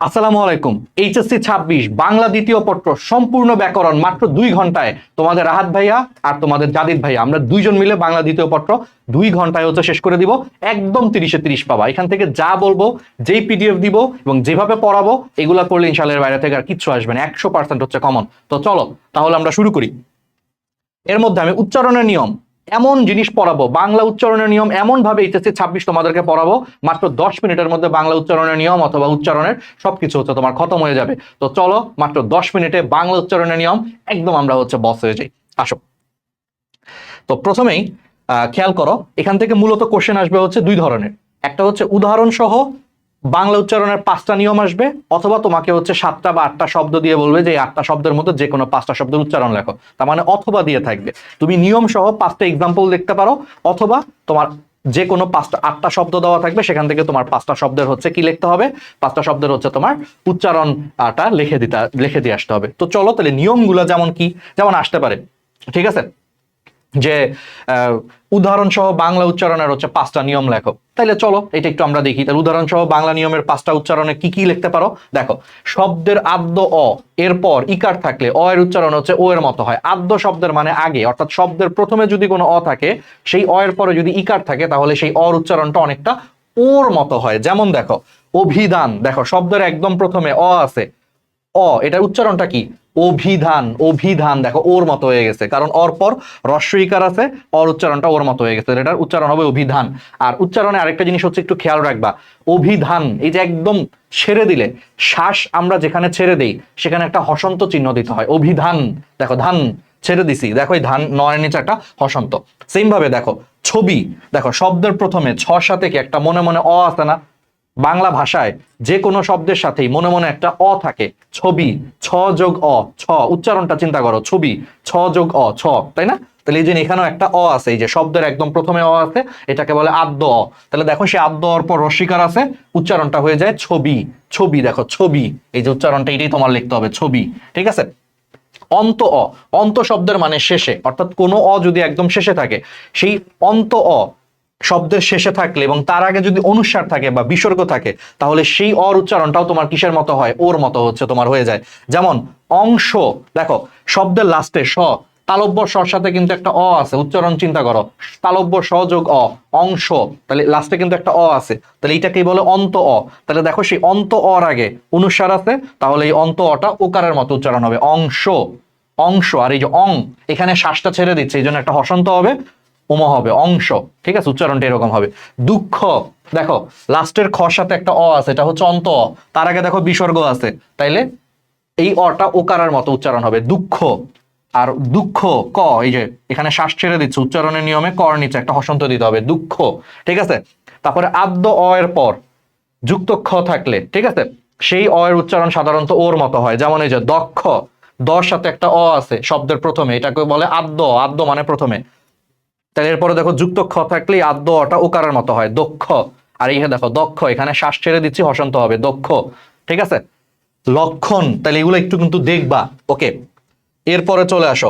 আসসালামু আলাইকুম। এইচএসসি 26 বাংলা দ্বিতীয় পত্র সম্পূর্ণ ব্যাকরণ মাত্র 2 ঘন্টায় তোমাদের রাহাত ভাইয়া আর তোমাদের জাদিদ ভাইয়া আমরা দুইজন মিলে বাংলা দ্বিতীয় পত্র 2 ঘন্টায় শেষ করে দিব। একদম 30-এ 30 পাবা। এখান থেকে যা বলবো, যেই পিডিএফ দিব এবং যেভাবে পড়াবো এগুলা করলে ইনশাআল্লাহ এর বাইরে থেকে আর কিচ্ছু আসবে না। 100% কমন। তো চলো তাহলে আমরা শুরু করি। এর মধ্যে আমি উচ্চারণের নিয়ম এমন জিনিস পড়াবো, বাংলা উচ্চারণের নিয়ম এমন ভাবে এইচএসসি 26 তোমাদেরকে পড়াবো, মাত্র 10 মিনিটের মধ্যে বাংলা উচ্চারণের নিয়ম অথবা উচ্চারণের সবকিছু তোমার খতম হয়ে যাবে। তো চলো মাত্র 10 মিনিটে বাংলা উচ্চারণের নিয়ম একদম আমরা বস হয়ে যাই। আসো। তো প্রথমেই খেয়াল করো, এখান থেকে মূলত কোশ্চেন আসবে দুই ধরনের। একটা উদাহরণ সহ বাংলা উচ্চারণের 5টা নিয়ম আসবে, অথবা তোমাকে 7টা বা 8টা শব্দ দিয়ে বলবে যে এই 8টা শব্দের মধ্যে যে কোনো 5টা শব্দের উচ্চারণ লেখো। তার মানে অথবা দিয়ে থাকবে, তুমি নিয়ম সহ 5টা এক্সাম্পল দেখতে পারো, অথবা তোমার যে কোনো 8টা শব্দ দেওয়া থাকবে, সেখান থেকে তোমার 5টা শব্দের কি লিখতে হবে, 5টা শব্দের তোমার উচ্চারণটা লিখে দিয়ে আসতে হবে। তো চলো তাহলে নিয়মগুলো যেমন আসতে পারে, ঠিক আছে, যে উদাহরণ সহ বাংলা উচ্চারণের 5টা নিয়ম লেখো। তাইলে চলো এটা একটু আমরা দেখি। তাহলে উদাহরণ সহ বাংলা নিয়মের 5টা উচ্চারণে কি লিখতে পারো দেখো। শব্দের আদ্য অ এরপর ইকার থাকলে অ এর উচ্চারণ ও এর মতো হয়। আদ্য শব্দের মানে আগে, অর্থাৎ শব্দের প্রথমে যদি কোনো অ থাকে, সেই অ এর পরে যদি ইকার থাকে, তাহলে সেই অর উচ্চারণটা অনেকটা ওর মতো হয়। যেমন দেখো অভিধান, দেখো শব্দের একদম প্রথমে অ আছে, এটার উচ্চারণটা কি? অভিধান। অভিধান দেখো ওর মতো হয়ে গেছে, কারণ অর পর হ্রস্ব ইকার আছে, অর উচ্চারণটা ওর মতো হয়ে গেছে, এটার উচ্চারণ হবে অভিধান। আর উচ্চারণে আরেকটা জিনিস একটু খেয়াল রাখবা, অভিধান এই যে একদম ছেড়ে দিলে, শ্বাস আমরা যেখানে ছেড়ে দেই সেখানে একটা হসন্ত চিহ্ন দিতে হয়। অভিধান, দেখো ধান ছেড়ে দিছি, দেখো এই ধান নয়ের নিচে একটা হসন্ত। সেম ভাবে দেখো ছবি, দেখো শব্দের প্রথমে ছ সাথে কি একটা মনে মনে অ আছে না? বাংলা ভাষায় যে কোনো শব্দের সাথেই মনে মনে একটা অ থাকে। ছবি, ছ যোগ অ, ছ উচ্চারণটা চিন্তা করো, ছবি ছ যোগ অ, ছ, তাই না? তাহলে এই যে এখানেও একটা অ আছে, এই যে শব্দের একদম প্রথমে অ আছে, এটাকে বলে আদ্য অ। তাহলে দেখো সে আদ্য অর পর রস্বীকার আছে, উচ্চারণটা হয়ে যায় ছবি। ছবি দেখো ছবি, এই যে উচ্চারণটা এটাই তোমার লিখতে হবে, ছবি, ঠিক আছে। অন্ত অ, অন্ত শব্দের মানে শেষে, অর্থাৎ কোনো অ যদি একদম শেষে থাকে, সেই অন্ত অ শব্দের শেষে থাকলে এবং তার আগে যদি অনুস্বার থাকে বা বিসর্গ থাকে, তাহলে সেই অর উচ্চারণটাও তোমার কিসের মতো হয়? ওর মতো তোমার হয়ে যায়। যেমন অংশ, দেখো শব্দের লাস্টে স, তালব্য স্বর সাথে কিন্তু একটা অ আছে, উচ্চারণ চিন্তা করো, তালব্য স যোগ অ, অংশ, তাহলে লাস্টে কিন্তু একটা অ আছে, তাহলে এইটাকেই বলে অন্ত অ। তাহলে দেখো সেই অন্ত অর আগে অনুস্বার আছে, তাহলে এই অন্ত অটা ওকারের মতো উচ্চারণ হবে, অংশ, অংশ। আর এই যে অং, এখানে শ্বাসটা ছেড়ে দিচ্ছে, এই জন্য একটা হসন্ত হবে, উম হবে, অংশ, ঠিক আছে, উচ্চারণটা এরকম হবে। দুঃখ, দেখো লাস্টের খ সাথে একটা অ আছে, এটা অন্ত অ, তার আগে দেখো বিসর্গ আছে, তাইলে এই অটা ওকারের মতো উচ্চারণ হবে, দুঃখ। আর দুঃখ ক, এই যে এখানে শ্বাস ছেড়ে দিচ্ছে, উচ্চারণের নিয়মে কর নিচে একটা হসন্ত দিতে হবে, দুঃখ, ঠিক আছে। তারপরে আদ্য অ এর পর যুক্ত খ থাকলে, ঠিক আছে, সেই অ এর উচ্চারণ সাধারণত ওর মতো হয়। যেমন এই যে দক্ষ, দর সাথে একটা অ আছে শব্দের প্রথমে, এটাকে বলে আদ্য, আদ্য মানে প্রথমে। তাহলে এরপরে দেখো যুক্ত খ থাকলে আদ্য অটা ওকারের মতো হয়, দক্ষ। আর এই দেখো দক্ষ, এখানে শ্বাস ছেড়ে দিচ্ছি, হসন্ত হবে, দক্ষ, ঠিক আছে। লক্ষণ, তাহলে এগুলো একটু কিন্তু দেখবা, ওকে। এরপরে চলে আসো,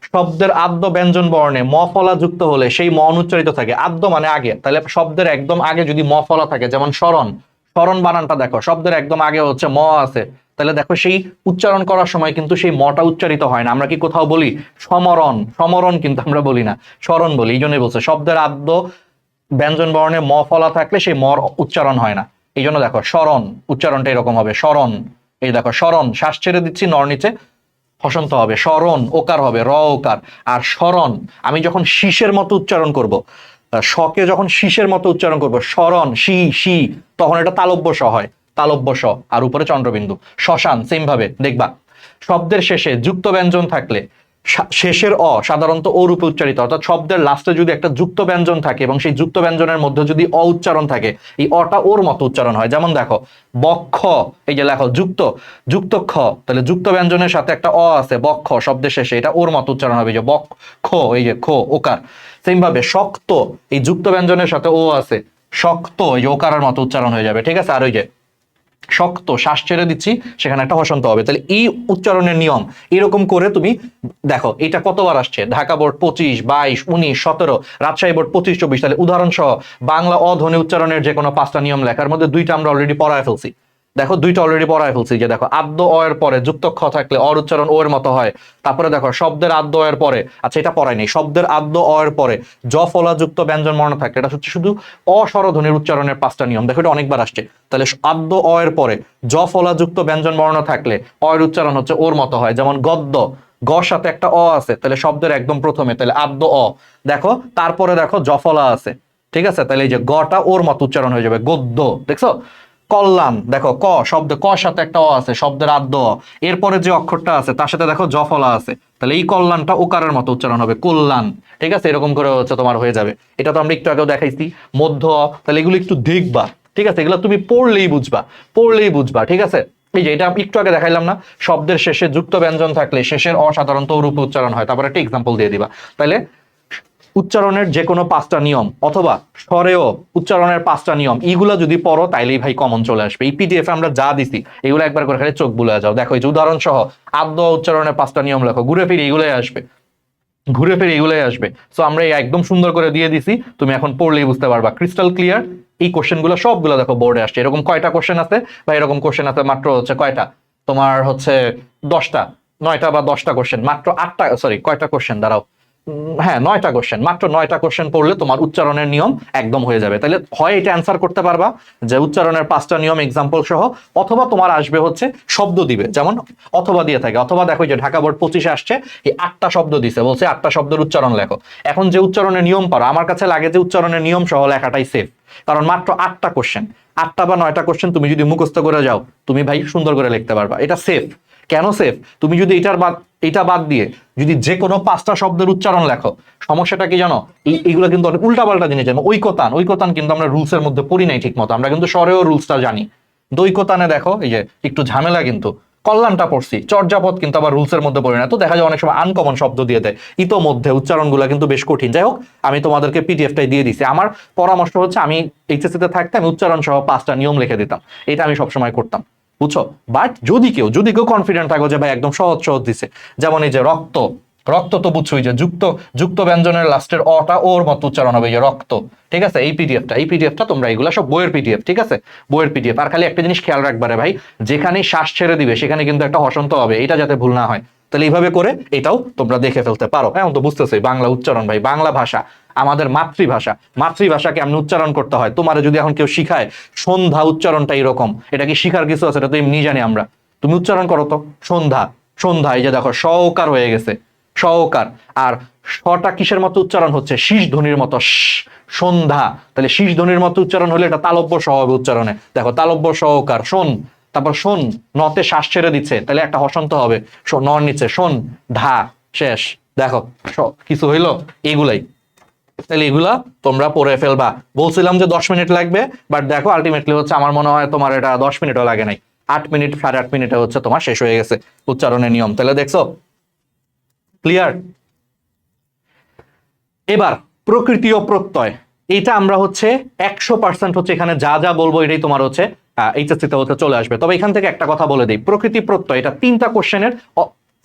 শব্দের আদ্য ব্যঞ্জন বর্ণে ম ফলা যুক্ত হলে সেই ম অনুচ্চারিত থাকে। আদ্য মানে আগে, তাহলে শব্দের একদম আগে যদি ম ফলা থাকে, যেমন স্মরণ, স্মরণ বানানটা দেখো শব্দের একদম আগে ম আছে, তাহলে দেখো সেই উচ্চারণ করার সময় কিন্তু সেই মটা উচ্চারিত হয় না। আমরা কি কোথাও বলি সমরণ? সমরণ কিন্তু আমরা বলি না, স্মরণ বলি। এই জন্যই বলছে শব্দের আদ্য ব্যঞ্জন বর্ণে ম ফলা থাকলে সেই মর উচ্চারণ হয় না। এই জন্য দেখো স্মরণ, উচ্চারণটা এরকম হবে, স্মরণ। এই দেখো স্মরণ, শ্বাস ছেড়ে দিচ্ছি, নর নিচে হসন্ত হবে, স্মরণ ওকার হবে, র ওকার। আর স্মরণ আমি যখন শীষের মতো উচ্চারণ করব, শকে যখন শীষের মতো উচ্চারণ করব, স্মরণ শি শি, তখন এটা তালব্য স হয়, তালব্য স, আর উপরে চন্দ্রবিন্দু। শ্মশান সেম ভাবে দেখবা, শব্দের শেষে যুক্ত ব্যঞ্জন থাকলে শেষের অ সাধারণত ও রূপে উচ্চারিত, অর্থাৎ শব্দের লাস্টে যদি একটা যুক্ত ব্যঞ্জন থাকে এবং সেই যুক্ত ব্যঞ্জনের মধ্যে যদি অ উচ্চারণ থাকে, এই অটা ওর মতো উচ্চারণ হয়। যেমন দেখো বক্ষ, এই যে লেখো যুক্ত, যুক্ত খ, তাহলে যুক্ত ব্যঞ্জনের সাথে একটা অ আছে, বক্ষ শব্দের শেষে, এটা ওর মতো উচ্চারণ হবে, যে বক্ষ, এই যে খো ওকার। সেম ভাবে শক্ত, এই যুক্ত ব্যঞ্জনের সাথে ও আছে, শক্ত, এই যে ওকারের মতো উচ্চারণ হয়ে যাবে, ঠিক আছে। আর ওই যে শক্ত, শ্বাস ছেড়ে দিচ্ছি, সেখানে একটা হসন্ত হবে। তাহলে এই উচ্চারণের নিয়ম এরকম করে তুমি দেখো এটা কতবার আসছে, ঢাকা বোর্ড 25, 22, 19, 17, রাজশাহী বোর্ড 25, 24। তাহলে উদাহরণ সহ বাংলা অধ্বনি উচ্চারণের যে কোনো 5টা নিয়ম লেখার মধ্যে 2টা আমরা অলরেডি পড়ায় ফেলছি। দেখো দুইটা অলরেডি পড়ায় ফেলছি, যে দেখো আদ্য অ এর পরে যুক্ত খ থাকলে অর উচ্চারণ ও এর মতো হয়। তারপরে দেখো শব্দের আদ্য অ এর পরে, আচ্ছা এটা পড়াই নেই, শব্দের আদ্য অ এর পরে জ ফলা যুক্ত ব্যঞ্জন বর্ণ থাকলে, এটা হচ্ছে শুধু অস্বরধ্বনির উচ্চারণের 5টা নিয়ম। দেখো এটা অনেকবার আসছে। তাহলে আদ্য অ এর পরে জ ফলা যুক্ত ব্যঞ্জন বর্ণ থাকলে অ এর উচ্চারণ হচ্ছে ওর মতো হয়। যেমন গদ্য, গ সাথে একটা অ আছে, তাহলে শব্দের একদম প্রথমে, তাহলে আদ্য অ। দেখো তারপরে দেখো জফলা আছে, ঠিক আছে, তাহলে এই যে গটা ওর মতো উচ্চারণ হয়ে যাবে গদ্য। দেখছো? কল্যাণ, দেখো ক শব্দ, ক সাথে একটা অ আছে, শব্দের আদ্য অ। এরপরে যে অক্ষরটা আছে তার সাথে দেখো জফলা আছে, তাহলে এই কল্যাণটা ওকারের মতো উচ্চারণ হবে কল্যাণ। ঠিক আছে, এরকম করে হচ্ছে তোমার হয়ে যাবে। এটা তো আমরা একটু আগেও দেখাইছি। মধ্য অ, তাহলে এগুলো একটু দেখবা, ঠিক আছে, এগুলো তুমি পড়লেই বুঝবা, পড়লেই বুঝবা, ঠিক আছে। এই যে এটা একটু আগে দেখাইলাম না, শব্দের শেষে যুক্ত ব্যঞ্জন থাকলে শেষের অসাধারণত রূপে উচ্চারণ হয়। তারপর একটা এক্সাম্পল দিয়ে দিবা। তাহলে উচ্চারণের যে কোনো 5টা নিয়ম, অথবা স্বরেও উচ্চারণের 5টা নিয়ম, এইগুলো যদি পড়ো তাইলেই ভাই কমন চলে আসবে। এই পিডিএফ আমরা যা দিছি এগুলো একবার করে খালি চোখ বুলে যাও। দেখো এই যে উদাহরণ সহ আদ্য উচ্চারণের 5টা নিয়ম লেখো, ঘুরে ফিরে এগুলোই আসবে, ঘুরে ফিরে এগুলোই আসবে। সো আমরা এই একদম সুন্দর করে দিয়ে দিছি, তুমি এখন পড়লেই বুঝতে পারবা, ক্রিস্টাল ক্লিয়ার। এই কোশ্চেনগুলো সবগুলো দেখো বোর্ডে আসছে। এরকম কয়টা কোশ্চেন আছে বা এরকম কোশ্চেন আছে মাত্র হচ্ছে কয়টা, তোমার হচ্ছে 10টা, 9টা বা 10টা কোশ্চেন, মাত্র 8টা, সরি কয়টা কোশ্চেন দাঁড়াও, হ্যাঁ 9টা কোশ্চেন, মাত্র 9টা কোশ্চেন পড়লে তোমার উচ্চারণের নিয়ম একদম হয়ে যাবে। তাহলে হয় এটা অ্যান্সার করতে পারবা যে উচ্চারণের 5টা নিয়ম এক্সাম্পল সহ, অথবা তোমার আসবে হচ্ছে শব্দ দিবে, যেমন অথবা দিয়ে থাকে। অথবা দেখো যে ঢাকা বোর্ড 25-এ আসছে, এই 8টা শব্দ দিছে, বলছে 8টা শব্দের উচ্চারণ লেখো। এখন যে উচ্চারণের নিয়ম পারো, আমার কাছে লাগে যে উচ্চারণের নিয়ম সহ লেখাটাই সেফ, কারণ মাত্র 8টা কোশ্চেন, 8টা বা 9টা কোশ্চেন তুমি যদি মুখস্থ করে যাও, তুমি ভাই সুন্দর করে লিখতে পারবা। এটা সেফ। কেন সেফ? তুমি যদি এটা বাদ দিয়ে যদি যে কোনো 5টা শব্দের উচ্চারণ লেখো, সমস্যাটা কি জানো, এইগুলো কিন্তু অনেক উল্টাপাল্টা জিনিস জানো। ঐকতান কিন্তু আমরা রুলসের মধ্যে পড়ি নাই ঠিক মতো, আমরা কিন্তু স্বরেও রুলসটা জানি। ঐকতানে দেখো এই যে একটু ঝামেলা, কিন্তু কল্যাণটা পড়ছি, চর্যাপদ কিন্তু আবার রুলসের মধ্যে পড়ি না। তো দেখা যায় অনেক সময় আনকমন শব্দ দিয়ে দেয়, ইতোমধ্যে উচ্চারণগুলো কিন্তু বেশ কঠিন। যাই হোক, আমি তোমাদেরকে পিডিএফটাই দিয়ে দিছি। আমার পরামর্শ হচ্ছে, আমি এইচএসসি তে থাকতে আমি উচ্চারণ সহ 5টা নিয়ম লিখে দিতাম, এটা আমি সবসময় করতাম, বুঝছো। বাট যদি কেউ কনফিডেন্ট থাকো যে ভাই একদম সহজ সহজ দিছে, যেমন এই যে রক্ত, রক্ত তো বুঝছোই যে যুক্ত যুক্ত ব্যঞ্জনের লাস্টের অটা ওর মতো উচ্চারণ হবে, এই যে রক্ত। ঠিক আছে, এই পিডিএফটা তোমরা, এগুলা সব বইয়ের পিডিএফ, ঠিক আছে, বইয়ের পিডিএফ। আর খালি একটা জিনিস খেয়াল রাখবারে ভাই, যেখানে শ্বাস ছেড়ে দিবে সেখানে কিন্তু একটা হসন্ত হবে, এটা যাতে ভুল না হয়। তাহলে এইভাবে করে এটাও তোমরা দেখে ফেলতে পারো। এখন তো বুঝতেছোই, বাংলা উচ্চারণ ভাই, বাংলা ভাষা আমাদের মাতৃভাষা, মাতৃভাষাকে এমনি উচ্চারণ করতে হয়। তোমার যদি এখন কেউ শিখায় সন্ধ্যা উচ্চারণটা এরকম, এটা কি শিখার কিছু আছে? এটা তো এমনি জানি আমরা। তুমি উচ্চারণ করো তো সন্ধ্যা, সন্ধ্যা, এই যে দেখো সওকার হয়ে গেছে, সওকার। আর শটা কিসের মতো উচ্চারণ হচ্ছে? শীষ ধ্বনির মতো, সন্ধ্যা। তাহলে শীষ ধ্বনির মতো উচ্চারণ হলে এটা তালব্য সহ হবে উচ্চারণে। দেখো তালব্য সহকার শোন, তারপর শোন, নতে শ্বাস ছেড়ে দিচ্ছে, তাহলে একটা হসন্ত হবে, নর নিচে শোন ধা, শেষ। দেখো কিছু হইলো, এগুলাই। তাহলে এগুলা তোমরা পড়ে ফেলবা। বলছিলাম যে 10 মিনিট লাগবে, বাট দেখো আলটিমেটলি হচ্ছে আমার মনে হয় তোমার এটা 10 মিনিটও লাগে নাই, 8 মিনিট, 8.5 মিনিটে হচ্ছে তোমার শেষ হয়ে গেছে উচ্চারণের নিয়ম। তাহলে দেখছো ক্লিয়ার। এবার প্রকৃতি ও প্রত্যয়, এটা আমরা হচ্ছে 100% হচ্ছে এখানে যা যা বলবো এটাই তোমার হচ্ছে এইচএসসি তে হচ্ছে চলে আসবে। তবে এখান থেকে একটা কথা বলে দিই, প্রকৃতি প্রত্যয় এটা 3টা কোশ্চেনের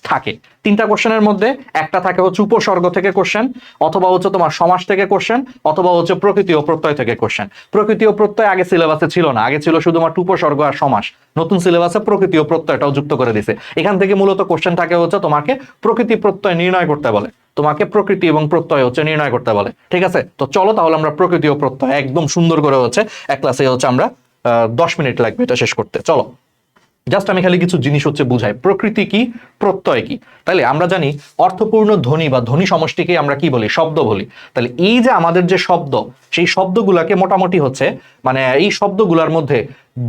থাকে। 3টা কোশ্চেনের মধ্যে একটা থাকে হচ্ছে উপসর্গ থেকে কোশ্চেন, অথবা হচ্ছে তোমার সমাস থেকে কোশ্চেন, অথবা হচ্ছে প্রকৃতি ও প্রত্যয় থেকে কোশ্চেন। প্রকৃতি ও প্রত্যয় আগে সিলেবাসে ছিল না, আগে ছিল শুধুমাত্র উপসর্গ আর সমাস। নতুন সিলেবাসে প্রকৃতি ও প্রত্যয়টাও যুক্ত করে দিছে। এখান থেকে মূলত কোশ্চেন থাকে হচ্ছে তোমাকে প্রকৃতি প্রত্যয় নির্ণয় করতে বলে, তোমাকে প্রকৃতি এবং প্রত্যয় হচ্ছে নির্ণয় করতে বলে। ঠিক আছে, তো চলো তাহলে আমরা প্রকৃতি ও প্রত্যয় একদম সুন্দর করে হচ্ছে এক ক্লাসে হচ্ছে আমরা 10 মিনিট লাগবে এটা শেষ করতে। চলো জাস্ট আমি খালি কিছু জিনিস হচ্ছে বুঝাই, প্রকৃতি কি, প্রত্যয় কি। তাহলে আমরা জানি অর্থপূর্ণ ধ্বনি বা ধ্বনি সমষ্টিকে আমরা কি বলি? শব্দ বলি। তাহলে এই যে আমাদের যে শব্দ, সেই শব্দগুলাকে মোটামুটি হচ্ছে মানে এই শব্দগুলোর মধ্যে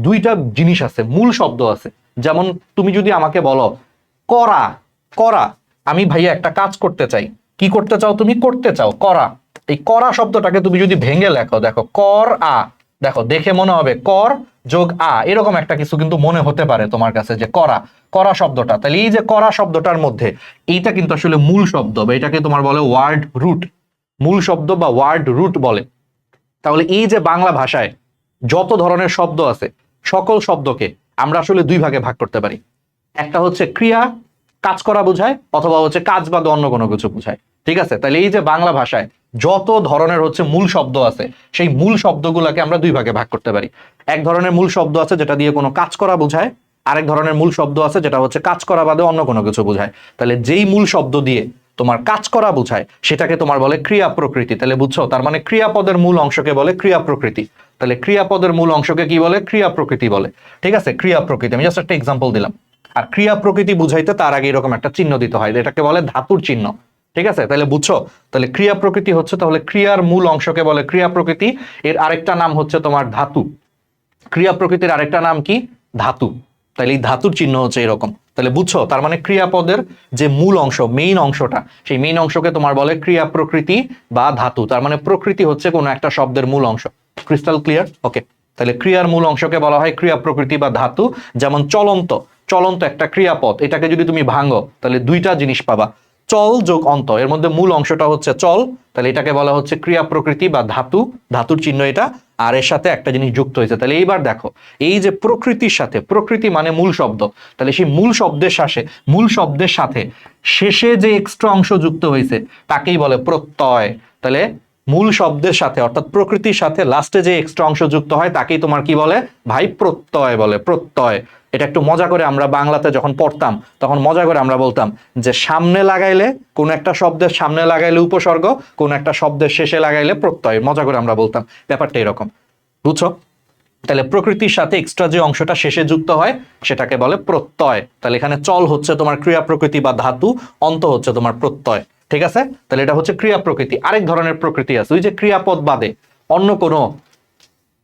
2টা জিনিস আছে, মূল শব্দ আছে। যেমন তুমি যদি আমাকে বলো করা, করা, আমি ভাইয়া একটা কাজ করতে চাই, কি করতে চাও তুমি? করতে চাও, করা। এই করা শব্দটাকে তুমি যদি ভেঙে লেখো, দেখো কর আ, দেখো দেখে মনে হবে কর যোগ আ, এরকম একটা কিছু কিন্তু মনে হতে পারে তোমার কাছে যে করা, করা শব্দটা। তাহলে এই যে করা শব্দটার মধ্যে এইটা কিন্তু আসলে মূল শব্দ, বা এটাকে তোমার বলে ওয়ার্ড রুট, মূল শব্দ বা ওয়ার্ড রুট বলে। তাহলে এই যে বাংলা ভাষায় যত ধরনের শব্দ আছে, সকল শব্দকে আমরা আসলে 2 ভাগে ভাগ করতে পারি। একটা হচ্ছে ক্রিয়া, কাজ করা বোঝায়, অথবা হচ্ছে কাজ বাদে অন্য কোনো কিছু বোঝায়। ঠিক আছে, তাহলে এই যে বাংলা ভাষায় যত ধরনের হচ্ছে মূল শব্দ আছে সেই মূল শব্দগুলোকে আমরা দুই ভাগে ভাগ করতে পারি। এক ধরনের মূল শব্দ আছে যেটা দিয়ে কোনো কাজ করা বোঝায়, আরেক ধরনের মূল শব্দ আছে যেটা হচ্ছে কাজ করা বাদে অন্য কোনো কিছু বোঝায়। তাহলে যেই মূল শব্দ দিয়ে তোমার কাজ করা বোঝায় সেটাকে তোমার বলে ক্রিয়া প্রকৃতি। তাহলে বুঝছো, তার মানে ক্রিয়াপদের মূল অংশকে বলে ক্রিয়া প্রকৃতি। তাহলে ক্রিয়াপদের মূল অংশকে কি বলে? ক্রিয়া প্রকৃতি বলে। ঠিক আছে, ক্রিয়া প্রকৃতি। আমি জাস্ট একটা এক্সাম্পল দিলাম। আর ক্রিয়া প্রকৃতি বুঝাইতে তার আগে এরকম একটা চিহ্ন দিতে হয়, এটাকে বলে ধাতুর চিহ্ন। ঠিক আছে, তাহলে বুঝছো, তাহলে ক্রিয়া প্রকৃতি হচ্ছে তাহলে ক্রিয়ার মূল অংশকে বলে ক্রিয়া প্রকৃতি। এর আরেকটা নাম হচ্ছে তোমার ধাতু। ক্রিয়া প্রকৃতির আরেকটা নাম কি? ধাতু। তাহলে এই ধাতুর চিহ্ন হচ্ছে এরকম। তাহলে বুঝছো, তার মানে ক্রিয়াপদের যে মূল অংশ, মেইন অংশটা, সেই মেইন অংশকে তোমার বলে ক্রিয়া প্রকৃতি বা ধাতু। তার মানে প্রকৃতি হচ্ছে কোনো একটা শব্দের মূল অংশ। Crystal clear? ওকে। তাহলে ক্রিয়ার মূল অংশকে বলা হয় ক্রিয়া প্রকৃতি বা ধাতু। যেমন চলন্ত, চলন্ত একটা ক্রিয়াপদ, এটাকে যদি তুমি ভাঙো তাহলে দুইটা জিনিস পাবা, চল যোগ অন্ত। এর মধ্যে মূল অংশটা হচ্ছে চল, তাহলে এটাকে বলা হচ্ছে ক্রিয়া প্রকৃতি বা ধাতু, ধাতুর চিহ্ন এটা। আর এর সাথে একটা জিনিস যুক্ত হয়েছে। তাহলে এইবার দেখো, এই যে প্রকৃতির সাথে, প্রকৃতি মানে মূল শব্দ, তাহলে সেই মূল শব্দের সাথে শেষে যে এক্সট্রা অংশ যুক্ত হয়েছে তাকেই বলে প্রত্যয়। তাহলে মূল শব্দের সাথে অর্থাৎ প্রকৃতির সাথে লাস্টে যে এক্সট্রা অংশ যুক্ত হয় তাকেই তোমার কি বলে ভাই? প্রত্যয় বলে, প্রত্যয়। এটা একটু মজা করে আমরা বাংলাতে যখন পড়তাম তখন মজা করে আমরা বলতাম যে সামনে লাগাইলে, কোন একটা শব্দের সামনে লাগাইলে উপসর্গ, কোন একটা শব্দের শেষে লাগাইলে প্রত্যয়। মজা করে আমরা বলতাম, ব্যাপারটা এরকম। বুঝছো? তাহলে প্রকৃতির সাথে এক্সট্রা যে অংশটা শেষে যুক্ত হয় সেটাকে বলে প্রত্যয়। তাহলে এখানে চল হচ্ছে তোমার ক্রিয়া প্রকৃতি বা ধাতু, অন্ত হচ্ছে তোমার প্রত্যয়। ঠিক আছে, তাহলে এটা হচ্ছে ক্রিয়া প্রকৃতি। আরেক ধরনের প্রকৃতি আছে, ওই যে ক্রিয়াপদ বাদে অন্য কোনো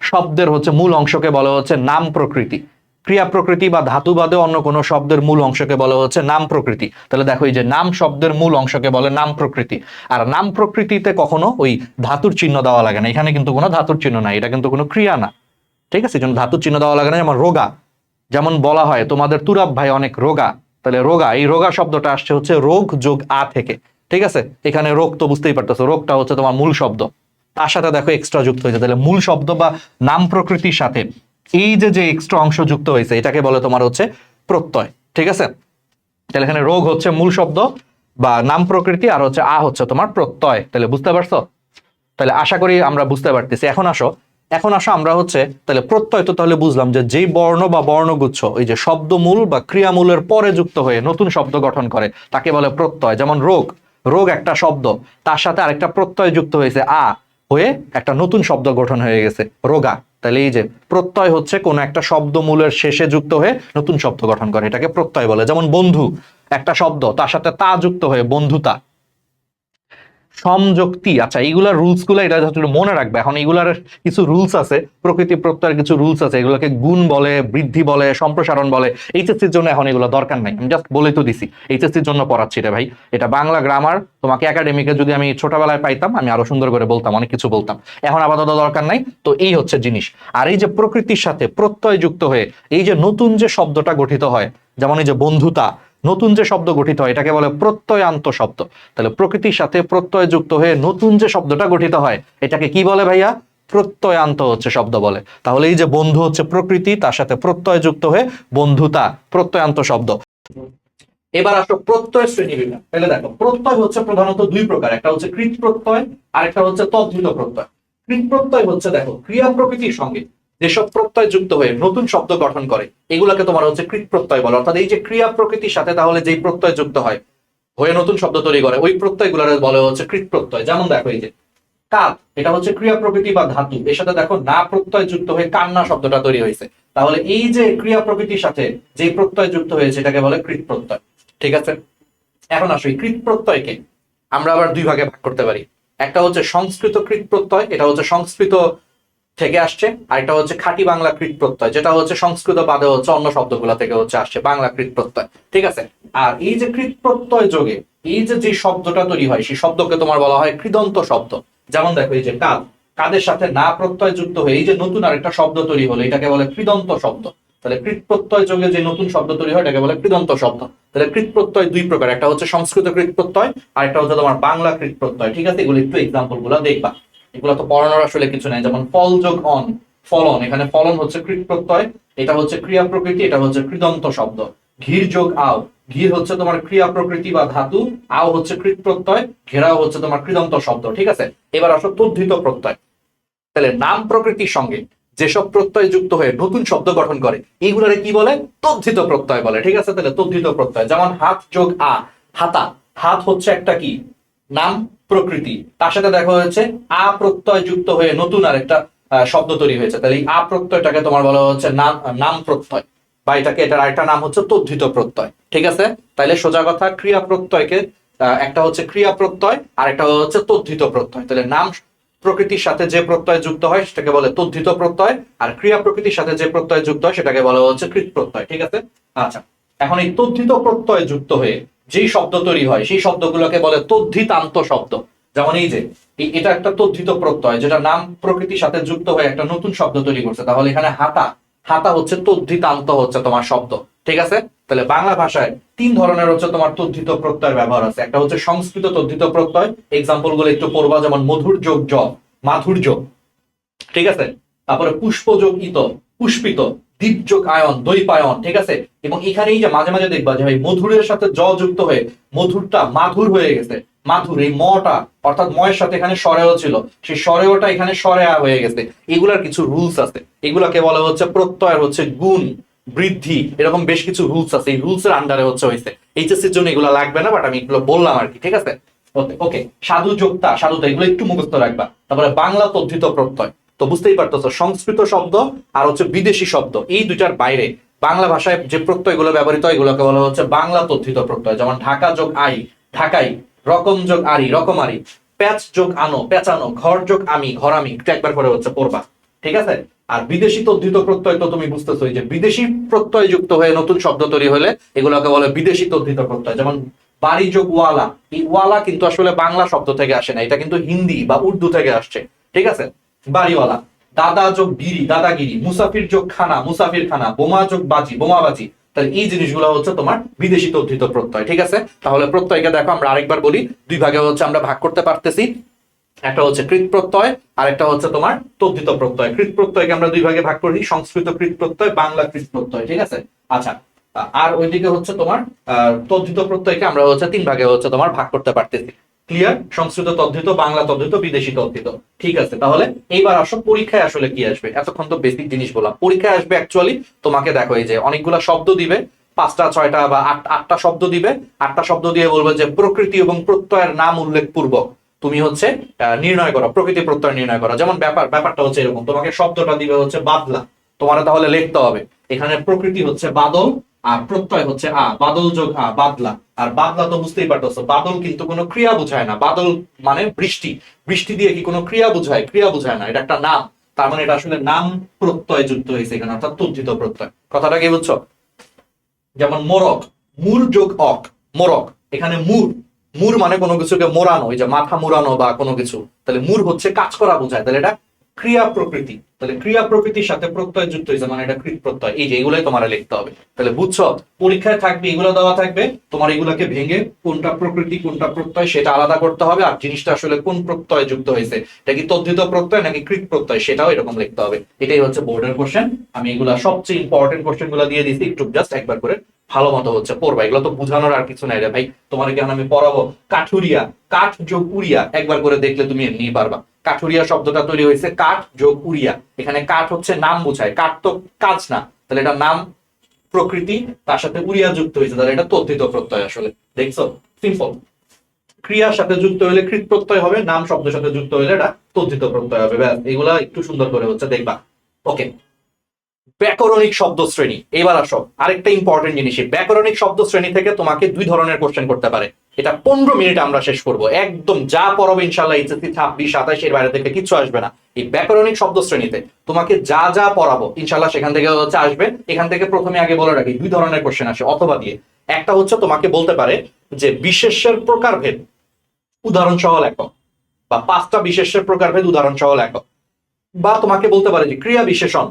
শব্দের হচ্ছে মূল অংশকে বলা হচ্ছে নাম প্রকৃতি। ক্রিয়া প্রকৃতি বা ধাতু বাদে অন্য কোনো শব্দের মূল অংশকে বলা হচ্ছে নাম প্রকৃতি। তাহলে দেখো, এই যে নাম শব্দের মূল অংশকে বলে নাম প্রকৃতি। আর নাম প্রকৃতিতে কখনো ওই ধাতুর চিহ্ন দেওয়া লাগে না, এখানে কিন্তু কোনো ধাতুর চিহ্ন নাই, এটা কিন্তু কোনো ক্রিয়া না। ঠিক আছে, যেমন ধাতুর চিহ্ন দেওয়া লাগে না। যেমন রোগা, যেমন বলা হয় তোমাদের তুরাব ভাই অনেক রোগা, তাহলে রোগা, এই রোগা শব্দটা আসছে হচ্ছে রোগ যোগ আ থেকে। ঠিক আছে, এখানে রোগ তো বুঝতেই পারতেছো, রোগটা হচ্ছে তোমার মূল শব্দ, তার সাথে দেখো এক্সট্রা যুক্ত হয়েছে। তাহলে মূল শব্দ বা নাম প্রকৃতির সাথে এই যে এক্সট্রা অংশ যুক্ত হয়েছে এটাকে বলে তোমার হচ্ছে প্রত্যয়। ঠিক আছে, তাহলে এখানে রোগ হচ্ছে মূল শব্দ বা নাম প্রকৃতি, আর হচ্ছে আ হচ্ছে তোমার প্রত্যয়। তাহলে বুঝতে পারছো? তাহলে আশা করি আমরা বুঝতে পারতেছি। এখন আসো আমরা হচ্ছে তাহলে প্রত্যয় তো তাহলে বুঝলাম যে যেই বর্ণ বা বর্ণগুচ্ছ ওই যে শব্দমূল বা ক্রিয়ামূলের পরে যুক্ত হয়ে নতুন শব্দ গঠন করে তাকে বলে প্রত্যয়। যেমন রোগ, রোগ একটা শব্দ, তার সাথে আরেকটা প্রত্যয় যুক্ত হয়েছে আ হয়ে একটা নতুন শব্দ গঠন হয়ে গেছে রোগা। তাহলে এই যে প্রত্যয় হচ্ছে কোন একটা শব্দমূলের শেষে যুক্ত হয়ে নতুন শব্দ গঠন করে, এটাকে প্রত্যয় বলে। যেমন বন্ধু একটা শব্দ, তার সাথে তা যুক্ত হয়ে বন্ধুতা। সমযুক্তি, আচ্ছা এইগুলার রুলস গুলো এটা মনে রাখবে। এখন এইগুলার কিছু রুলস আছে, প্রকৃতি প্রত্যয়ের কিছু রুলস আছে, এগুলোকে গুণ বলে, বৃদ্ধি বলে, সম্প্রসারণ বলে। এইচএসসির জন্য এখন এগুলো দরকার নাই, আমি জাস্ট বলে তো দিছি, এইচএসসির জন্য পড়াচ্ছি রে ভাই। এটা বাংলা গ্রামার, তোমাকে একাডেমিকে যদি আমি ছোটবেলায় পাইতাম আমি আরো সুন্দর করে বলতাম, অনেক কিছু বলতাম। এখন আপাতত দরকার নাই। তো এই হচ্ছে জিনিস। আর এই যে প্রকৃতির সাথে প্রত্যয় যুক্ত হয়ে এই যে নতুন যে শব্দটা গঠিত হয়, যেমন এই যে বন্ধুতা, নতুন যে শব্দ গঠিত হয় এটাকে বলে প্রত্যয়ান্ত শব্দ। তাহলে প্রকৃতির সাথে প্রত্যয় যুক্ত হয়ে নতুন যে শব্দটা গঠিত হয় এটাকে কি বলে ভাইয়া? প্রত্যয়ান্ত হচ্ছে শব্দ বলে। তাহলে এই যে বন্ধু হচ্ছে প্রকৃতি, তার সাথে প্রত্যয় যুক্ত হয়ে বন্ধুতা, প্রত্যয়ান্ত শব্দ। এবার আসো প্রত্যয় শ্রেণীবিন্যাস। তাহলে দেখো, প্রত্যয় হচ্ছে প্রধানত দুই প্রকার, একটা হচ্ছে কৃত প্রত্যয় আর একটা হচ্ছে তদ্ধিত প্রত্যয়। কৃত প্রত্যয় হচ্ছে দেখো ক্রিয়া প্রকৃতির সঙ্গে যেসব প্রত্যয় যুক্ত হয়ে নতুন শব্দ গঠন করে এগুলাকে তোমার হচ্ছে কৃত প্রত্যয় বলে। অর্থাৎ এই যে ক্রিয়া প্রকৃতির সাথে তাহলে যেই প্রত্যয় যুক্ত হয় হয়ে নতুন শব্দ তৈরি করে ওই প্রত্যয়গুলোর বলে হচ্ছে কৃত প্রত্যয়। যেমন দেখো এই যে কাত, এটা হচ্ছে ক্রিয়া প্রকৃতি বা ধাতু, এর সাথে দেখো না প্রত্যয় যুক্ত হয়ে কান্না শব্দটা তৈরি হয়েছে। তাহলে এই যে ক্রিয়া প্রকৃতির সাথে যে প্রত্যয় যুক্ত হয়েছে এটাকে বলে কৃত প্রত্যয়। ঠিক আছে, এখন আসো এই কৃত প্রত্যয়কে আমরা আবার দুই ভাগে ভাগ করতে পারি। একটা হচ্ছে সংস্কৃত কৃত প্রত্যয়, এটা হচ্ছে সংস্কৃত থেকে আসছে, আর এটা হচ্ছে খাঁটি বাংলা কৃত প্রত্যয়, যেটা হচ্ছে সংস্কৃত বাদে হচ্ছে অন্য শব্দগুলা থেকে হচ্ছে আসছে বাংলা কৃত প্রত্যয়। ঠিক আছে, আর এই যে কৃত প্রত্যয় যোগে এই যে শব্দটা তৈরি হয় সেই শব্দকে তোমার বলা হয় কৃদন্ত শব্দ। যেমন দেখো এই যে কাদ, কাদের সাথে না প্রত্যয় যুক্ত হয়ে এই যে নতুন আরেকটা শব্দ তৈরি হলো এটাকে বলে কৃদন্ত শব্দ। তাহলে কৃত প্রত্যয় যোগে যে নতুন শব্দ তৈরি হয় এটাকে বলে কৃদন্ত শব্দ। তাহলে কৃত প্রত্যয় দুই প্রকার, একটা হচ্ছে সংস্কৃত কৃত প্রত্যয় আর একটা হচ্ছে তোমার বাংলা কৃত প্রত্যয়। ঠিক আছে, এগুলো একটু এক্সাম্পল গুলো দেখবা, এগুলো তো পড়ানোর আসলে কিছু নাই। যেমন ফল যোগ অন, ফলন, এখানে ফলন হচ্ছে কৃত প্রত্যয়, এটা হচ্ছে ক্রিয়া প্রকৃতি, এটা হচ্ছে কৃদন্ত শব্দ। ঘির যোগ আও, গির হচ্ছে তোমার ক্রিয়া প্রকৃতি বা ধাতু, আও হচ্ছে কৃত প্রত্যয়, ঘেরাও হচ্ছে তোমার কৃদন্ত শব্দ। ঠিক আছে, এবার আসো তদ্ধিত প্রত্যয়। তাহলে নাম প্রকৃতির সঙ্গে যেসব প্রত্যয় যুক্ত হয়ে নতুন শব্দ গঠন করে এইগুলারে কি বলে? তদ্ধিত প্রত্যয় বলে। ঠিক আছে, তাহলে তদ্ধিত প্রত্যয় যেমন হাত যোগ আ, হাতা। হাত হচ্ছে একটা কি নাম প্রকৃতি, তার সাথে দেখা হয়েছে আ প্রত্যয় যুক্ত হয়ে নতুন আর একটা শব্দ তৈরি হয়েছে, তাহলে এই আ প্রত্যয়টাকে তোমার বলা হচ্ছে নাম নাম প্রত্যয়, বা এটাকে এটার আরেকটা নাম হচ্ছে তদ্ধিত প্রত্যয়। ঠিক আছে, তাহলে সোজা কথা ক্রিয়া প্রত্যয়কে একটা হচ্ছে ক্রিয়া প্রত্যয় আর একটা হচ্ছে তদ্ধিত প্রত্যয়। তাহলে নাম প্রকৃতির সাথে যে প্রত্যয় যুক্ত হয় সেটাকে বলে তদ্ধিত প্রত্যয়, আর ক্রিয়া প্রকৃতির সাথে যে প্রত্যয় যুক্ত হয় সেটাকে বলা হচ্ছে কৃত প্রত্যয়। ঠিক আছে, আচ্ছা এখন এই তদ্ধিত প্রত্যয় যুক্ত হয়ে যেই শব্দ তৈরি হয় সেই শব্দগুলোকে বলে তদ্ধিতান্ত শব্দ। যেমন এই যে এটা একটা তদ্ধিত প্রত্যয় যেটা নাম প্রকৃতির সাথে যুক্ত হয়ে একটা নতুন শব্দ তৈরি করছে, তাহলে এখানে হাতা, হাতা হচ্ছে তদ্ধিতান্ত হচ্ছে তোমার শব্দ। ঠিক আছে, তাহলে বাংলা ভাষায় তিন ধরনের হচ্ছে তোমার তদ্ধিত প্রত্যয়ের ব্যবহার আছে। একটা হচ্ছে সংস্কৃত তদ্ধিত প্রত্যয়, এক্সাম্পল গুলো একটু পড়বা, যেমন মধুর যোগ জ, মাধুর্য। ঠিক আছে, তারপরে পুষ্প যোগ ইত, পুষ্পিত, দীপ যোগ আয়ন, দ্বৈপায়ন। ঠিক আছে, এবং এখানেই যে মাঝে মাঝে দেখবা যে ভাই মধুরের সাথে জ যুক্ত হয়ে মধুরটা মাধুর হয়ে গেছে, মাধুর এই মটা অর্থাৎ ময়ের সাথে এখানে সরেও ছিল, সেই সরেওটা এখানে সরেয়া হয়ে গেছে। এগুলার কিছু রুলস আছে, এগুলাকে বলা হচ্ছে প্রত্যয়ের হচ্ছে গুণ বৃদ্ধি, এরকম বেশ কিছু রুলস আছে, এই রুলস এর আন্ডারে হচ্ছে হয়েছে। এইচএসসি এর জন্য এগুলো লাগবে না, বাট আমি এগুলো বললাম আর কি। ঠিক আছে, ওকে, সাধু যোক্তা, সাধুতা, এগুলো একটু মুখস্থ রাখবা। তারপরে বাংলা তদ্ধিত প্রত্যয়, তো বুঝতেই পারতেছো সংস্কৃত শব্দ আর হচ্ছে বিদেশি শব্দ এই দুইটার বাইরে বাংলা ভাষায় যে প্রত্যয়গুলো ব্যবহৃত হয় এগুলোকে বলা হচ্ছে বাংলা তদ্ধিত প্রত্যয়। যেমন ঢাকা যোগ আই, ঢাকাই, রকম যোগ আরি, রকমারি, প্যাচ যোগ আনো, পেঁচানো, ঘর যোগ আমি, ঘরামি, একবার করে হচ্ছে পড়বা। ঠিক আছে, আর বিদেশি তদ্ধিত প্রত্যয় তো তুমি বুঝতেছো, যে বিদেশি প্রত্যয় যুক্ত হয়ে নতুন শব্দ তৈরি হলে এগুলোকে বলে বিদেশি তদ্ধিত প্রত্যয়। যেমন বাড়ি যোগ ওয়ালা, এই ওয়ালা কিন্তু আসলে বাংলা শব্দ থেকে আসে না, এটা কিন্তু হিন্দি বা উর্দু থেকে আসছে। ঠিক আছে, বাড়িওয়ালা। দাদা যোগ গিরি, দাদাগিরি, মুসাফির যোগ খানা, মুসাফির খানা, বোমা যোগ বাজি, বোমাবাজি। তাহলে এই জিনিসগুলো হচ্ছে তোমার বিদেশি তদ্ধিত প্রত্যয়। ঠিক আছে, তাহলে প্রত্যয়কে দেখো আমরা আরেকবার বলি, দুই ভাগে হচ্ছে আমরা ভাগ করতে পারতেছি, একটা হচ্ছে কৃত প্রত্যয় আর একটা হচ্ছে তোমার তদ্ধিত প্রত্যয়। কৃত প্রত্যয়কে আমরা দুই ভাগে ভাগ করি, সংস্কৃত কৃত প্রত্যয়, বাংলা কৃত প্রত্যয়। ঠিক আছে, আচ্ছা আর ওইদিকে হচ্ছে তোমার তদ্ধিত প্রত্যয়কে আমরা হচ্ছে তিন ভাগে হচ্ছে তোমার ভাগ করতে পারতেছি। ক্লিয়ার? সংস্কৃত তদ্ধিত, বাংলা তদ্ধিত, বিদেশি তদ্ধিত। ঠিক আছে, তাহলে এইবার আসো পরীক্ষায় আসলে কি আসবে। এতক্ষণ তো বেসিক জিনিস বললাম, পরীক্ষায় আসবে অ্যাকচুয়ালি তোমাকে দেখো এই যে অনেকগুলা শব্দ দিবে, পাঁচটা ছয়টা বা আটটা শব্দ দিবে, আটটা শব্দ দিয়ে বলবে যে প্রকৃতি এবং প্রত্যয়ের নাম উল্লেখ পূর্বক তুমি হচ্ছে নির্ণয় করো, প্রকৃতি প্রত্যয় নির্ণয় করো। যেমন ব্যাপারটা হচ্ছে এরকম, তোমাকে শব্দটা দিবে হচ্ছে বাদলা, তোমার তাহলে লিখতে হবে এখানে প্রকৃতি হচ্ছে বাদল আর প্রত্যয় হচ্ছে আ, বাদল যোগ আ, বাদলা। আর বাদলা তো বুঝতেই পারতেছো, বাদল কিন্তু কোনো ক্রিয়া বুঝায় না, বাদল মানে বৃষ্টি, বৃষ্টি দিয়ে কি কোনো ক্রিয়া বুঝায়? ক্রিয়া বুঝায় না, এটা একটা নাম, তার মানে এটা আসলে নাম প্রত্যয় যুক্ত হয়েছে এখানে, অর্থাৎ তদ্ধিত প্রত্যয়। কথাটা কি বুঝছো? যেমন মোরক, মূর যোগ অক, মোরক। এখানে মূর, মূর মানে কোনো কিছুকে মোড়ানো, ওই যে মাথা মোড়ানো বা কোনো কিছু, তাহলে মূর হচ্ছে কাজ করা বোঝায়, তাহলে এটা ক্রিয়া প্রকৃতি। তাহলে ক্রিয়া প্রকৃতির সাথে প্রত্যয় যুক্ত হয়েছে মানে এটা কৃত প্রত্যয়। এই যে এগুলাই তোমার লিখতে হবে। তাহলে বুঝছো, পরীক্ষায় থাকবে এগুলো দেওয়া থাকবে, তোমার এগুলাকে ভেঙে কোনটা প্রকৃতি কোনটা প্রত্যয় সেটা আলাদা করতে হবে, আর জিনিসটা আসলে কোন প্রত্যয় যুক্ত হয়েছে, এটা কি তদ্ধিত প্রত্যয় নাকি কৃত প্রত্যয় সেটাও এরকম লিখতে হবে। এটাই হচ্ছে বোর্ডের কোশ্চেন। আমি এগুলা সবচেয়ে ইম্পর্টেন্ট কোশ্চেন গুলো দিয়ে দিচ্ছি, একটু জাস্ট একবার করে ভালো মতো হচ্ছে পড়বা, এগুলো তো বুঝানোর আর কিছু নাই রে ভাই। তোমার কেন আমি পড়াবো? কাঠুরিয়া, কাঠ যোগ উড়িয়া, একবার করে দেখলে তুমি এমনি পারবা। কাঠুরিয়া শব্দটা তৈরি হয়েছে কাঠ যোগ উড়িয়া, এখানে কাঠ হচ্ছে নাম বোঝায়, কাঠ তো কাজ না, তাহলে এটা নাম প্রকৃতি, তার সাথে উড়িয়া যুক্ত হয়েছে, তাহলে এটা তদ্ধিত প্রত্যয়। আসলে দেখছো, সিম্পল। ক্রিয়ার সাথে যুক্ত হলে কৃত প্রত্যয় হবে, নাম শব্দের সাথে যুক্ত হলে এটা তদ্ধিত প্রত্যয় হবে। ব্যাস, এগুলা একটু সুন্দর করে হচ্ছে দেখবা। ওকে, ব্যাকরণিক শব্দ শ্রেণী। এবার আসো আরেকটা ইম্পর্টেন্ট জিনিস, ব্যাকরণিক শব্দ শ্রেণী থেকে তোমাকে দুই ধরনের কোশ্চেন করতে পারে। এটা 15 মিনিট আমরা শেষ করব, একদম যা পড়াবো ইনশাল্লাহ এইচএসসি 26 27 এর বাইরে থেকে কিছু আসবে না। এই ব্যাকরণিক শব্দ শ্রেণীতে তোমাকে যা যা পড়াবো ইনশাল্লাহ সেখান থেকে হচ্ছে আসবে। এখান থেকে প্রথমে আগে বলে রাখি দুই ধরনের কোশ্চেন আসে অথবা দিয়ে। একটা হচ্ছে তোমাকে বলতে পারে যে বিশেষ্যের প্রকারভেদ উদাহরণ সহ লেখো, বা 5টা বিশেষ্যের প্রকারভেদ উদাহরণ সহ লেখো। বা তোমাকে বলতে পারে যে ক্রিয়া বিশেষণ,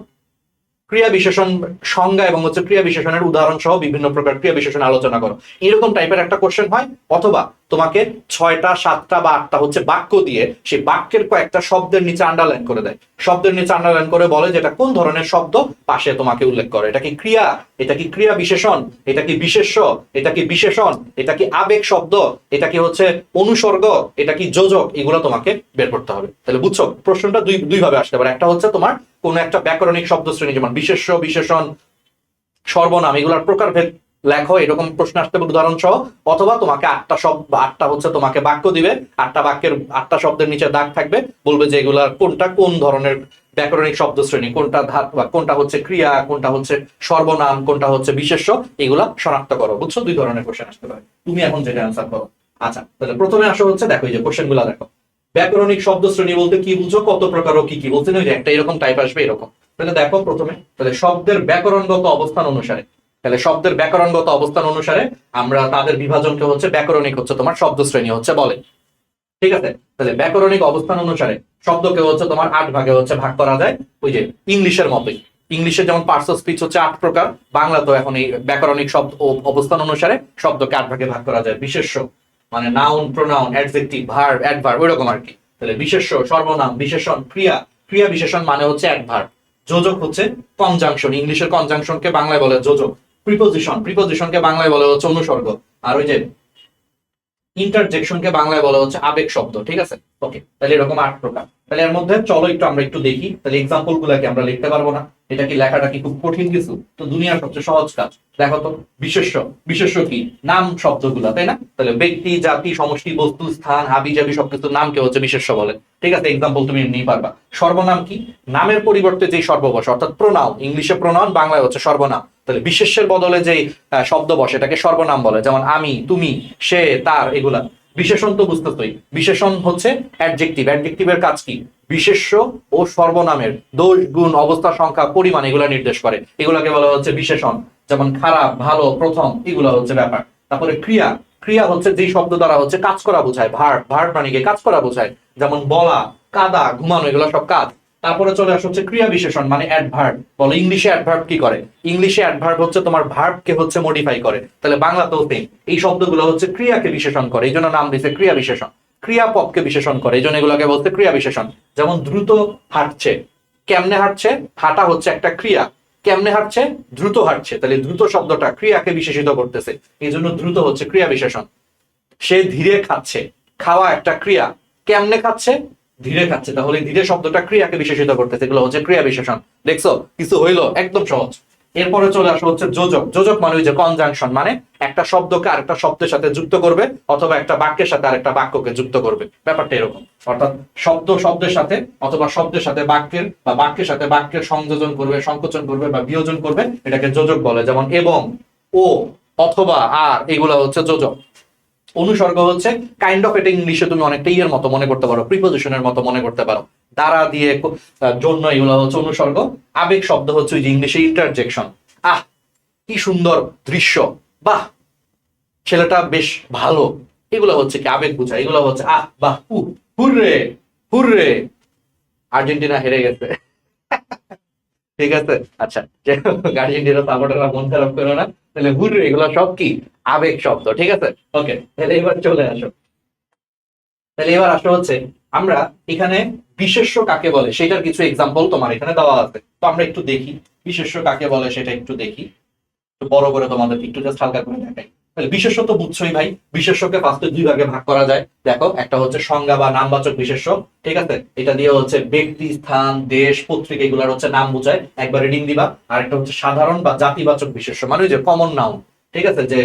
ক্রিয়া বিশেষণ সংজ্ঞা এবং হচ্ছে ক্রিয়া বিশেষণের উদাহরণ সহ বিভিন্ন প্রকার ক্রিয়া বিশেষণ আলোচনা করো, এরকম টাইপের একটা কোশ্চেন হয়। অথবা তোমাকে 6টা 7টা বা 8টা হচ্ছে বাক্য দিয়ে সেই বাক্যের কয়েকটা শব্দের নিচে আন্ডারলাইন করে দেয়, শব্দের নিচে আন্ডারলাইন করে বলে যে এটা কোন ধরনের শব্দ, পাশে তোমাকে উল্লেখ করে এটা কি ক্রিয়া, এটা কি ক্রিয়া বিশেষণ, এটা কি বিশেষ্য, এটা কি বিশেষণ, এটা কি আবেগ শব্দ, এটা কি হচ্ছে অনুসর্গ, এটা কি যোজক, এগুলো তোমাকে বের করতে হবে। তাহলে বুঝছো প্রশ্নটা দুই ভাবে আসতে পারে। একটা হচ্ছে তোমার কোন একটা ব্যাকরণিক শব্দ শ্রেণী যেমন বিশেষ্য, বিশেষণ, সর্বনাম এগুলোর প্রকারভেদ লেখো, এরকম প্রশ্ন আসতে পারে উদাহরণ সহ। অথবা তোমাকে 8টা শব্দ, 8টা হচ্ছে তোমাকে বাক্য দিবে, 8টা বাক্যের 8টা শব্দের নিচে দাগ থাকবে, বলবে যে এগুলার কোনটা কোন ধরনের ব্যাকরণিক শব্দ শ্রেণী, কোনটা কোনটা হচ্ছে ক্রিয়া, কোনটা হচ্ছে সর্বনাম, কোনটা হচ্ছে বিশেষ্য, এগুলা শনাক্ত করো। বুঝছো 2 ধরনের কোশ্চেন আসতে পারে, তুমি এখন যেটা অ্যান্সার করো। আচ্ছা তাহলে প্রথমে আসো হচ্ছে দেখো এই যে কোশ্চেন গুলা দেখো, ব্যাকরণিক শব্দ শ্রেণী বলতে কি বুঝো, কত প্রকার ও কি কি বলতে না, একটা এরকম টাইপ আসবে এরকম। তাহলে দেখো প্রথমে তাহলে শব্দের ব্যাকরণগত অবস্থান অনুসারে, তাহলে শব্দের ব্যাকরণগত অবস্থান অনুসারে আমরা তাদের বিভাজনকে হচ্ছে ব্যাকরণিক হচ্ছে তোমার শব্দ শ্রেণী হচ্ছে বলে, ঠিক আছে। তাহলে ব্যাকরণিক অবস্থান অনুসারে শব্দকে হচ্ছে তোমার 8 ভাগে হচ্ছে ভাগ করা যায়, ওই যে ইংলিশের মতোই। ইংলিশে যেমন পার্টস অফ স্পিচ হচ্ছে 8 প্রকার, বাংলা তো এখন এই ব্যাকরণিক শব্দ অবস্থান অনুসারে শব্দকে 8 ভাগে ভাগ করা যায়। বিশেষ্য মানে noun, pronoun, adjective, verb, adverb ওইরকম আর কি। তাহলে বিশেষ্য, সর্বনাম, বিশেষণ, ক্রিয়া, ক্রিয়া বিশেষণ মানে হচ্ছে অ্যাডভার্ব, যোজক হচ্ছে কনজাংশন, ইংলিশের কনজাংশনকে বাংলায় বলে যোজক, প্রিপোজিশন, প্রিপোজিশনকে বাংলায় বলে হচ্ছে অনুসর্গ, আর ওই যে ইন্টারজেকশনকে বাংলায় বলা হচ্ছে আবেগ শব্দ, ঠিক আছে। ওকে তাহলে এরকম 8 প্রকার। তাহলে এর মধ্যে চলো একটু আমরা একটু দেখি, তাহলে এক্সাম্পল গুলা কি আমরা লিখতে পারবো না, এটা কি লেখাটা কি খুব কঠিন কিছু, তো দুনিয়ার সবচেয়ে সহজ কাজ। দেখো তো বিশেষ্য, বিশেষ্য কি নাম শব্দগুলা, তাই না। তাহলে ব্যক্তি, জাতি, সমষ্টি, বস্তু, স্থান, হাবি জাবি সবকিছুর নামকে হচ্ছে বিশেষ্য বলে, ঠিক আছে। এক্সাম্পল তুমি নিয়ে পারবা। সর্বনাম কি নামের পরিবর্তে যেই শব্দ বসে, অর্থাৎ প্রোনাউন, ইংলিশে প্রোনাউন, বাংলায় হচ্ছে সর্বনাম। তাহলে বিশেষ্যের বদলে যেই শব্দ বসে এটাকে সর্বনাম বলে, যেমন আমি, তুমি, সে, তার, এগুলা। বিশেষণ তো বুঝতেছই, বিশেষণ হচ্ছে অ্যাডজেক্টিভ, অ্যাডজেক্টিভের কাজ কি বিশেষ্য ও সর্বনামের দোষ, গুণ, অবস্থা, সংখ্যা, পরিমাণ এগুলা নির্দেশ করে, এগুলাকে বলা হচ্ছে বিশেষণ। যেমন খারাপ, ভালো, প্রথম, এগুলো হচ্ছে ব্যাপার। তারপরে ক্রিয়া, ক্রিয়া হচ্ছে যেই শব্দ দ্বারা হচ্ছে কাজ করা বোঝায়, ভার্ব, ভার্ব মানে কি কাজ করা বোঝায়, যেমন বলা, কাদা, ঘুমানো, এগুলো সব কাজ। তারপরে চলে আসে হচ্ছে ক্রিয়া বিশেষণ মানে অ্যাডভার্ব। বলো ইংলিশে অ্যাডভার্ব কি করে, ইংলিশে অ্যাডভার্ব হচ্ছে তোমার ভার্বকে হচ্ছে মডিফাই করে, তাহলে বাংলাতেও সেম। এই শব্দগুলো হচ্ছে ক্রিয়াকে বিশেষণ করে, এই জন্য নাম দিয়েছে ক্রিয়া বিশেষণ। ক্রিয়াপদকে বিশেষণ করে, এই জন্য এগুলোকে বলতে ক্রিয়া বিশেষণ। যেমন দ্রুত হাঁটছে, কেমনে হাঁটছে, হাঁটা হচ্ছে একটা ক্রিয়া, কেমনে হাঁটছে, দ্রুত হাঁটছে, তাহলে দ্রুত শব্দটা ক্রিয়াকে বিশেষিত করতেছে, এই জন্য দ্রুত হচ্ছে ক্রিয়া বিশেষণ। সে ধীরে খাচ্ছে, খাওয়া একটা ক্রিয়া, কেমনে খাচ্ছে, ধীরে খাচ্ছে, তাহলে ধীরে শব্দটা ক্রিয়াকে বিশেষিত করতেছে, এগুলো হচ্ছে ক্রিয়া বিশেষণ। দেখছো কিছু হইলো, একদম সহজ। এরপরে চলে আসা হচ্ছে যোজক। যোজক মানে ওই যে কনজাংশন, মানে একটা শব্দকে আরেকটা শব্দের সাথে যুক্ত করবে, অথবা একটা বাক্যের সাথে আরেকটা বাক্যকে যুক্ত করবে, ব্যাপারটা এরকম। অর্থাৎ শব্দ শব্দের সাথে অথবা শব্দের সাথে বাক্যের বা বাক্যের সাথে বাক্যের সংযোজন করবে, সংকোচন করবে বা বিয়োজন করবে, এটাকে যোজক বলে। যেমন এবং, ও, অথবা, আর, এগুলো হচ্ছে যোজক। অনুসর্গ হচ্ছে কাইন্ড অফ, এটা ইংলিশে তুমি অনেকটা ইয়ের মতো মনে করতে পারো, প্রিপোজিশনের মতো মনে করতে পারো, দ্বারা দিয়ে জন্য, এগুলো হচ্ছে অনুসর্গ। আবেগ শব্দ হচ্ছে ওই যে ইংলিশে ইন্টারজেকশন, আহ কি সুন্দর দৃশ্য, বাহ ছেলেটা বেশ ভালো, এগুলো হচ্ছে কি আবেগ বোঝায়, এগুলো হচ্ছে আহ বাহ হুররে হুররে, আর্জেন্টিনা হেরে গেছে ঠিক আছে। আচ্ছা আর্জেন্টিনা সাপোর্টাররা মন খারাপ করো না, তাহলে হুররে এগুলো সব কি আবেগ শব্দ, ঠিক আছে। ওকে তাহলে এবার চলে আসো, তাহলে এবার আসো হচ্ছে আমরা এখানে বিশেষ্য কাকে বলে সেটার কিছু এক্সাম্পল তোমার এখানে দেওয়া আছে, তো আমরা একটু দেখি বিশেষ্য কাকে বলে সেটা একটু দেখি, বড় করে তোমাদের একটু জাস্ট হালকা করে দেখাই। তাহলে বিশেষ্য তো বুঝছোই ভাই, বিশেষ্যকে ফার্স্টে 2 ভাগে ভাগ করা যায়। দেখো একটা হচ্ছে সংজ্ঞা বা নামবাচক বিশেষ্য, ঠিক আছে, এটা দিয়ে হচ্ছে ব্যক্তি, স্থান, দেশ, পত্রিকা এগুলার হচ্ছে নাম বোঝায়, একবার রিডিং দিবা। আর একটা হচ্ছে সাধারণ বা জাতিবাচক বিশেষ্য, মানে ওই যে কমন নাউন, ঠিক আছে, যে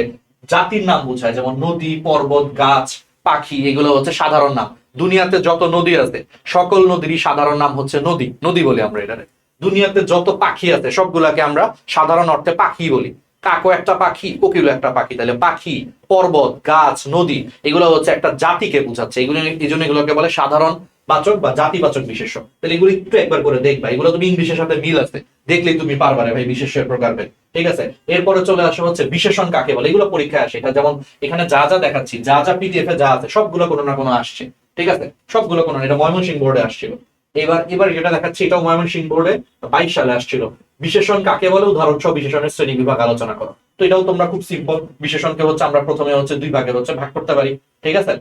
জাতির নাম বোঝায়, যেমন নদী, পর্বত, গাছ, পাখি, এগুলো হচ্ছে সাধারণ নাম। দুনিয়াতে যত নদী আছে সকল নদীরই সাধারণ নাম হচ্ছে নদী, নদী বলি আমরা এটারে। দুনিয়াতে যত পাখি আছে সবগুলাকে আমরা সাধারণ অর্থে পাখি বলি। কাকও একটা পাখি, কোকিলও একটা পাখি, তাহলে পাখি, পর্বত, গাছ, নদী এগুলো হচ্ছে একটা জাতিকে বোঝাচ্ছে, এগুলো এই জন্য এগুলোকে বলে সাধারণ বাচক বা জাতিবাচক বিশেষ্য। তাহলে এগুলো একটু একবার করে দেখবা, এগুলো তুমি ইংলিশের সাথে মিল আছে, দেখলেই তুমি পারবা রে ভাই বিশেষ্যের প্রকারভেদ, ঠিক আছে। এরপরে চলে আসা হচ্ছে বিশেষণ কাকে বলে, এগুলো পরীক্ষায় আসে, এটা যেমন এখানে যা যা দেখাচ্ছি, যা যা পিডিএফ এ যা আছে সবগুলো কোনো না কোনো আসছে, ঠিক আছে, সবগুলো কোনো, এটা ময়মনসিংহ বোর্ডে আসছিল। এবার এবার যেটা দেখাচ্ছি এটাও ময়মনসিংহ বোর্ডে 22 সালে আসছিল। বিশেষণ কাকে বলে, উদাহরণ সহ বিশেষণের শ্রেণী বিভাগ আলোচনা করো। তো এটাও তোমরা খুব সিম্পল, বিশেষণকে হচ্ছে আমরা প্রথমে হচ্ছে দুই ভাগে হচ্ছে ভাগ করতে পারি, ঠিক আছে?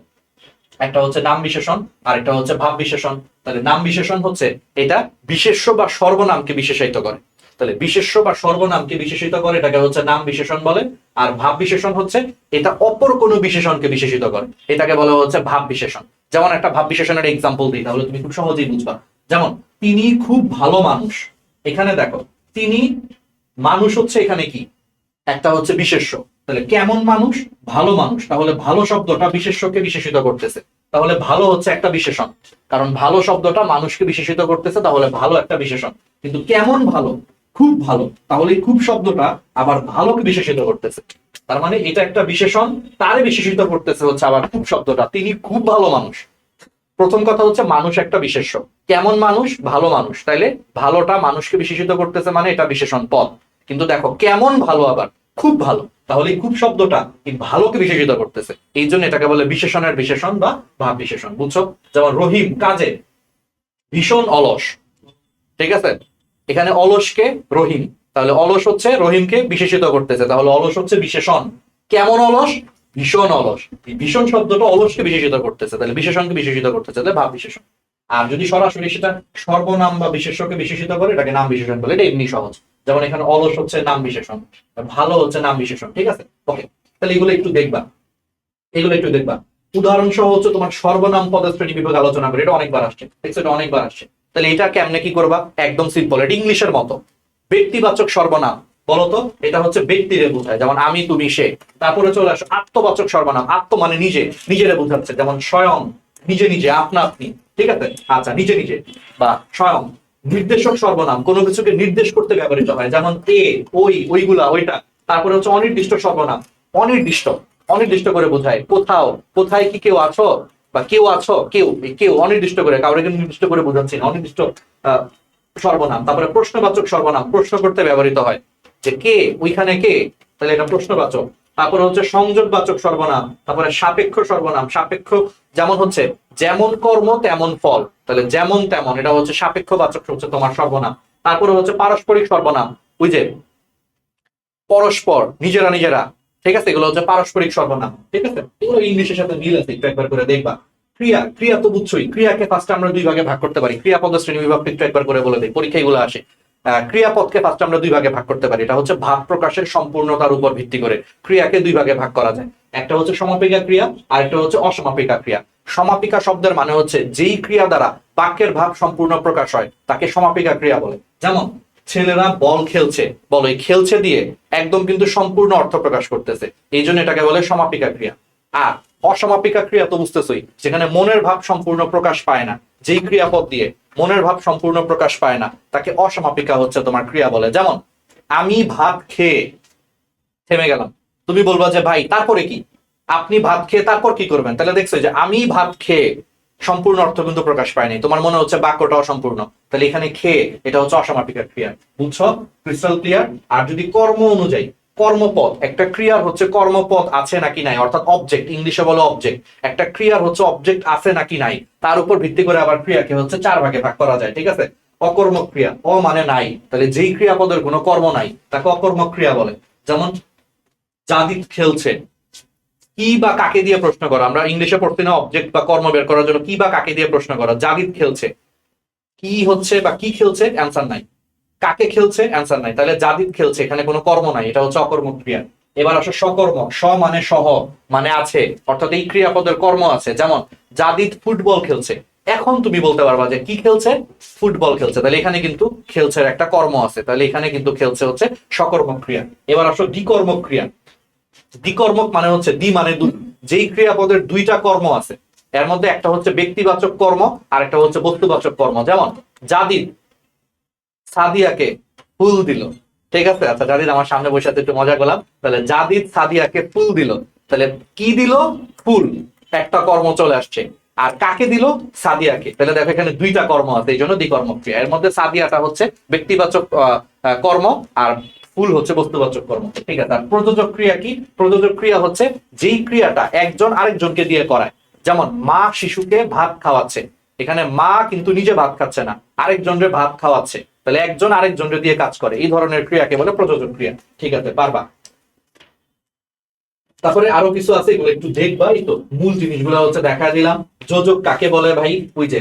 একটা হচ্ছে নাম বিশেষণ আর একটা হচ্ছে ভাব বিশেষণ। তাহলে নাম বিশেষণ হচ্ছে এটা বিশেষ্য বা সর্বনামকে বিশেষায়িত করে, তাহলে বিশেষ্য বা সর্বনামকে বিশেষিত করে, এটাকে হচ্ছে নাম বিশেষণ বলে। আর ভাব বিশেষণ হচ্ছে এটা অপর কোনো বিশেষণকে বিশেষিত করে, এটাকে বলা হচ্ছে ভাব বিশেষণ। যেমন একটা ভাব বিশেষণের এক্সাম্পল দিই, তাহলে তুমি খুব সহজেই বুঝবা। যেমন তিনি খুব ভালো মানুষ, এখানে দেখো তিনি মানুষ হচ্ছে এখানে কি একটা হচ্ছে বিশেষ্য, তাহলে কেমন মানুষ, ভালো মানুষ, তাহলে ভালো শব্দটা বিশেষ্যকে বিশেষিত করতেছে, তাহলে ভালো হচ্ছে একটা বিশেষণ, কারণ ভালো শব্দটা মানুষকে বিশেষিত করতেছে, তাহলে ভালো একটা বিশেষণ। কিন্তু কেমন ভালো, খুব ভালো, তাহলে এই খুব শব্দটা আবার ভালোকে বিশেষিত করতেছে, তার মানে এটা একটা বিশেষণ, তারে বিশেষিত করতেছে হচ্ছে আবার খুব শব্দটা, তিনি খুব ভালো মানুষ। প্রথম কথা হচ্ছে মানুষ একটা বিশেষ্য, কেমন মানুষ, ভালো মানুষ, তাইলে ভালোটা মানুষকে বিশেষিত করতেছে মানে এটা বিশেষণ পদ। কিন্তু দেখো কেমন ভালো আবার খুব ভালো, তাহলে এই খুব শব্দটা এই ভালোকে বিশেষিত করতেছে, এই জন্য এটাকে বলে বিশেষণের বিশেষণ বা ভাব বিশেষণ, বুঝছো? যেমন রহিম কাজে ভীষণ অলস, ঠিক আছে? এখানে অলসকে রহিম, তাহলে অলস হচ্ছে রহিমকে বিশেষিত করতেছে, তাহলে অলস হচ্ছে বিশেষণ। কেমন অলস, ভীষণ অলস, এই ভীষণ শব্দটা অলসকে বিশেষিত করতেছে, তাহলে বিশেষণকে বিশেষিত করতেছে, তাহলে ভাব বিশেষণ। আর যদি সরাসরি সেটা সর্বনাম বা বিশেষ্যকে বিশেষিত করে, এটাকে নাম বিশেষণ বলে, এটা এমনি সহজ। যেমন এখানে অলস হচ্ছে নাম বিশেষণ, ভালো হচ্ছে নাম বিশেষণ, ঠিক আছে? ওকে, তাহলে এগুলো একটু দেখবা, এগুলো একটু দেখবা। উদাহরণ সহ হচ্ছে তোমার সর্বনাম পদের শ্রেণী বিভাগ আলোচনা করে, এটা অনেকবার আসছে, দেখছো এটা অনেকবার আসছে। তাহলে এটা কেমনে কি করবা, একদম সিম্পল, এটা ইংলিশের মতো। ব্যক্তিবাচক সর্বনাম বলতো, এটা হচ্ছে ব্যক্তিরে বোঝায়, যেমন আমি তুমি সে। তারপরে চলে আসো আত্মবাচক সর্বনাম, আত্ম মানে নিজে, নিজেরে বোঝাচ্ছে, যেমন স্বয়ং, নিজে নিজে, আপনা আপনি, ঠিক আছে? আচ্ছা, নিজে নিজে বা স্বয়ং। নির্দেশক সর্বনাম কোনো কিছুকে নির্দেশ করতে ব্যবহৃত হয়, যেমন এ, ওই, ওইগুলা, ওইটা। তারপরে হচ্ছে অনির্দিষ্ট সর্বনাম, অনির্দিষ্ট, অনির্দিষ্ট করে বোঝায়, কোথাও, কোথায় কি কেউ আছো বা কেউ আছো, কেউ, কেউ অনির্দিষ্ট করে, কাউকে নির্দিষ্ট করে বোঝাচ্ছি না, অনির্দিষ্ট আহ সর্বনাম। তারপরে প্রশ্নবাচক সর্বনাম, প্রশ্ন করতে ব্যবহৃত হয়, যে কে, ওইখানে কে, তাহলে এটা প্রশ্নবাচক। তারপরে হচ্ছে সংযোগবাচক সর্বনাম, তারপরে সাপেক্ষ সর্বনাম, সাপেক্ষ, যেমন হচ্ছে যেমন কর্ম তেমন ফল, তাহলে যেমন তেমন, এটা হচ্ছে সাপেক্ষ বাচক হচ্ছে তোমার সর্বনাম। তারপরে হচ্ছে পারস্পরিক সর্বনাম, ওই যে পরস্পর, নিজেরা নিজেরা, ঠিক আছে? এগুলো হচ্ছে পারস্পরিক সর্বনাম, ঠিক আছে? এগুলো ইংলিশের সাথে মিল আছে, একটু একবার করে দেখবা। ক্রিয়া, ক্রিয়া তো বুঝছোই, ক্রিয়াকে ফার্স্ট আমরা দুই ভাগে ভাগ করতে পারি, ক্রিয়াপদ শ্রেণী বিভাগ একটু একবার করে বলে দিই, পরীক্ষা এগুলো আসে। ক্রিয়াপদকে ফার্স্ট আমরা দুই ভাগে ভাগ করতে পারি, এটা হচ্ছে ভাব প্রকাশের সম্পূর্ণতার উপর ভিত্তি করে ক্রিয়াকে দুই ভাগে ভাগ করা যায়। একটা হচ্ছে সমাপিকা ক্রিয়া আর একটা হচ্ছে অসমাপিকা ক্রিয়া। সমাপিকা শব্দের মানে হচ্ছে যেই ক্রিয়া দ্বারা বাক্যের ভাব সম্পূর্ণ প্রকাশ হয় তাকে সমাপিকা ক্রিয়া বলে। যেমন ছেলেরা বল খেলছে, বল এই খেলছে দিয়ে একদম কিন্তু সম্পূর্ণ অর্থ প্রকাশ করতেছে, এই জন্য এটাকে বলে সমাপিকা ক্রিয়া। আর অসমাপিকা ক্রিয়া তো বুঝতেছই, যেখানে মনের ভাব সম্পূর্ণ প্রকাশ পায় না, যেই ক্রিয়াপদ দিয়ে মনের ভাব সম্পূর্ণ প্রকাশ পায় না তাকে অসমাপিকা হচ্ছে তোমার ক্রিয়া বলে। যেমন আমি ভাত খেয়ে, থেমে গেলাম, তুমি বলবা যে ভাই তারপরে কি, আপনি ভাত খেয়ে তারপর কি করবেন, তাহলে দেখছো যে আমি ভাত খেয়ে সম্পূর্ণ অর্থ কিন্তু প্রকাশ পায়নি, তোমার মনে হচ্ছে বাক্যটা অসম্পূর্ণ, তাহলে এখানে খেয়ে এটা হচ্ছে অসমাপিকা ক্রিয়া, বুঝছো? Crystal clear? আর যদি কর্ম অনুযায়ী, কর্মপদ, একটা ক্রিয়ার হচ্ছে কর্মপদ আছে নাকি নাই, অর্থাৎ অবজেক্ট, ইংলিশে বলে অবজেক্ট, একটা ক্রিয়ার হচ্ছে অবজেক্ট আছে নাকি নাই তার উপর ভিত্তি করে আবার ক্রিয়াকে হচ্ছে চার ভাগে ভাগ করা যায়, ঠিক আছে? অকর্মক ক্রিয়া, অ মানে নাই, তাহলে যেই ক্রিয়াপদের কোনো কর্ম নাই তাকে অকর্মক ক্রিয়া বলে। যেমন জাদিদ খেলছে, কি বা কাকে দিয়ে প্রশ্ন করা, আমরা ইংলিশে পড়ছি না অবজেক্ট বা কর্ম বের করার জন্য কি বা কাকে দিয়ে প্রশ্ন করা, জাদিদ খেলছে, কি হচ্ছে বা কি খেলছে, অ্যান্সার নাই, কাকে খেলছে, অ্যান্সার নাই, তাহলে জাদিদ খেলছে, এখানে কোনো কর্ম নাই, এটা হচ্ছে অকর্মক ক্রিয়া। এবার আসো সকর্মক, স মানে সহ, মানে আছে, অর্থাৎ এই ক্রিয়াপদের কর্ম আছে। যেমন জাদিদ ফুটবল খেলছে, এখন তুমি বলতে পারবা যে কি খেলছে, ফুটবল খেলছে, তাহলে এখানে কিন্তু খেলছে একটা কর্ম আছে, তাহলে এখানে কিন্তু খেলছে হচ্ছে সকর্মক ক্রিয়া। এবার আসো দ্বিকর্মক ক্রিয়া, দ্বিকর্মক মানে হচ্ছে দ্বি মানে দুই, যেই ক্রিয়াপদের দুইটা কর্ম আছে, এর মধ্যে একটা হচ্ছে ব্যক্তিবাচক কর্ম আর একটা হচ্ছে বস্তুবাচক কর্ম। যেমন জাদিদ সাদিয়াকে ফুল দিল, ঠিক আছে? আচ্ছা, জাদিদ আমার সামনে বসে আছে, একটু মজা করলাম, তাহলে জাদিদ সাদিয়াকে ফুল দিল, তাহলে কি দিল, ফুল, একটা কর্ম চলে আসছে। আর কাকে দিল, সাদিয়াকে, তাহলে দেখো এখানে দুইটা কর্ম আছে, এই জন্য দ্বিকর্মক ক্রিয়া। এর মধ্যে সাদিয়াটা হচ্ছে ব্যক্তিবাচক কর্ম আর ফুল হচ্ছে বস্তুবাচক কর্ম, ঠিক আছে? আর প্রযোজক ক্রিয়া কি, প্রযোজক ক্রিয়া হচ্ছে যেই ক্রিয়াটা একজন আরেকজনকে দিয়ে করায়। যেমন মা শিশুকে ভাত খাওয়াচ্ছে, এখানে মা কিন্তু নিজে ভাত খাচ্ছে না, আরেকজনকে ভাত খাওয়াচ্ছে, তাহলে একজন আরেকজনকে দিয়ে কাজ করে, এই ধরনের ক্রিয়াকে বলে প্রযোজক ক্রিয়া, ঠিক আছে? পারবা? তারপরে আরো কিছু আছে, এগুলো একটু দেখবা। এই তো মূল জিনিসগুলো হচ্ছে দেখা দিলাম। যোজক কাকে বলে ভাই? ওই যে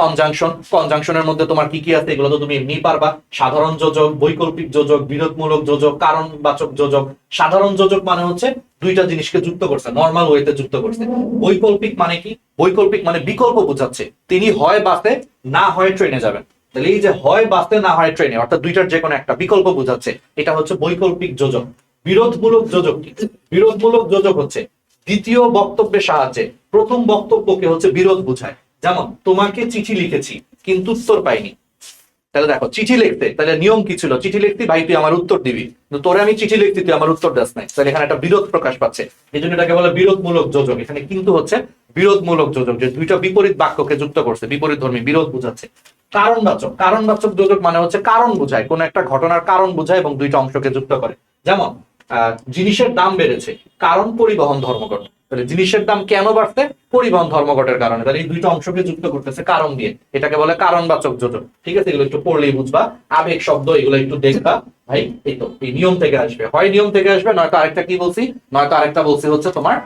কনজাংশন, কনজাংশনের মধ্যে তোমার কি কি আছে এগুলো তো তুমি এমনি পারবা। সাধারণ যোজক, বৈকল্পিক যোজক, বিরোধমূলক যোজক, কারণবাচক যোজক। সাধারণ যোজক মানে হচ্ছে দুইটা জিনিসকে যুক্ত করছে, নর্মাল ওয়েতে যুক্ত করছে। বৈকল্পিক মানে কি? বৈকল্পিক মানে বিকল্প বোঝাচ্ছে, তিনি হয় বাসে না হয় ট্রেনে যাবেন। তাহলে এই যে হয় বাসে না হয় ট্রেনে, অর্থাৎ দুইটার যে কোনো একটা বিকল্প বোঝাচ্ছে, এটা হচ্ছে বৈকল্পিক যোজক। বিরোধমূলক যোজক কি? বিরোধমূলক যোজক হচ্ছে দ্বিতীয় বক্তব্যের সাহায্যে প্রথম বক্তব্যকে হচ্ছে বিরোধ বোঝায়। যেমন তোমাকে চিঠি লিখেছি কিন্তু উত্তর পাইনি। তাহলে দেখো চিঠি লিখতে, তাহলে নিয়ম কি ছিল? চিঠি লিখতে ভাই তুই আমার উত্তর দিবি, কিন্তু তোরে আমি চিঠি লিখতে তুই আমার উত্তর দাস নাই, তাহলে এখানে একটা বিরোধ প্রকাশ পাচ্ছে। এই জন্য এটাকে বলে বিরোধমূলক যোজক। এখানে কিন্তু হচ্ছে বিরোধমূলক যোজক, যে দুইটা বিপরীত বাক্যকে যুক্ত করছে, বিপরীত ধর্মী, বিরোধ বোঝাচ্ছে। কারণবাচক, কারণবাচক যোজক মানে হচ্ছে কারণ বোঝায়, কোন একটা ঘটনার কারণ বোঝায় এবং দুইটা অংশকে যুক্ত করে। যেমন জিনিসের দাম বেড়েছে, কারণ পরিবহন ধর্মঘট। তাহলে জিনিসের দাম কেন বাড়ছে? পরিবহন ধর্মঘটের কারণে। তাহলে এই দুইটা অংশকে যুক্ত করতেছে কারণ দিয়ে, এটাকে বলে কারণবাচক যোজক। ঠিক আছে, এগুলো একটু পড়লেই বুঝবা। আবেগ শব্দ এগুলো একটু দেখবা ভাই। এই তো এই নিয়ম থেকে আসবে, হয় নিয়ম থেকে আসবে, নয়তো আরেকটা কি বলছি, নয়তো আরেকটা বলছি হচ্ছে তোমার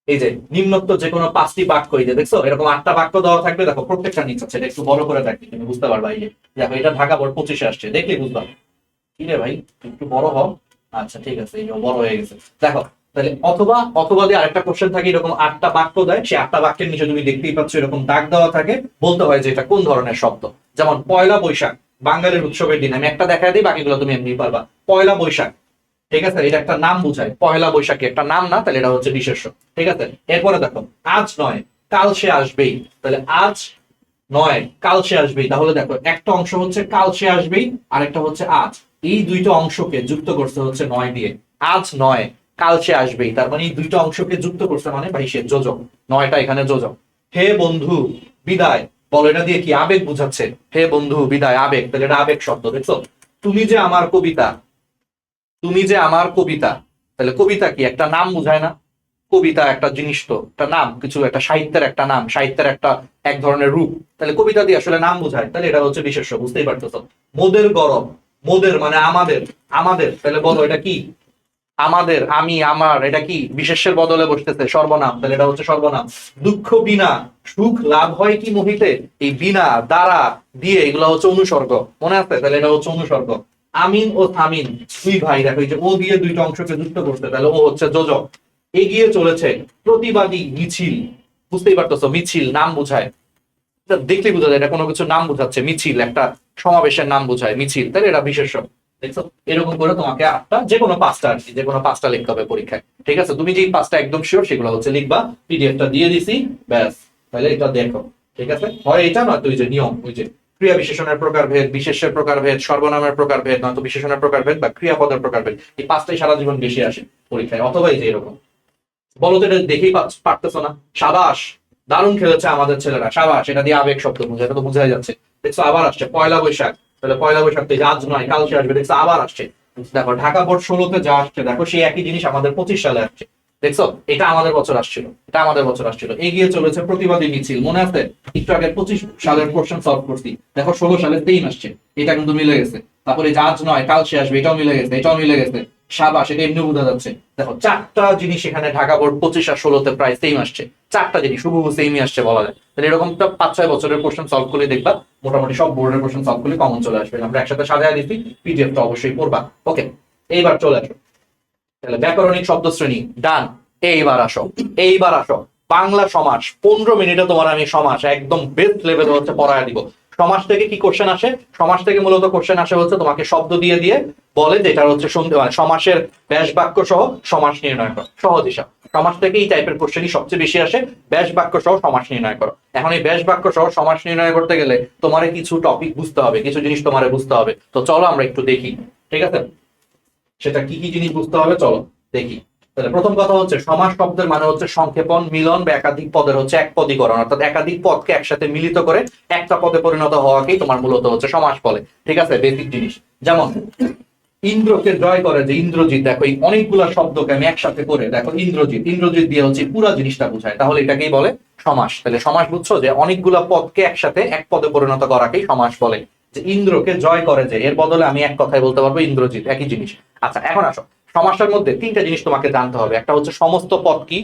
এই যে নিম্নোক্ত যে কোনো 5টি বাক্য, এই যে দেখছো এরকম 8টা বাক্য দেওয়া থাকবে, দেখো প্রত্যেকটা নিচে আছে, এটা একটু বড় করে দেখি তুমি বুঝতে পারবা। এই যে দেখো এটা ঢাকা বোর্ড 25-এ আসছে, দেখলে বুঝবা। কি রে ভাই, একটু বড় হও। আচ্ছা ঠিক আছে, এই যে বড় হয়ে গেছে। দেখো তাহলে অথবা, অথবা দিয়ে আরেকটা কোশ্চেন থাকে, এরকম 8টা বাক্য দেয়, সেই 8টা বাক্যের নিচে তুমি দেখতেই পাচ্ছ এরকম দাগ দেওয়া থাকে, বলতে হয় যে এটা কোন ধরনের শব্দ। যেমন পয়লা বৈশাখ, বাঙালির উৎসবের দিন, আমি একটা দেখাই দিই, বাকিগুলো তুমি এমনি পারবা। পয়লা বৈশাখ, ঠিক আছে, এটা একটা নাম বোঝায়। পয়লা বৈশাখী একটা নাম না, তাহলে এটা হচ্ছে বিশেষ্য। ঠিক আছে, এরপরে দেখো আজ নয় কাল সে আসবেই, তাহলে আজ নয় কাল সে আসবেই, তাহলে দেখো একটা অংশ হচ্ছে কাল সে আসবেই, আরেকটা হচ্ছে আজ। এই দুইটা অংশকে যুক্ত করছে হচ্ছে নয় দিয়ে। আজ নয় কাল সে আসবেই, তার মানে এই দুইটা অংশকে যুক্ত করছে মানে ভাই সে যোজক, নয়টা এখানে যোজক। হে বন্ধু বিদায়, বলো এটা দিয়ে কি? আবেগ বুঝাচ্ছে। হে বন্ধু বিদায়, আবেগ, তাহলে এটা আবেগ শব্দ। দেখছো, তুমি যে আমার কবিতা, তুমি যে আমার কবিতা, তাহলে কবিতা কি? একটা নাম বুঝায় না? কবিতা একটা জিনিস, তো একটা নাম, কিছু একটা সাহিত্যের একটা নাম, সাহিত্যের একটা এক ধরনের রূপ। তাহলে কবিতা দিয়ে আসলে নাম বোঝায়, তাহলে এটা হচ্ছে বিশেষ্য, বুঝতেই পারতেছো। মোদের গরম, মোদের মানে আমাদের, আমাদের, তাহলে বলো এটা কি? আমাদের, আমি, আমার, এটা কি? বিশেষ্যের বদলে বসতেছে সর্বনাম, তাহলে এটা হচ্ছে সর্বনাম। দুঃখ বিনা সুখ লাভ হয় কি মোহিতে, এই বিনা দ্বারা দিয়ে এগুলো হচ্ছে অনুসর্গ, মনে আছে? তাহলে এটা হচ্ছে অনুসর্গ। আমিন ও থামিন দুই ভাই, দেখো এই যে ও দিয়ে দুইটা অংশকে যুক্ত করতে, তাহলে ও হচ্ছে যোজক। এগিয়ে চলেছে প্রতিবাদী মিছিল, বুঝতেই পারতেছো, মিছিল নাম বোঝায়, এটা দেখলে বোঝা যায় এটা কোনো কিছু নাম বোঝাচ্ছে। মিছিল একটা সমাবেশের নাম বোঝায়, মিছিল, তাহলে এটা বিশেষ্য। দেখছো, এরকম করে তোমাকে 8টা, যে কোনো 5টা আর কি, যে কোনো 5টা লিখতে হবে পরীক্ষায়। ঠিক আছে, তুমি যে 5টা একদম শিওর সেগুলো হচ্ছে লিখবা, পিডিএফটা দিয়ে দিছি, ব্যাস। তাহলে এটা দেখো, ঠিক আছে, হয় এটা নয় তুই যে নিয়ম, ওই যে ক্রিয়া বিশেষণের প্রকারভেদ, বিশেষ্যের প্রকারভেদ, সর্বনামের প্রকারভেদ, নয়তো বিশেষণের প্রকারভেদ বা ক্রিয়াপদের প্রকারভেদ, এই 5টাই সারা জীবন বেশি আসে পরীক্ষায়। অথবা এই যে এরকম, বলো তো এটা দেখেই পারতেছো না? সাবাস, দারুণ খেলেছে আমাদের ছেলেরা, সাবাস, এটা দিয়ে আবেগ শব্দ বুঝে, এটা তো বোঝাই যাচ্ছে। দেখছো আবার আসছে পয়লা বৈশাখ, তাহলে পয়লা বৈশাখ তো আজ নয় কাল সে আসবে, দেখছো আবার আসছে। দেখো ঢাকা বোর্ড 16-তে যা আসছে, দেখো সেই একই জিনিস আমাদের 25 সালে আসছে। দেখছো, এটা আমাদের বছর আসছিল, এটা আমাদের বছর আসছিল। এগিয়ে চলেছে প্রতিবাদী মিছিল, মনে আছে? একটু আগে 25 সালের কোশ্চেন সলভ করছি, দেখো 16 সালে সেম আসছে, এটা কিন্তু মিলে গেছে। তারপরে আজ নয় কাল সে আসবে, এটাও মিলে গেছে, এটাও মিলে গেছে। সাবাস, এটা এমনি বোঝা যাচ্ছে। দেখো 4টা জিনিস এখানে ঢাকা বোর্ড 25 আর 16-তে প্রায় সেম আসছে, 4টা জিনিস হুবহু সেমই আসছে বলা যায়। তাহলে এরকমটা 5-6 বছরের কোশ্চেন সলভ করে দেখবা, মোটামুটি সব বোর্ডের কোশ্চেন সলভ করলে কমন চলে আসবে। আমরা একসাথে সাজায় দিচ্ছি, পিডিএফটা অবশ্যই পড়বা। ওকে, এইবার চলে আসো, তাহলে ব্যাকরণিক শব্দ শ্রেণী ডান। এইবার আসো, এইবার আসো বাংলা সমাস। 15 মিনিটে তোমার আমি সমাস একদম বেস্ট লেভেলে হচ্ছে পড়ায় দিব। সমাস থেকে কি কোশ্চেন আসে? সমাস থেকে মূলত কোশ্চেন আসে হচ্ছে তোমাকে শব্দ দিয়ে দিয়ে বলে যে এটা হচ্ছে মানে সমাসের ব্যাস বাক্য সহ সমাস নির্ণয় করো, সহজ হিসাব। সমাস থেকে এই টাইপের কোশ্চেনই সবচেয়ে বেশি আসে, ব্যাস বাক্য সহ সমাস নির্ণয় করো। এখন এই ব্যাস বাক্য সহ সমাস নির্ণয় করতে গেলে তোমার কিছু টপিক বুঝতে হবে, কিছু জিনিস তোমার বুঝতে হবে। তো চলো আমরা একটু দেখি, ঠিক আছে, সেটা কি কি জিনিস বুঝতে হবে, চলো দেখি। তাহলে প্রথম কথা হচ্ছে সমাস শব্দের মানে হচ্ছে সংক্ষেপণ, মিলন বা একাধিক পদের হচ্ছে এক পদীকরণ, অর্থাৎ একাধিক পদকে একসাথে মিলিত করে একটা পদে পরিণত হওয়াকেই তোমার মূলত হচ্ছে সমাস বলে। ঠিক আছে, বেসিক জিনিস। যেমন ইন্দ্রকে জয় করে যে ইন্দ্রজিৎ, দেখো এই অনেকগুলা শব্দকে আমি একসাথে করে, দেখো ইন্দ্রজিৎ, ইন্দ্রজিৎ দিয়ে হচ্ছে পুরো জিনিসটা বোঝায়, তাহলে এটাকেই বলে সমাস। তাহলে সমাস বুঝছো, যে অনেকগুলা পদকে একসাথে এক পদে পরিণত করাকেই সমাস বলে। যে ইন্দ্রকে জয় করে যে, এর বদলে আমি এক কথায় বলতে পারবো ইন্দ্রজিৎ, একই জিনিস। আচ্ছা এখন আসো, সমাসের মধ্যে তিনটা জিনিস তোমাকে জানতে হবে। একটা হচ্ছে সমস্ত পদ কি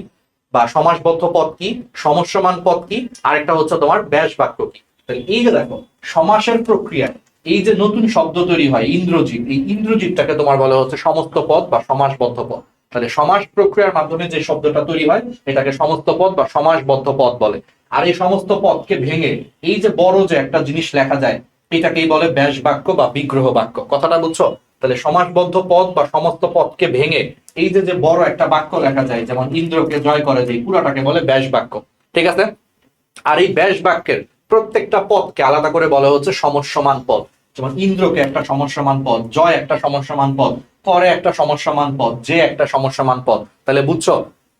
বা সমাসবদ্ধ পদ কি, সমস্যমান পদ কি, আরেকটা হচ্ছে তোমার ব্যাস বাক্য কি। তাহলে এই যে দেখো সমাসের প্রক্রিয়ায় এই যে নতুন শব্দ তৈরি হয় ইন্দ্রজিৎ, এই ইন্দ্রজিৎটাকে তোমার বলা হচ্ছে সমস্ত পদ বা সমাসবদ্ধ পদ। তাহলে সমাস প্রক্রিয়ার মাধ্যমে যে শব্দটা তৈরি হয় এটাকে সমস্ত পদ বা সমাসবদ্ধ পদ বলে। আর এই সমস্ত পদকে ভেঙে এই যে বড় যে একটা জিনিস লেখা যায় এটাকেই বলে ব্যাস বাক্য বা বিগ্রহ বাক্য। কথাটা বুঝছো? তাহলে সমাসবদ্ধ পদ বা সমস্ত পদকে ভেঙে এই যে যে বড় একটা বাক্য লেখা যায়, যেমন ইন্দ্রকে জয় করে যে পুরাটাকে বলে ব্যাস বাক্য। ঠিক আছে? আর এই ব্যাস বাক্যের প্রত্যেকটা পদকে আলাদা করে বলা হচ্ছে সমস্যমান পদ। যেমন ইন্দ্রকে একটা সমস্যমান পদ, জয় একটা সমস্যমান পদ, করে একটা সমস্যমান পদ, যে একটা সমস্যমান পদ। তাহলে বুঝছো?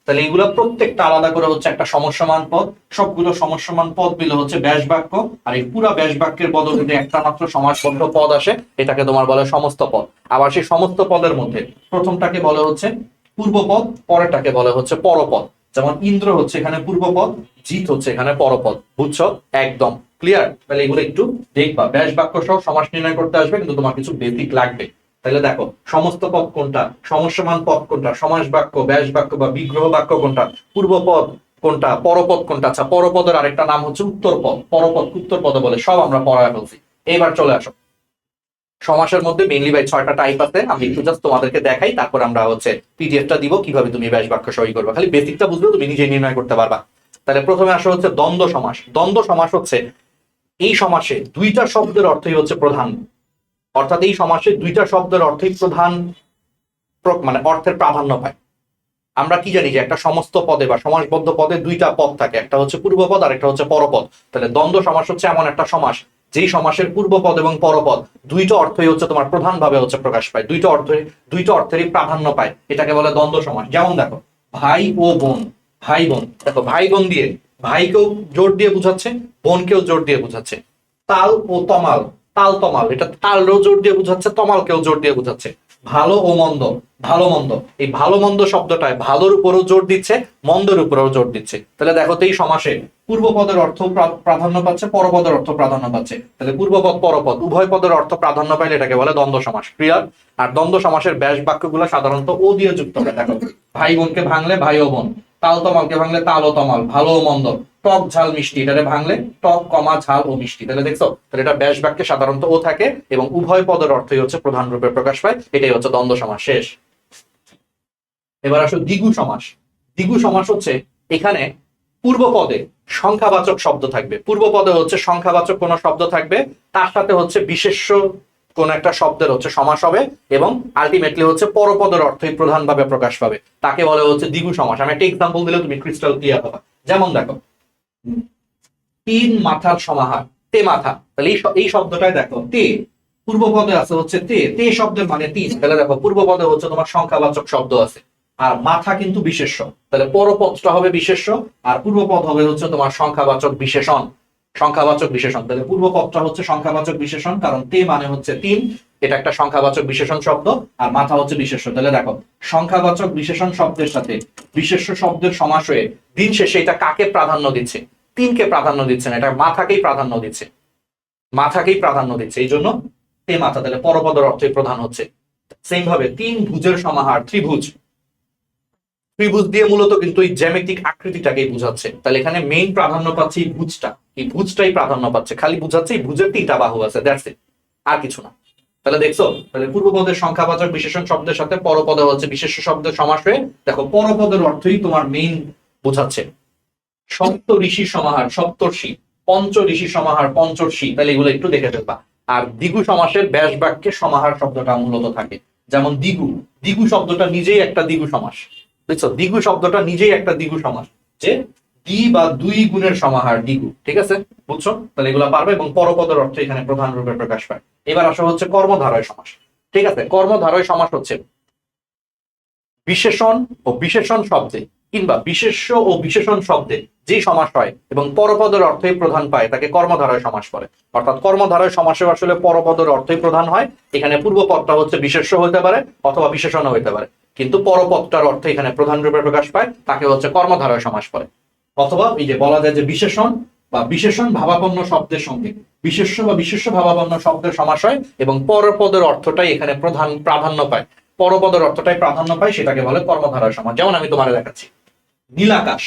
তাহলে এগুলো প্রত্যেকটা আলাদা করে হচ্ছে একটা সমস্যমান পদ। সবগুলো সমস্যমান পদ মিলে হচ্ছে ব্যাস বাক্য। আর এই পুরা ব্যাস বাক্যের বদলে যদি একটা মাত্র সমাসবদ্ধ পদ আসে এটাকে তোমার বলে সমস্ত পদ। আবার সেই সমস্ত পদের মধ্যে প্রথমটাকে বলে হচ্ছে পূর্বপদ, পরেরটাকে বলে হচ্ছে পরপদ। যেমন ইন্দ্র হচ্ছে এখানে পূর্বপদ, জিত হচ্ছে এখানে পরপদ। বুঝছো? একদম ক্লিয়ার? তাহলে এগুলো একটু দেখবা, ব্যাস বাক্য সহ সমাস নির্ণয় করতে আসবে কিন্তু তোমার কিছু বেসিক লাগবে। তাহলে দেখো সমস্ত পদ কোনটা, সমস্যমান পদ কোনটা, সমাস বাক্য, ব্যাস বাক্য বা বিগ্রহ বাক্য কোনটা, পূর্বপদ কোনটা, পরপদ কোনটা। আচ্ছা, পরপদের আরেকটা নাম হচ্ছে উত্তরপদ। পরপদ উত্তর পদে বলে, সব আমরা পড়ায় ফেলছি। এবার চলে আসো, সমাসের মধ্যে মেইনলি ভাই 6টা টাইপ আছে। আমি একটু জাস্ট তোমাদেরকে দেখাই, তারপর আমরা হচ্ছে পিডিএফটা দিব কিভাবে তুমি ব্যাস বাক্য সই করবে। খালি বেসিকটা বুঝলে তুমি নিজে নির্ণয় করতে পারবা। তাহলে প্রথমে আসা হচ্ছে দ্বন্দ্ব সমাস। দ্বন্দ্ব সমাস হচ্ছে এই সমাসে দুইটা শব্দের অর্থই হচ্ছে প্রধান, অর্থাৎ এই সমাসে দুইটা শব্দের অর্থই প্রধান, মানে অর্থের প্রাধান্য পায়। আমরা কি জানি যে একটা সমস্ত পদে বা সমাসবদ্ধ পদে দুইটা পদ থাকে, একটা হচ্ছে পূর্বপদ আর একটা হচ্ছে পরপদ। তাহলে দ্বন্দ্ব সমাস হচ্ছে এমন একটা সমাস যেই সমাসের পূর্বপদ এবং পরপদ দুইটা অর্থই হচ্ছে তোমার প্রধান ভাবে হচ্ছে প্রকাশ পায়, দুইটা অর্থেরই প্রাধান্য পায়, এটাকে বলে দ্বন্দ্ব সমাস। যেমন দেখো ভাই ও বোন, ভাই বোন, দেখো ভাই বোন দিয়ে ভাইকেও জোর দিয়ে বুঝাচ্ছে, বোনকেও জোর দিয়ে বুঝাচ্ছে। তাল ও তমাল, তাল তমাল, এটা তালও জোর দিয়ে বুঝাচ্ছে, তমালকেও জোর দিয়ে বুঝাচ্ছে। ভালো ও মন্দ, ভালো মন্দ, এই ভালো মন্দ শব্দটায় ভালোর উপরও জোর দিচ্ছে, মন্দের উপরেও জোর দিচ্ছে। তাহলে দেখো তো এই সমাসে পূর্বপদের অর্থ প্রাধান্য পাচ্ছে, পরপদের অর্থ প্রাধান্য পাচ্ছে। তাহলে পূর্বপদ পরপদ উভয় পদের অর্থ প্রাধান্য পাইলে এটাকে বলে দ্বন্দ্ব সমাস। ক্লিয়ার? আর দ্বন্দ্ব সমাসের ব্যাস বাক্যগুলো সাধারণত ও দিয়ে যুক্ত হবে। দেখো ভাই বোনকে ভাঙলে ভাই ও বোন, তাল তমালকে ভাঙলে তাল ও তমাল, ভালো ও মন্দ, টক ঝাল মিষ্টি, এটারে ভাঙলে টক কমা ঝাল ও মিষ্টি। তাহলে দেখছো, তাহলে এটা ব্যাস বাক্যে সাধারণত ও থাকে এবং উভয় পদের অর্থই হচ্ছে প্রধান রূপে প্রকাশ পায়। এটাই হচ্ছে দ্বন্দ্ব সমাস। শেষ। এবার আসো দ্বিগু সমাস। দ্বিগু সমাস হচ্ছে এখানে পূর্ব পদে সংখ্যাবাচক শব্দ থাকবে, পূর্ব পদে হচ্ছে সংখ্যাবাচক কোন শব্দ থাকবে, তার সাথে হচ্ছে বিশেষ্য কোন একটা শব্দের হচ্ছে সমাস হবে এবং আলটিমেটলি হচ্ছে পরপদের অর্থই প্রধানভাবে প্রকাশ পাবে, তাকে বলে হচ্ছে দ্বিগু সমাস। আমি একটা এক্সাম্পল দিলে তুমি ক্রিস্টাল ক্লিয়ার হবে। যেমন দেখো তিন মাথার সমাহার, তে মাথা। তাহলে এই শব্দটাই দেখো তে পূর্ব পদে আছে হচ্ছে তে, তে শব্দের মানে তিন। তাহলে দেখো পূর্ব পদে হচ্ছে তোমার সংখ্যাবাচক শব্দ আছে আর মাথা কিন্তু বিশেষ্য। তাহলে পরপদটা হবে বিশেষ্য আর পূর্বপদ হবে হচ্ছে তোমার সংখ্যাবাচক বিশেষণ। সংখ্যাবাচক বিশেষণ, তাহলে পূর্বপদটা হচ্ছে সংখ্যাবাচক বিশেষণ, কারণ তে মানে হচ্ছে তিন, এটা একটা সংখ্যাবাচক বিশেষণ শব্দ, আর মাথা হচ্ছে বিশেষ্য। তাহলে দেখো সংখ্যাবাচক বিশেষণ শব্দের সাথে বিশেষ্য শব্দের সমাস হয়ে দিন শেষে এটা কাকে প্রাধান্য দিচ্ছে? তিনকে প্রাধান্য দিচ্ছে না, এটা মাথাকেই প্রাধান্য দিচ্ছে, মাথাকেই প্রাধান্য দিচ্ছে, এই জন্য তে মাথা। তাহলে পরপদের অর্থই প্রধান হচ্ছে। সেম ভাবে তিন ভুজের সমাহার ত্রিভুজ, ত্রিভুজ দিয়ে মূলত কিন্তু এই জ্যামিতিক আকৃতিটাকেই বুঝাচ্ছে। তাহলে এখানে মেইন প্রাধান্য পাচ্ছে এই ভুজটা, এই ভুজটাই প্রাধান্য পাচ্ছে, খালি বুঝাচ্ছে এই ভুজের তিনটা বাহু আছে, দ্যাটস ইট, আর কিছু না। তাহলে দেখছো, তাহলে পূর্বপদের সংখ্যাবাচক বিশেষণ শব্দের সাথে পরপদে হচ্ছে বিশেষ্য শব্দের সমাস হয়ে দেখো পরপদের অর্থই তোমার মেইন বোঝাচ্ছে। সপ্ত ঋষির সমাহার সপ্তর্ষি, পঞ্চ ঋষির সমাহার পঞ্চর্ষি, তাহলে এগুলো একটু দেখে ফেলবা। আর দ্বিগু সমাসের ব্যাস বাক্যে সমাহার শব্দটা মূলত থাকে। যেমন দ্বিগু, দ্বিগু শব্দটা নিজেই একটা দ্বিগু সমাস। বুঝছো? দ্বিগু শব্দটা নিজেই একটা দ্বিগু সমাস, যে দ্বি বা দুই গুণের সমাহার দ্বিগু। ঠিক আছে? বুঝছো? তাহলে এগুলো পারবে এবং পরপদের অর্থ এখানে প্রধান রূপে প্রকাশ পায়। এবার আসা হচ্ছে কর্মধারয় সমাস। ঠিক আছে? কর্মধারয় সমাস হচ্ছে বিশেষণ ও বিশেষণ শব্দে কিংবা বিশেষ্য ও বিশেষণ শব্দে যেই সমাস হয় এবং পরপদের অর্থই প্রধান পায় তাকে কর্মধারয় সমাস বলে। অর্থাৎ কর্মধারয় সমাসে আসলে পরপদের অর্থই প্রধান হয়। এখানে পূর্বপদটা হচ্ছে বিশেষ্য হতে পারে অথবা বিশেষণও হতে পারে, কিন্তু পরপদটার অর্থ এখানে প্রধান রূপে প্রকাশ পায়, তাকে হচ্ছে কর্মধারয় সমাস বলে। অথবা এই যে বলা যায় যে বিশেষণ বা বিশেষণ ভাবাপন্ন শব্দের সঙ্গে বিশেষ্য বা বিশেষ্য ভাবাপন্ন শব্দের সমাস হয় এবং পরপদের অর্থটাই এখানে প্রধান প্রাধান্য পায়, পরপদের অর্থটাই প্রাধান্য পায়, সেটাকে বলে কর্মধারয় সমাস। যেমন আমি তোমার দেখাচ্ছি, নীল আকাশ,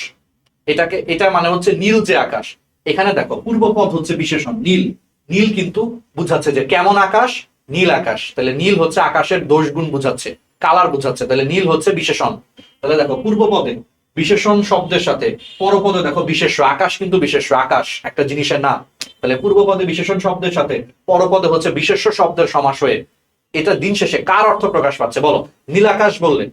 এটা মানে হচ্ছে নীল যে আকাশ। এখানে দেখো পূর্বপদ হচ্ছে বিশেষণ নীল, নীল কিন্তু বুঝাচ্ছে যে কেমন আকাশ, নীল আকাশ। তাহলে নীল হচ্ছে আকাশের দোষ গুণ বুঝাচ্ছে, কালার বুঝাচ্ছে, তাহলে নীল হচ্ছে বিশেষণ। তাহলে দেখো পূর্বপদে বিশেষণ শব্দের সাথে পরপদে দেখো বিশেষ্য, আকাশ কিন্তু বিশেষ্য, আকাশ একটা জিনিসের নাম। তাহলে পূর্বপদে বিশেষণ শব্দের সাথে পরপদে হচ্ছে বিশেষ্য শব্দের সমাস হয়ে এটা দিন শেষে কার অর্থ প্রকাশ পাচ্ছে বলো? নীল আকাশ বললে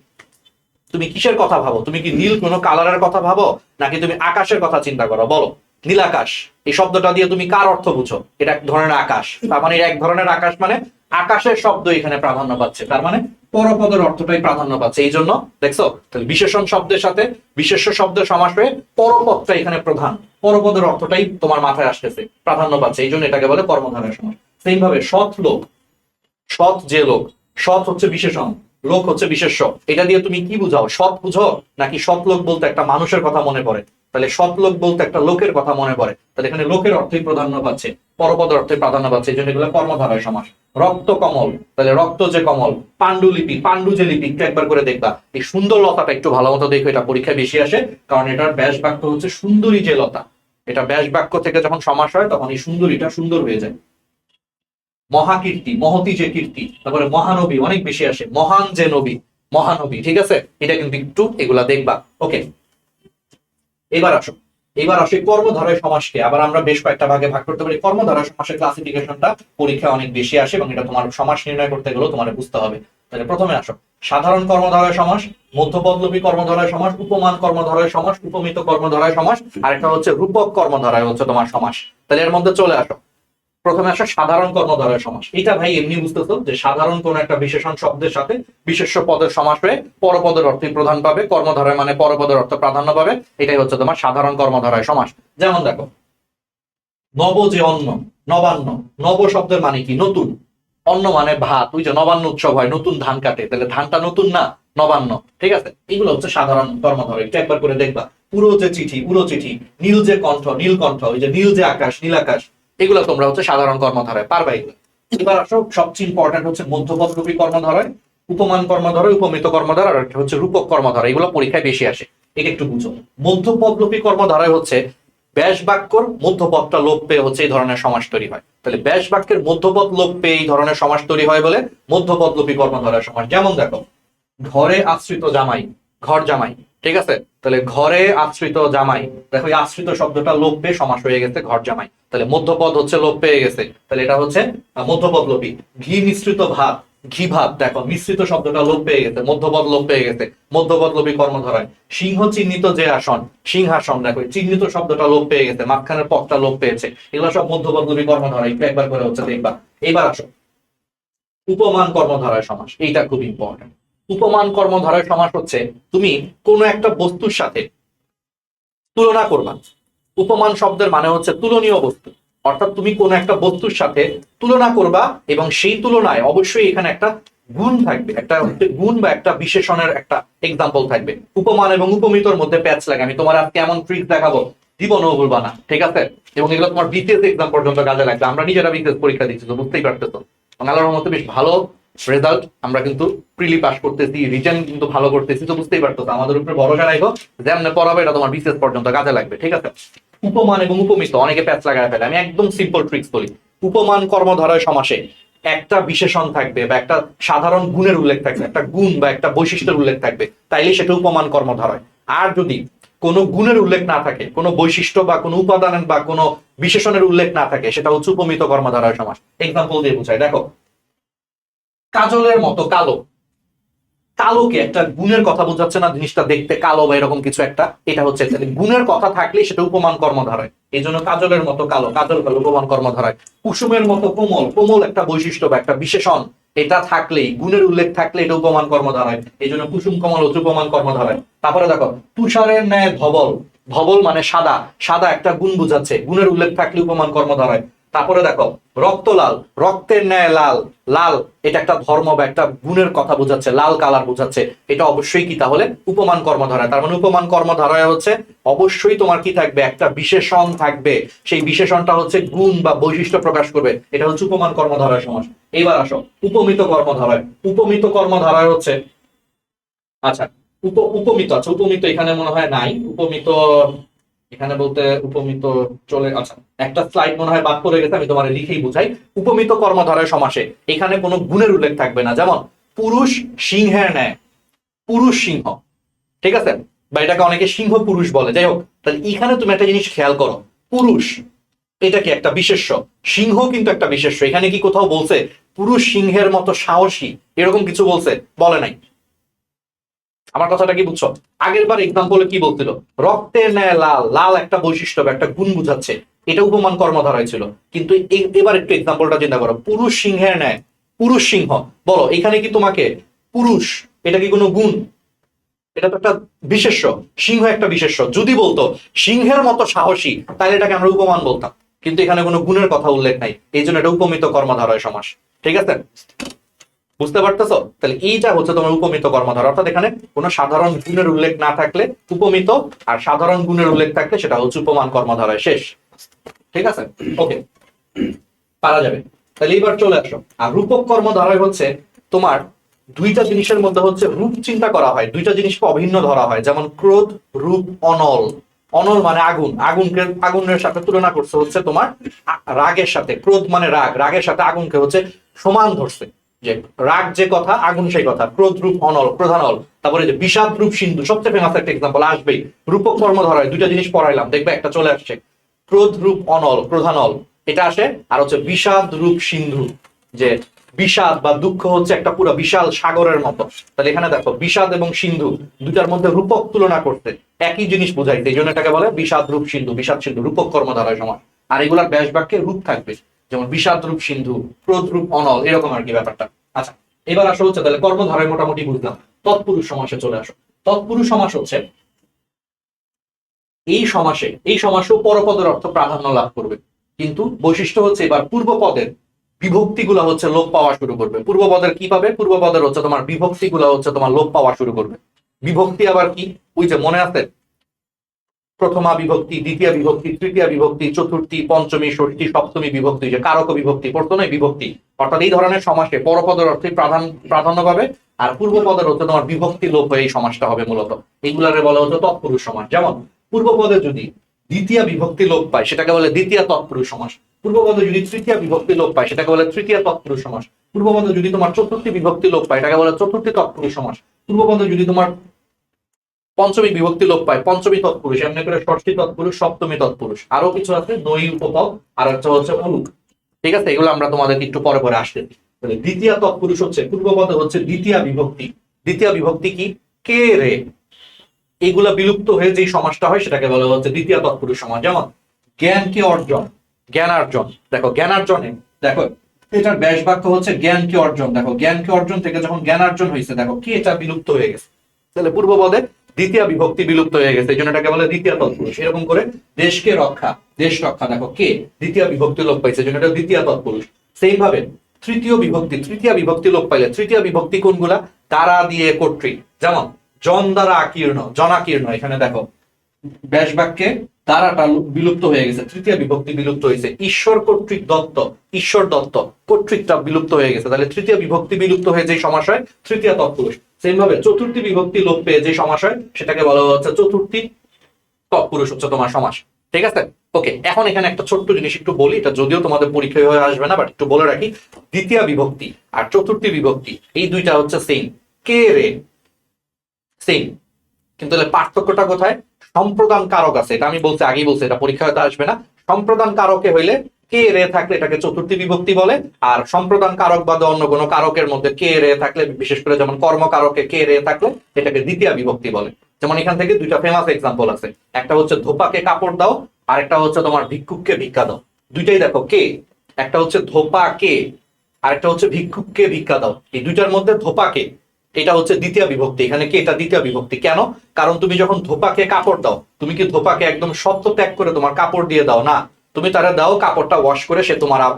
তুমি কিসের কথা ভাবো? তুমি কি নীল কোনো কালারের কথা ভাবো, নাকি তুমি আকাশের কথা চিন্তা করো? বলো, নীল আকাশ এই শব্দটা দিয়ে তুমি কার অর্থ বুঝো? এটা এক ধরনের আকাশ, তার মানে এক ধরনের আকাশ মানে আকাশের শব্দ এখানে প্রাধান্য পাচ্ছে, তার মানে পরপদের অর্থটাই প্রাধান্য পাচ্ছে। এই জন্য দেখছো, তাহলে বিশেষণ শব্দের সাথে বিশেষ্য শব্দের সমাস হয়ে পরপদটা এখানে প্রধান, পরপদের অর্থটাই তোমার মাথায় আসতেছে, প্রাধান্য পাচ্ছে, এই জন্য এটাকে বলে কর্মধারয় সমাস। সেম ভাবে সৎ লোক, সৎ যে লোক, সৎ হচ্ছে বিশেষণ, লোক হচ্ছে বিশেষ্য। এটা দিয়ে তুমি কি বুঝাও? সৎ বুঝো, নাকি সৎ লোক বলতে একটা মানুষের কথা মনে পড়ে? তাহলে সৎ লোক বলতে একটা লোকের কথা মনে পড়ে, তাহলে এখানে লোকের অর্থই প্রাধান্য পাচ্ছে, পরপদের অর্থে প্রাধান্য পাচ্ছে, এই জন্য এগুলো কর্মধারয় সমাস। রক্ত কমল, তাহলে রক্ত যে কমল। পাণ্ডুলিপি, পাণ্ডু যে লিপি, একটু একবার করে দেখবা, এই সুন্দর লতাটা একটু ভালো মতো দেখো, এটা পরীক্ষায় বেশি আসে, কারণ এটার ব্যাস বাক্য হচ্ছে সুন্দরী যে লতা। এটা ব্যাস বাক্য থেকে যখন সমাস হয় তখন এই সুন্দরীটা সুন্দর হয়ে যায়। মহাকীর্তি, মহতি যে কীর্তি, তারপরে মহানবী অনেক বেশি আসে, মহান যে নবী, মহানবী, ঠিক আছে? এটা কিন্তু একটু এগুলা দেখবা। ওকে, এবার আসো, এবার আসে কর্মধারয় সমাসকে আবার আমরা বেশ কয়েকটা ভাগে ভাগ করতে পারি। কর্মধারয় সমাসের ক্লাসিফিকেশনটা পরীক্ষা অনেক বেশি আসে এবং এটা তোমার সমাস নির্ণয় করতে গেলেও তোমার বুঝতে হবে। তাহলে প্রথমে আসো, সাধারণ কর্মধারয় সমাস, মধ্যপদলোপী কর্মধারয় সমাস, উপমান কর্মধারয় সমাস, উপমিত কর্মধারয় সমাস, আর একটা হচ্ছে রূপক কর্মধারয় হচ্ছে তোমার সমাস। তাহলে এর মধ্যে চলে আসো, প্রথমে আসা সাধারণ কর্মধারয় সমাস। এটা ভাই এমনি বুঝতেছো যে সাধারণ কোন একটা বিশেষণ শব্দের সাথে বিশেষ্য পদের সমাস হয়ে পরপদের অর্থই প্রধান পাবে, কর্মধারয় মানে পরপদের অর্থ প্রাধান্য পাবে, এটাই হচ্ছে তোমার সাধারণ কর্মধারয় সমাস। যেমন দেখো, নব যে অন্ন, নবান্ন, নব শব্দের মানে কি? নতুন, অন্ন মানে ভাত, ওই যে নবান্ন উৎসব হয়, নতুন ধান কাটে, তাহলে ধানটা নতুন না, নবান্ন, ঠিক আছে? এগুলো হচ্ছে সাধারণ কর্মধারয়, একটু একবার করে দেখবা। পুরো যে চিঠি, পুরো চিঠি, নীল যে কণ্ঠ, নীল কণ্ঠ, ওই যে নীল যে আকাশ, নীল আকাশ, এগুলো তোমরা হচ্ছে সাধারণ কর্মধারয় পারবা এগুলো। এবার আসো, সবচেয়ে ইম্পর্টেন্ট হচ্ছে মধ্যপদরূপী কর্মধারয়, উপমান কর্মধারয়, উপমিত কর্মধারয়, আর একটা হচ্ছে রূপক কর্মধারয়। এগুলো পরীক্ষায় বেশি আসে, এটা একটু বুঝো। মধ্যপদরূপী কর্মধারয় হচ্ছে ব্যাস বাক্যর মধ্যপদটা লোপ পেয়ে হচ্ছে এই ধরনের সমাস তৈরি হয়। তাহলে ব্যাস বাক্যের মধ্যপদ লোপ পেয়ে এই ধরনের সমাস তৈরি হয় বলে মধ্যপদলোপী কর্মধারয় সমাস। যেমন দেখো, ঘরে আশ্রিত জামাই, ঘর জামাই, ঠিক আছে? তাহলে ঘরে আশ্রিত জামাই, দেখো এই আশ্রিত শব্দটা লোপ পেয়ে সমাস হয়ে গেছে ঘর জামাই, তাহলে মধ্যপদ হচ্ছে লোপ পেয়ে গেছে, তাহলে এটা হচ্ছে মধ্যপদলোপী। ঘি মিশ্রিত ভাত, ঘি ভাত, দেখো মিশ্রিত শব্দটা লোপ পেয়ে গেছে, মধ্যপদ লোপ পেয়ে গেছে, মধ্যপদলোপী কর্মধারয়। সিংহ চিহ্নিত যে আসন, সিংহাসন, দেখো চিহ্নিত শব্দটা লোপ পেয়ে গেছে, মাঝখানের পদটা লোপ পেয়েছে, এগুলো সব মধ্যপদলোপী কর্মধারয়, একটু একবার করে হচ্ছে দেখবা। এইবার আসো, উপমান কর্মধারয় সমাস, এইটা খুব ইম্পর্টেন্ট। উপমান কর্মধারয় সমাস হচ্ছে তুমি কোন একটা বস্তুর সাথে তুলনা করবা। উপমান শব্দের মানে হচ্ছে তুলনীয় বস্তু, অর্থাৎ তুমি কোন একটা বস্তুর সাথে তুলনা করবা এবং সেই তুলনায় অবশ্যই এখানে একটা গুণ থাকবে, একটা গুণ বা একটা বিশেষণের একটা এক্সাম্পল থাকবে। উপমান এবং উপমিতর মধ্যে প্যাচ লাগে, আমি তোমার আজকে এমন ট্রিক দেখাবো জীবনও ভুলবা না, ঠিক আছে? এবং এগুলো তোমার বিসিএস এক্সাম পর্যন্ত কাজে লাগবে। আমরা নিজেরা বিসিএস পরীক্ষা দিচ্ছি, তো বুঝতেই পারতেছো আল্লাহর রহমতে বেশ ভালো রেজাল্ট, আমরা কিন্তু প্রিলি পাস করতেছি, রিটেন কিন্তু ভালো করতেছি, তো বুঝতেই পারতেছো আমাদের উপরে ভরসা রাখো, যেমন পড়াবে এটা তোমার বিসিএস পর্যন্ত কাজে লাগবে, ঠিক আছে? উপমান এবং উপমিত অনেকে প্যাচ লাগায় ফেলে, আমি একদম সিম্পল ট্রিক্স বলি। উপমান কর্মধারয় সমাসে একটা বিশেষণ থাকবে বা একটা সাধারণ গুণের উল্লেখ থাকবে, একটা গুণ বা একটা বৈশিষ্ট্যের উল্লেখ থাকবে, তাইলে সেটা উপমান কর্মধারয়। আর যদি কোনো গুণের উল্লেখ না থাকে, কোনো বৈশিষ্ট্য বা কোনো উপাদানের বা কোনো বিশেষণের উল্লেখ না থাকে, সেটা হচ্ছে উপমিত কর্মধারয় সমাস। এক্সাম্পল দিয়ে বুঝাই, দেখো কাজলের মতো কালো, কালোকে একটা গুণের কথা বোঝাচ্ছে না, জিনিসটা দেখতে কালো বা এরকম কিছু একটা, এটা হচ্ছে গুণের কথা থাকলে সেটা উপমান কর্মধারয়, এই জন্য কাজলের মতো কালো, কাজল কালো, উপমান কর্মধারয়। কুসুমের মতো কোমল, কোমল একটা বৈশিষ্ট্য বা একটা বিশেষণ, এটা থাকলেই গুণের উল্লেখ থাকলে এটা উপমান কর্মধারয়, এই জন্য কুসুম কমল হচ্ছে উপমান কর্মধারয়। তারপরে দেখো তুষারের ন্যায় ধবল, ধবল মানে সাদা, সাদা একটা গুণ বুঝাচ্ছে, গুণের উল্লেখ থাকলে উপমান কর্মধারয়। তারপরে দেখো রক্ত লাল, রক্তের ন্যায় লাল, লাল এটা একটা ধর্ম বা একটা গুণের কথা বোঝাচ্ছে, লাল কালার বোঝাচ্ছে, এটা অবশ্যই কি তাহলে উপমান কর্মধারয়। তার মানে উপমান কর্মধারয় হচ্ছে অবশ্যই তোমার কি থাকবে, একটা বিশেষণ থাকবে, সেই বিশেষণটা হচ্ছে গুণ বা বৈশিষ্ট্য প্রকাশ করবে, এটা হচ্ছে উপমান কর্মধারয় সমাস। এবার আসো উপমিত কর্মধারয়। উপমিত কর্মধারয় হচ্ছে, আচ্ছা উপমিত, আচ্ছা উপমিত এখানে মনে হয় নাই, উপমিত এখানে বলতে উপমিত চলে, আচ্ছা একটা স্লাইড মনে হয় বাদ পড়ে গেছে, আমি তোমার লিখেই বুঝাই। উপমিত কর্মধারয় সমাসে এখানে কোনো গুণের উল্লেখ থাকবে না, যেমন পুরুষ সিংহের ন্যায়, পুরুষ সিংহ, ঠিক আছে, বা এটাকে অনেকে সিংহ পুরুষ বলে, যাই হোক। তাহলে এখানে তুমি একটা জিনিস খেয়াল করো, পুরুষ এটা কি একটা বিশেষ্য, সিংহ কিন্তু একটা বিশেষ্য, এখানে কি কোথাও বলছে পুরুষ সিংহের মতো সাহসী, এরকম কিছু বলছে? বলে নাই। আমার কথাটা কি বুঝছো? আগের বার এক্সাম্পলে কি বলছিল, রক্তের ন্যায় লাল, লাল একটা বৈশিষ্ট্য বা একটা গুণ বুঝাচ্ছে, এটা উপমান কর্মধারায় ছিল। কিন্তু এবার একটু এক্সাম্পলটা চিন্তা করো, পুরুষ সিংহের ন্যায়, পুরুষ সিংহ, বলো এখানে কি তোমাকে পুরুষ এটা কি কোনো গুণ? এটা তো একটা বিশেষ্য, সিংহ একটা বিশেষ্য, যদি বলতো সিংহের মতো সাহসী তাহলে এটাকে আমরা উপমান বলতাম, কিন্তু এখানে কোনো গুণের কথা উল্লেখ নাই, এই জন্য এটা উপমিত কর্মধারয় সমাস। ঠিক আছে, বুঝতে পারতেছো? তাহলে এইটা হচ্ছে তোমার উপমিত কর্মধারয়, অর্থাৎ এখানে কোনো সাধারণ গুণের উল্লেখ না থাকলে উপমিত, আর সাধারণ গুণের উল্লেখ থাকলে সেটা হচ্ছে উপমান কর্মধারয়। শেষ, ঠিক আছে, ওকে, পারা যাবে। তাহলে এবার চলে আসো, আর রূপক কর্মধারয় হচ্ছে তোমার দুইটা জিনিসের মধ্যে হচ্ছে রূপ চিন্তা করা হয়, দুইটা জিনিসকে অভিন্ন ধরা হয়, যেমন ক্রোধ, রূপ, অনল। অনল মানে আগুন, আগুনকে আগুনের সাথে তুলনা করছে হচ্ছে তোমার রাগের সাথে, ক্রোধ মানে রাগ, রাগের সাথে আগুনকে হচ্ছে সমান ধরছে, যে রাগ যে কথা আগুন সেই কথা, ক্রোধ রূপ অনল, প্রধানল। তারপরে যে বিষাদ রূপ সিন্ধু, সবচেয়ে ফেমাস একটা এক্সাম্পল আসবেই, রূপক কর্মধারয় দুইটা জিনিস পড়াইলাম, দেখবে একটা চলে আসছে, ক্রোধ রূপ অনল, প্রধানল এটা আসে, আর হচ্ছে বিষাদ রূপ সিন্ধু, যে বিষাদ বা দুঃখ হচ্ছে একটা পুরো বিশাল সাগরের মতো। তাহলে এখানে দেখো বিষাদ এবং সিন্ধু দুটার মধ্যে রূপক তুলনা করতে একই জিনিস বোঝাইতে, এই জন্য এটাকে বলে বিষাদ রূপ সিন্ধু, বিষাদ সিন্ধু, রূপক কর্মধারয় সমাস। আর এগুলার ব্যাস বাক্যে রূপ থাকবে, যেমন বিষাদ রূপ সিন্ধু, ক্রোধ রূপ অনল, এরকম আর কি ব্যাপারটা। আচ্ছা এবার আসো হচ্ছে, তাহলে কর্মধারয় মোটামুটি বুঝলাম, তৎপুরুষ সমাসে চলে আসো। তৎপুরুষ সমাস হচ্ছে এই সমাসে, এই সমাসেও পরপদের অর্থ প্রাধান্য লাভ করবে, কিন্তু বৈশিষ্ট্য হচ্ছে এবার পূর্ব পদের বিভক্তি গুলা হচ্ছে লোপ পাওয়া শুরু করবে। পূর্ব পদের কি পাবে, পূর্ব পদের হচ্ছে তোমার বিভক্তি গুলা হচ্ছে তোমার লোপ পাওয়া শুরু করবে। বিভক্তি আবার কি, ওই যে মনে আছে প্রথমা বিভক্তি, দ্বিতীয় বিভক্তি, তৃতীয় বিভক্তি, চতুর্থী, পঞ্চমী, ষষ্ঠী, সপ্তমী বিভক্তি, যে কারক বিভক্তি পড়তো না, বিভক্তি, অর্থাৎ এই ধরনের সমাসে পরপদের অর্থে প্রাধান্য পাবে, আর পূর্ব পদের হচ্ছে তোমার বিভক্তি লোপ হয়ে এই সমাসটা হবে মূলত। এইগুলারে বলা হচ্ছে তৎপুরুষ সমাস। যেমন পূর্ব পদে যদি দ্বিতীয় বিভক্তি লোপ পায় সেটাকে বলে দ্বিতীয় তৎপুরুষ সমাস, পূর্ব পদে যদি তৃতীয় বিভক্তি লোপ পায় সেটাকে বলে তৃতীয় তৎপুরুষ সমাস, পূর্ব পদে যদি তোমার চতুর্থী বিভক্তি লোপ পায় এটাকে বলে চতুর্থী তৎপুরুষ সমাস, পূর্ব পদে যদি তোমার পঞ্চমী বিভক্তি লোপ পায় পঞ্চমী তৎপুরুষ, এমনি করে ষষ্ঠী তৎপুরুষ, সপ্তমী তৎপুরুষ, আরো কিছু আছে নই উপপদ, আর একটা হচ্ছে অলুক। ঠিক আছে, এগুলো আমরা তোমাদের একটু পরে পরে আসতে। দ্বিতীয় তৎপুরুষ হচ্ছে পূর্ব পদে হচ্ছে দ্বিতীয় বিভক্তি, দ্বিতীয় বিভক্তি কি, কে রে, এইগুলা বিলুপ্ত হয়ে যে সমাসটা হয় সেটাকে বলা হচ্ছে দ্বিতীয় তৎপুরুষ সমাস। যেমন জ্ঞানকে অর্জন, জ্ঞানার্জন, দেখো জ্ঞানার্জনে দেখো এটার ব্যাস বাক্য হচ্ছে জ্ঞানকে অর্জন, দেখো জ্ঞানকে অর্জন থেকে যখন জ্ঞানার্জন হয়েছে দেখো কি এটা বিলুপ্ত হয়ে গেছে, তাহলে পূর্ব পদে দ্বিতীয় বিভক্তি বিলুপ্ত হয়ে গেছে, এই জন্য এটাকে বলে দ্বিতীয় তৎপুরুষ। এরকম করে দেশকে রক্ষা, দেশ রক্ষা, দেখো কে দ্বিতীয় বিভক্তি লোপ পাইছে, এই জন্য এটা দ্বিতীয় তৎপুরুষ। সেই ভাবে তৃতীয় বিভক্তি, তৃতীয় বিভক্তি লোপ পাইলে তৃতীয় বিভক্তি কোনগুলা, দ্বারা দিয়ে কর্তৃক, যেমন জন দ্বারা আকীর্ণ, জনাকীর্ণ, এখানে দেখো ব্যাস বাক্যে দ্বারাটা বিলুপ্ত হয়ে গেছে, তৃতীয় বিভক্তি বিলুপ্ত হয়েছে। ঈশ্বর কর্তৃক দত্ত, ঈশ্বর দত্ত, কর্তৃকটা বিলুপ্ত হয়ে গেছে, তাহলে তৃতীয় বিভক্তি বিলুপ্ত হয়ে যে সমাস হয় তৃতীয় তৎপুরুষ। সেম ভাবে চতুর্থী বিভক্তি লোপ পেয়ে যে সমাস হয় সেটাকে বলা হচ্ছে চতুর্থী তৎপুরুষ হচ্ছে তোমার সমাস। ঠিক আছে, ওকে। এখন এখানে একটা ছোট্ট জিনিস একটু বলি, এটা যদিও তোমাদের পরীক্ষায় হয়ে আসবে না, বাট একটু বলে রাখি, দ্বিতীয় বিভক্তি আর চতুর্থী বিভক্তি এই দুইটা হচ্ছে সেম, কে রে সেম, কিন্তু পার্থক্যটা কোথায়, সম্প্রদান কারক আছে, এটা আমি বলছি আগেই বলছি, এটা পরীক্ষা হতে আসবে না। সম্প্রদান কারকে হইলে কে রে থাকলে এটাকে চতুর্থী বিভক্তি বলে, আর সম্প্রদান কারক বাদে অন্য কোনো কারকের মধ্যে কে রে থাকলে, বিশেষ করে যেমন কর্মকারকে কে রে থাকলে এটাকে দ্বিতীয় বিভক্তি বলে। যেমন এখান থেকে দুইটা ফেমাস এক্সাম্পল আছে, একটা হচ্ছে ধোপাকে কাপড় দাও, আর একটা হচ্ছে তোমার ভিক্ষুককে ভিক্ষা দাও। দুইটাই দেখো কে, একটা হচ্ছে ধোপা কে, আর একটা হচ্ছে ভিক্ষুককে ভিক্ষা দাও, এই দুইটার মধ্যে ধোপাকে এটা হচ্ছে দ্বিতীয় বিভক্তি, এখানে কি এটা দ্বিতীয় বিভক্তি কেন, কারণ তুমি যখন ধোপাকে কাপড় দাও তুমি কি ধোপাকে একদম সত্য ত্যাগ করে তোমার কাপড় দিয়ে দাও না, তুমি তারা দাও, কাপড়টা ওয়াশ করে সে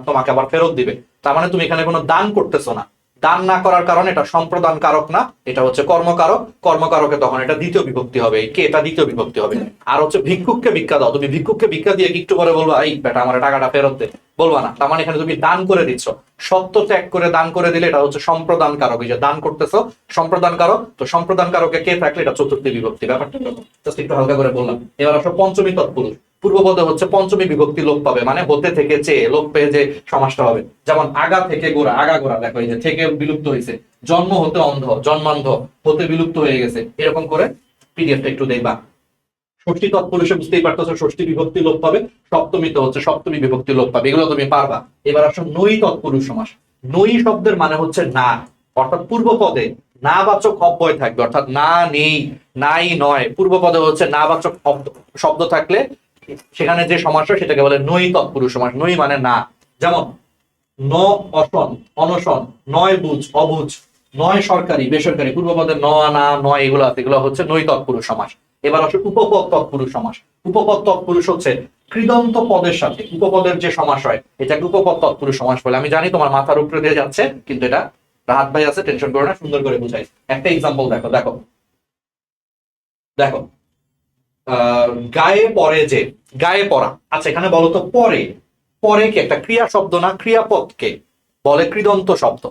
তোমাকে আবার ফেরত দিবে। তার মানে তুমি এখানে কোনো দান করতেছো না। দান না করার কারণে এটা সম্প্রদান কারক না, এটা হচ্ছে কর্মকারক। কর্মকারকে তখন এটা দ্বিতীয় বিভক্তি হবে, কে এটা দ্বিতীয় বিভক্তি হবে। আর হচ্ছে ভিক্ষুককে ভিক্ষা দাও, তুমি ভিক্ষুককে ভিক্ষা দিয়ে একটু পরে বলবা এই বেটা আমার টাকাটা ফেরত দে, বলবা না। তার মানে এখানে তুমি দান করে দিচ্ছ, সত্য ত্যাগ করে দান করে দিলে এটা হচ্ছে সম্প্রদান কারক। এই যে দান করতেছো সম্প্রদান কারক, তো সম্প্রদান কারকে কে থাকলে এটা চতুর্থী বিভক্তি। ব্যাপারটা জাস্ট একটু হালকা করে বললাম। এবার আসো পঞ্চমী তৎপুরুষ। পূর্বপদে হচ্ছে পঞ্চমী বিভক্তি লোপ পাবে, মানে হতে থেকে চেয়ে লোপ পেয়ে যে সমাসটা হবে। যেমন আগা থেকে গোড়া, আগা গোড়া দেখো এই যে থেকে বিলুপ্ত হয়েছে, জন্ম হতে অন্ধ, জন্মান্ধ, হতে বিলুপ্ত হয়ে গেছে, এরকম করে পিডিএফটা একটু দেখবা। ষষ্ঠী তৎপুরুষে বুঝতেই পারতেছো ষষ্ঠী বিভক্তি লোপ পাবে, সপ্তমীতে হচ্ছে সপ্তমী বিভক্তি লোপ পাবে, এগুলো তুমি পারবা। এবার আসো নই তৎপুরুষ সমাস। নই শব্দের মানে হচ্ছে না, অর্থাৎ পূর্ব পদে না বাচক অব্যয় থাকবে, অর্থাৎ না, নেই, নাই, নয়, পূর্ব পদে হচ্ছে না বাচক শব্দ থাকলে সেখানে যে সমাস হয় সেটাকে বলে নই তৎপুরুষ সমাস। নই মানে না। যেমন ন অসন, অনশন, নয় বুঝ, অবুঝ, নয় সরকারি, বেসরকারি, পূর্ব পদে ন, না, নয় এগুলো আছে, এগুলো হচ্ছে নই তৎপুরুষ সমাস। এবার আসলে উপপদ তৎপুরুষ সমাস। উপপদ তৎপুরুষ হচ্ছে কৃদন্ত পদের সাথে উপপদের যে সমাস হয় এটাকে উপপদ তৎপুরুষ সমাস বলে। আমি জানি তোমার মাথার উপরে দিয়ে যাচ্ছে, কিন্তু এটা রাহাত ভাই আছে, টেনশন করো না, সুন্দর করে বুঝাই। একটা এক্সাম্পল দেখো, দেখো দেখো গায়ে পড়ে যে, গায়ে পড়া। আচ্ছা এখানে বলো তো পরে, পরে কি একটা ক্রিয়া শব্দ না? ক্রিয়াপদকে বলে কৃদন্ত শব্দ।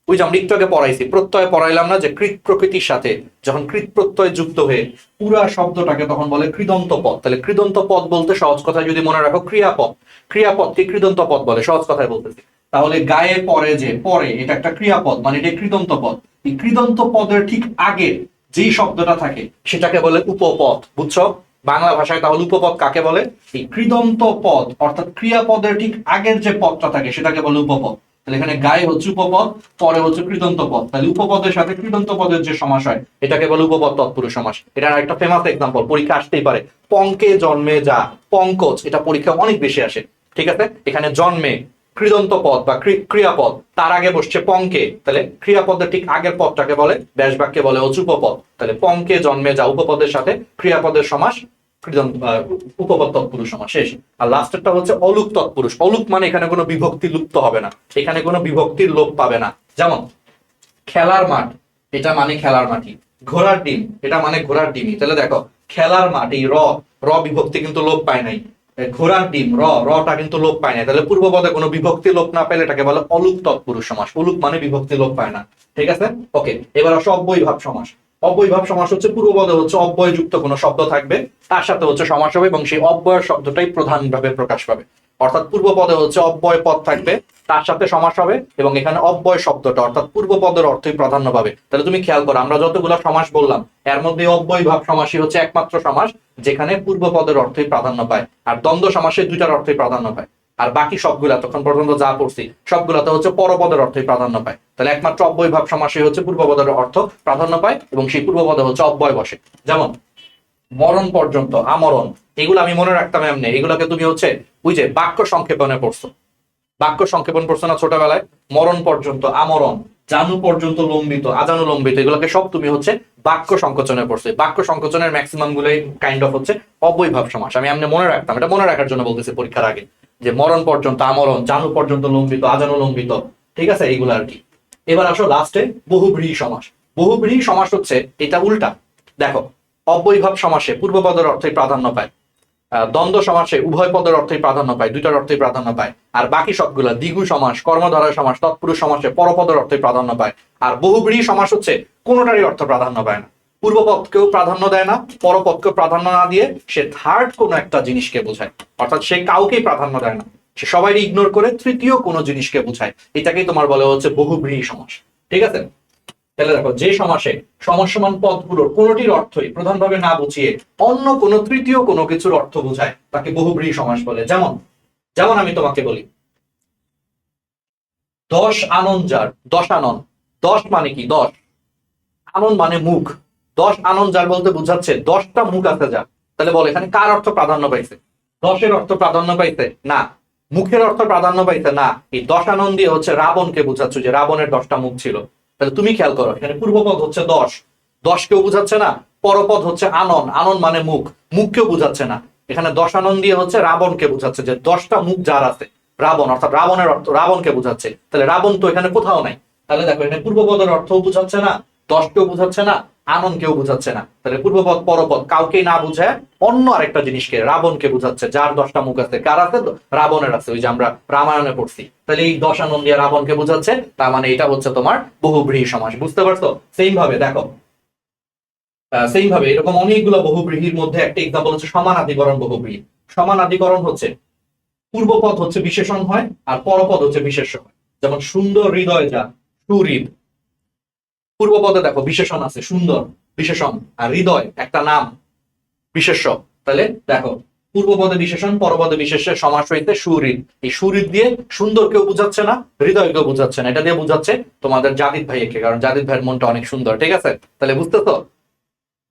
ওই যে আমরা একটু আগে পড়াইছি, প্রত্যয় পড়াইলাম না যে কৃত প্রকৃতির সাথে যখন কৃত প্রত্যয় যুক্ত হয়ে পুরা শব্দটাকে তখন বলে কৃদন্ত পদ। তাহলে কৃদন্ত পদ বলতে সহজ কথায় যদি মনে রাখো ক্রিয়াপদ, ক্রিয়াপদকে কৃদন্ত পদ বলে, সহজ কথায় বলতেছি। তাহলে গায়ে পড়ে যে, পরে এটা একটা ক্রিয়াপদ, মানে এটা কৃদন্ত পদ। এই কৃদন্ত পদের ঠিক আগে যেই শব্দটা থাকে সেটাকে বলে উপপদ। বুঝছো বাংলা ভাষায়? তাহলে উপপদ কাকে বলে? এই কৃদন্ত পদ, অর্থাৎ ক্রিয়াপদের ঠিক আগের যে পদটা থাকে সেটাকে বলে উপপদ। তাহলে এখানে গায়ে হচ্ছে উপপদ, পরে হচ্ছে কৃদন্ত পদ। তাহলে উপপদের সাথে কৃদন্ত পদের যে সমাস হয় এটাকে বলে উপপদ তৎপুরুষ সমাস। এটার একটা ফেমাস এক্সাম্পল পরীক্ষা আসতেই পারে, পঙ্কে জন্মে যা, পঙ্কজ, এটা পরীক্ষা অনেক বেশি আসে। ঠিক আছে, এখানে জন্মে কৃদন্ত পদ বা ক্রিয়াপদ, তার আগে বসছে পঙ্কে, তাহলে ক্রিয়াপদের ঠিক আগের পদটাকে বলে ব্যাস বাক্যে বলে হচ্ছে উপপদ। তাহলে পঙ্কে জন্মে যা উপপদের সাথে ক্রিয়াপদের সমাস উপপদ তৎপুরুষ সমাস, শেষ। আর লাস্টেরটা হচ্ছে অলুক তৎপুরুষ। অলুক মানে এখানে কোনো বিভক্তি লুপ্ত হবে না, এখানে কোনো বিভক্তির লোপ পাবে না। যেমন খেলার মাঠ, এটা মানে খেলার মাটি। ঘোড়ার ডিম, এটা মানে ঘোড়ার ডিমই। তাহলে দেখো খেলার মাঠ, এই র বিভক্তি কিন্তু লোপ পায় নাই। ঘোড়ার ডিম, রটা কিন্তু লোপ পায় নাই। তাহলে পূর্ব পদে কোনো বিভক্তি লোপ না পেলে এটাকে বলে অলুক তৎপুরুষ সমাস। অলুক মানে বিভক্তি লোপ পায় না। ঠিক আছে, ওকে। এবার আসো অব্যয়ীভাব সমাস। অব্যয়ীভাব সমাস হচ্ছে পূর্ব পদে হচ্ছে অব্যয়যুক্ত কোনো শব্দ থাকবে, তার সাথে হচ্ছে সমাস হবে এবং সেই অব্যয় শব্দটাই প্রধানভাবে প্রকাশ পাবে। অর্থাৎ পূর্ব পদে হচ্ছে অব্যয় পদ থাকবে, তার সাথে সমাস হবে এবং এখানে অব্যয় শব্দটা অর্থাৎ পূর্ব পদের অর্থই প্রাধান্য পাবে। তাহলে তুমি খেয়াল করো, আমরা যতগুলো সমাস বললাম এর মধ্যে অব্যয়ীভাব সমাসই হচ্ছে একমাত্র সমাস যেখানে পূর্ব পদের অর্থই প্রাধান্য পায়, আর দ্বন্দ্ব সমাসে দুইটার অর্থই প্রাধান্য পায়। আর বাকি সবগুলা তখন পর্যন্ত যা পড়ছি সবগুলাতে হচ্ছে পরপদের অর্থই প্রাধান্য পায়। তাহলে একমাত্র অব্যয়ীভাব সমাসই হচ্ছে পূর্বপদের অর্থ প্রাধান্য পায় এবং সেই পূর্বপদে হচ্ছে অব্যয় বসে। যেমন মরণ পর্যন্ত, আমরণ, এগুলো আমি মনে রাখতাম এমনি, এগুলোকে তুমি হচ্ছে ওই যে বাক্য সংক্ষেপণে পড়ছো, বাক্য সংক্ষেপন পড়ছো না ছোটবেলায়? মরণ পর্যন্ত, আমরণ, জানু পর্যন্ত লম্বিত, আজানু লম্বিত, এগুলোকে সব তুমি হচ্ছে বাক্য সংকোচনে পড়ছো। বাক্য সংকোচনের ম্যাক্সিমাম গুলোই কাইন্ড অফ হচ্ছে অব্যয়ীভাব সমাস। আমি এমনি মনে রাখতাম, এটা মনে রাখার জন্য বলতেছি পরীক্ষার আগে, যে মরণ পর্যন্ত, আমরণ, জানু পর্যন্ত লম্বিত, আজানু লম্বিত। ঠিক আছে, এইগুলো আর কি। এবার আসো লাস্টে বহুব্রীহি সমাস। বহুব্রীহি সমাস হচ্ছে এটা উল্টা। দেখো অব্যয়ীভাব সমাসে পূর্বপদের অর্থই প্রাধান্য পায়, দ্বন্দ্ব সমাসে উভয় পদের অর্থই প্রাধান্য পায়, দুইটার অর্থই প্রাধান্য পায়। আর বাকি সবগুলা দ্বিগু সমাস, কর্মধারয় সমাস, তৎপুরুষ সমাসে পরপদের অর্থই প্রাধান্য পায়। আর বহুব্রীহি সমাস হচ্ছে কোনোটারই অর্থ প্রাধান্য পায় না, পূর্বপদকেও প্রাধান্য দেয় না, পরপদকেও প্রাধান্য না দিয়ে সে থার্ড কোনো একটা জিনিসকে বোঝায়, অর্থাৎ সে কাউকেই প্রাধান্য দেয় না, সে সবাই ইগনোর করে তৃতীয় কোনো জিনিসকে বোঝায়। এটাকেই তোমার বলে হচ্ছে বহুব্রীহি সমাস। ঠিক আছে, তাহলে দেখো যে সমাসে সমসমান পদগুলোর কোনোটির অর্থই প্রধানভাবে না বুঝিয়ে অন্য কোনো তৃতীয় কোনো কিছুর অর্থ বোঝায় তাকে বহুব্রীহি সমাস বলে। যেমন যেমন আমি তোমাকে বলি, দশ আনন যার, দশ আনন, দশ মানে কি? দশ, আনন মানে মুখ, দশ আনন যার বলতে বুঝাচ্ছে 10টা মুখ আছে যার। তাহলে বল এখানে কার অর্থ প্রাধান্য পাইছে? দশের অর্থ প্রাধান্য পাইছে না, মুখের অর্থ প্রাধান্য পাইছে না। এই 10 আনন দিয়ে হচ্ছে রাবণকে বুঝাচ্ছ যে রাবণের 10টা মুখ ছিল। তাহলে তুমি খেয়াল করো, এখানে পূর্বপদ হচ্ছে 10, 10 কেও বুঝাচ্ছে না, পরপদ হচ্ছে আনন, আনন মানে মুখ, মুখ কেও বুঝাচ্ছে না। এখানে দশানন দিয়ে হচ্ছে রাবণকে বোঝাচ্ছে, যে 10টা মুখ যার আছে রাবণ, অর্থাৎ রাবণের অর্থ রাবণকে বোঝাচ্ছে। তাহলে রাবণ তো এখানে কোথাও নাই। তাহলে দেখো এখানে পূর্বপদের অর্থও বোঝাচ্ছে না, 10কেও বোঝাচ্ছে না, আননকেও বোঝাচ্ছে না। তাহলে পূর্বপদ পরপদ কাউকেই না বুঝায় অন্য আরেকটা জিনিসকে, রাবণকে বোঝাচ্ছে, যার 10টা মুখ আছে। কার আছে? রাবণের আছে, ওই যে আমরা রামায়ণে পড়ছি। তাহলে এই দশানন দিয়ে রাবণকে বোঝাচ্ছে, তার মানে এটা হচ্ছে তোমার বহুব্রীহি সমাস। বুঝতে পারছো? সেম ভাবে দেখো, সেম ভাবে এরকম অনেকগুলো বহুব্রীহির মধ্যে একটা এক্সাম্পল হচ্ছে সমানাধিকরণ বহুব্রীহি। সমানাধিকরণ হচ্ছে পূর্বপদ হচ্ছে বিশেষণ হয় আর পরপদ হচ্ছে বিশেষ্য হয়। যেমন সুন্দর হৃদয় যা, সুহৃদ, পূর্বপদে দেখো বিশেষণ আছে সুন্দর বিশেষণ, আর হৃদয় একটা নাম বিশেষ্য। তাহলে দেখো পূর্বপদে বিশেষণ, পরপদে বিশেষ্যের সমাস হইতে সুহৃদ। এই সুহৃদ দিয়ে সুন্দর কেউ বুঝাচ্ছে না, হৃদয় কেউ বুঝাচ্ছে না, এটা দিয়ে বুঝাচ্ছে তোমাদের জাদিদ ভাইকে, কারণ জাদিদ ভাইয়ের মনটা অনেক সুন্দর। ঠিক আছে? তাহলে বুঝতেছো?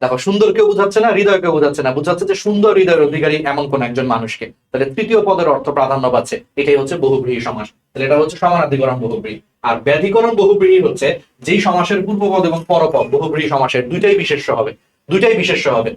দেখো সুন্দর কেউ বুঝাচ্ছে না, হৃদয় কেউ বুঝাচ্ছে না, বুঝাচ্ছে যে সুন্দর হৃদয়ের অধিকারী এমন কোন একজন মানুষকে। তাহলে তৃতীয় পদের অর্থ প্রাধান্য পাচ্ছে, এটাই হচ্ছে বহুব্রীহি সমাস। তাহলে এটা হচ্ছে সমানাধিকরণ বহুব্রীহি। আর ব্যাধিকরণ বহুব্রীহি হচ্ছে যেই সমাসের পূর্বপদ এবং পরপদ বহুব্রীহি সমাসের দুইটাই বিশেষ্য হবে, দুইটাই বিশেষ্য হবে,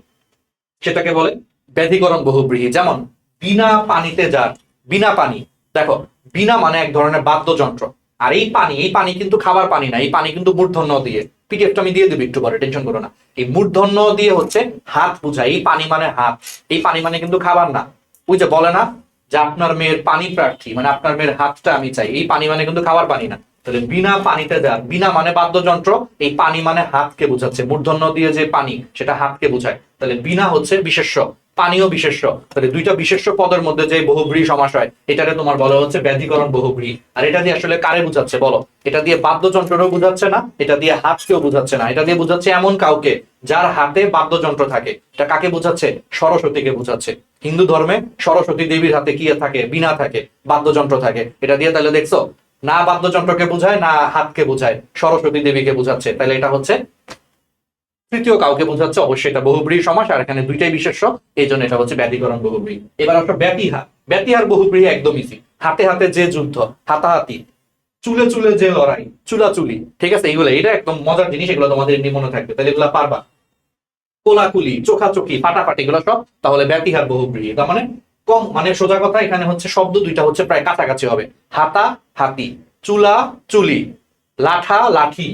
সেটাকে বলে ব্যাধিকরণ বহুব্রীহি। যেমন বিনা পানিতে যার, বিনা পানি, দেখো বিনা মানে এক ধরনের বাদ্যযন্ত্র, আর এই পানি, এই পানি কিন্তু খাবার পানি না, এই পানি কিন্তু মূর্ধন্য দিয়ে, পিডিএফটা আমি দিয়ে দেবো একটু পরে, টেনশন করো না। এই মূর্ধন্য দিয়ে হচ্ছে হাত বুঝায়, এই পানি মানে হাত, এই পানি মানে কিন্তু খাবার না। ওই যে বলে না যে আপনার মেয়ের পানি প্রার্থী, মানে আপনার মেয়ের হাতটা আমি চাই, এই পানি মানে কিন্তু খাবার পানি না। তাহলে বিনা পানিতে যার, বিনা মানে বাদ্যযন্ত্র, এই পানি মানে হাতকে বোঝাচ্ছে, মূর্ধন্য দিয়ে যে পানি সেটা হাতকে বোঝায়। তাহলে বিনা হচ্ছে বিশেষ্য, পানীয় বিশেষ্য। তাহলে দুইটা বিশেষ্য পদের মধ্যে যে বহুব্রীহি সমাস হয়, এটাকে তোমার বলা হচ্ছে ব্যাধিকরণ বহুব্রীহি। আর এটা দিয়ে আসলে কারে বুঝাচ্ছে বলো? এটা দিয়ে বাদ্যযন্ত্রও বুঝাচ্ছে না, এটা দিয়ে হাতকেও বুঝাচ্ছে না, এটা দিয়ে বুঝাচ্ছে এমন কাউকে যার হাতে বাদ্যযন্ত্র থাকে। এটা কাকে বুঝাচ্ছে? সরস্বতীকে বুঝাচ্ছে। হিন্দু ধর্মে সরস্বতী দেবীর হাতে কি থাকে? বীণা থাকে, বাদ্যযন্ত্র থাকে। এটা দিয়ে তাহলে দেখছো না বাদ্যযন্ত্রকে বোঝায় না হাতকে বোঝায়, সরস্বতী দেবীকে বোঝাচ্ছে। তাহলে এটা হচ্ছে তৃতীয় কাউকে বোঝাচ্ছে, অবশ্যই এটা বহুব্রীহি সমাস, আর এখানে দুইটাই বিশেষ্য, এই জন্য এটা হচ্ছে ব্যাধিকরণ বহুব্রীহি। এবার একটা ব্যতিহার, ব্যতিহার বহুব্রীহি একদম ইজি। হাতে হাতে যে যুদ্ধ, হাতাহাতি, চুলে চুলে যে লড়াই, চুলাচুলি। ঠিক আছে? এইগুলো, এটা একদম মজার জিনিস, এগুলো তোমাদের এমনি মনে থাকবে, তাহলে এগুলো পারবা। কোলাকুলি, চোখাচোখি, ফাটাফাটি, এগুলো সব তাহলে ব্যতিহার বহুব্রীহি। তার মানে কম, মানে সোজা কথা এখানে হচ্ছে শব্দ দুইটা হচ্ছে প্রায় কাছাকাছি হবে। হাতা হাতি, চুলা চুলি, লাঠা লাঠি,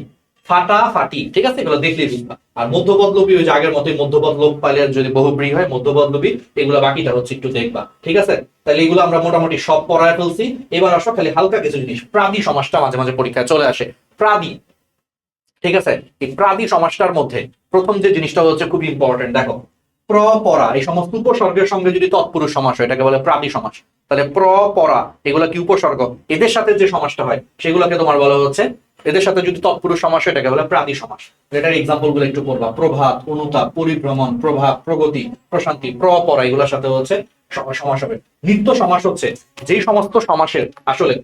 ফাটা ফাটি। ঠিক আছে? এগুলো দেখলেই বুঝবা। আর মধ্যপদলোপী ওই যে আগের মতোই, মধ্যপদ লোপ পাইলে যদি বহুব্রীহি হয় মধ্যপদলোপী, এগুলো বাকিটা হচ্ছে একটু দেখবা। ঠিক আছে? তাহলে এগুলো আমরা মোটামুটি সব পড়ায় ফেলছি। এবার আসো খালি হালকা কিছু জিনিস, প্রাদি সমাসটা মাঝে মাঝে পরীক্ষায় চলে আসে। প্রাদি, ঠিক আছে? এই প্রাদি সমাসটার মধ্যে প্রথম যে জিনিসটা হচ্ছে খুব ইম্পর্টেন্ট, দেখো প্র পরা এই সমস্ত উপসর্গের সঙ্গে যদি তৎপুরুষ সমাস হয়, এটাকে বলে প্রাদি সমাস। তাহলে প্র পরা এগুলা কি উপসর্গ, এদের সাথে যে সমাসটা হয় সেগুলোকে তোমার বলা হচ্ছে, এদের সাথে যদি তৎপুরুষ সমাস হয় এটাকে বলে প্রাদি সমাস। এটার এক্সাম্পল গুলো একটু পড়বা, প্রভাত, অনুতাপ, পরিভ্রমণ, প্রভাব, প্রগতি, প্রশান্তি। প্র পরা এগুলোর সাথে হচ্ছে সমাস হবে। নিত্য সমাস হচ্ছে যেই সমস্ত সমাসের আসলে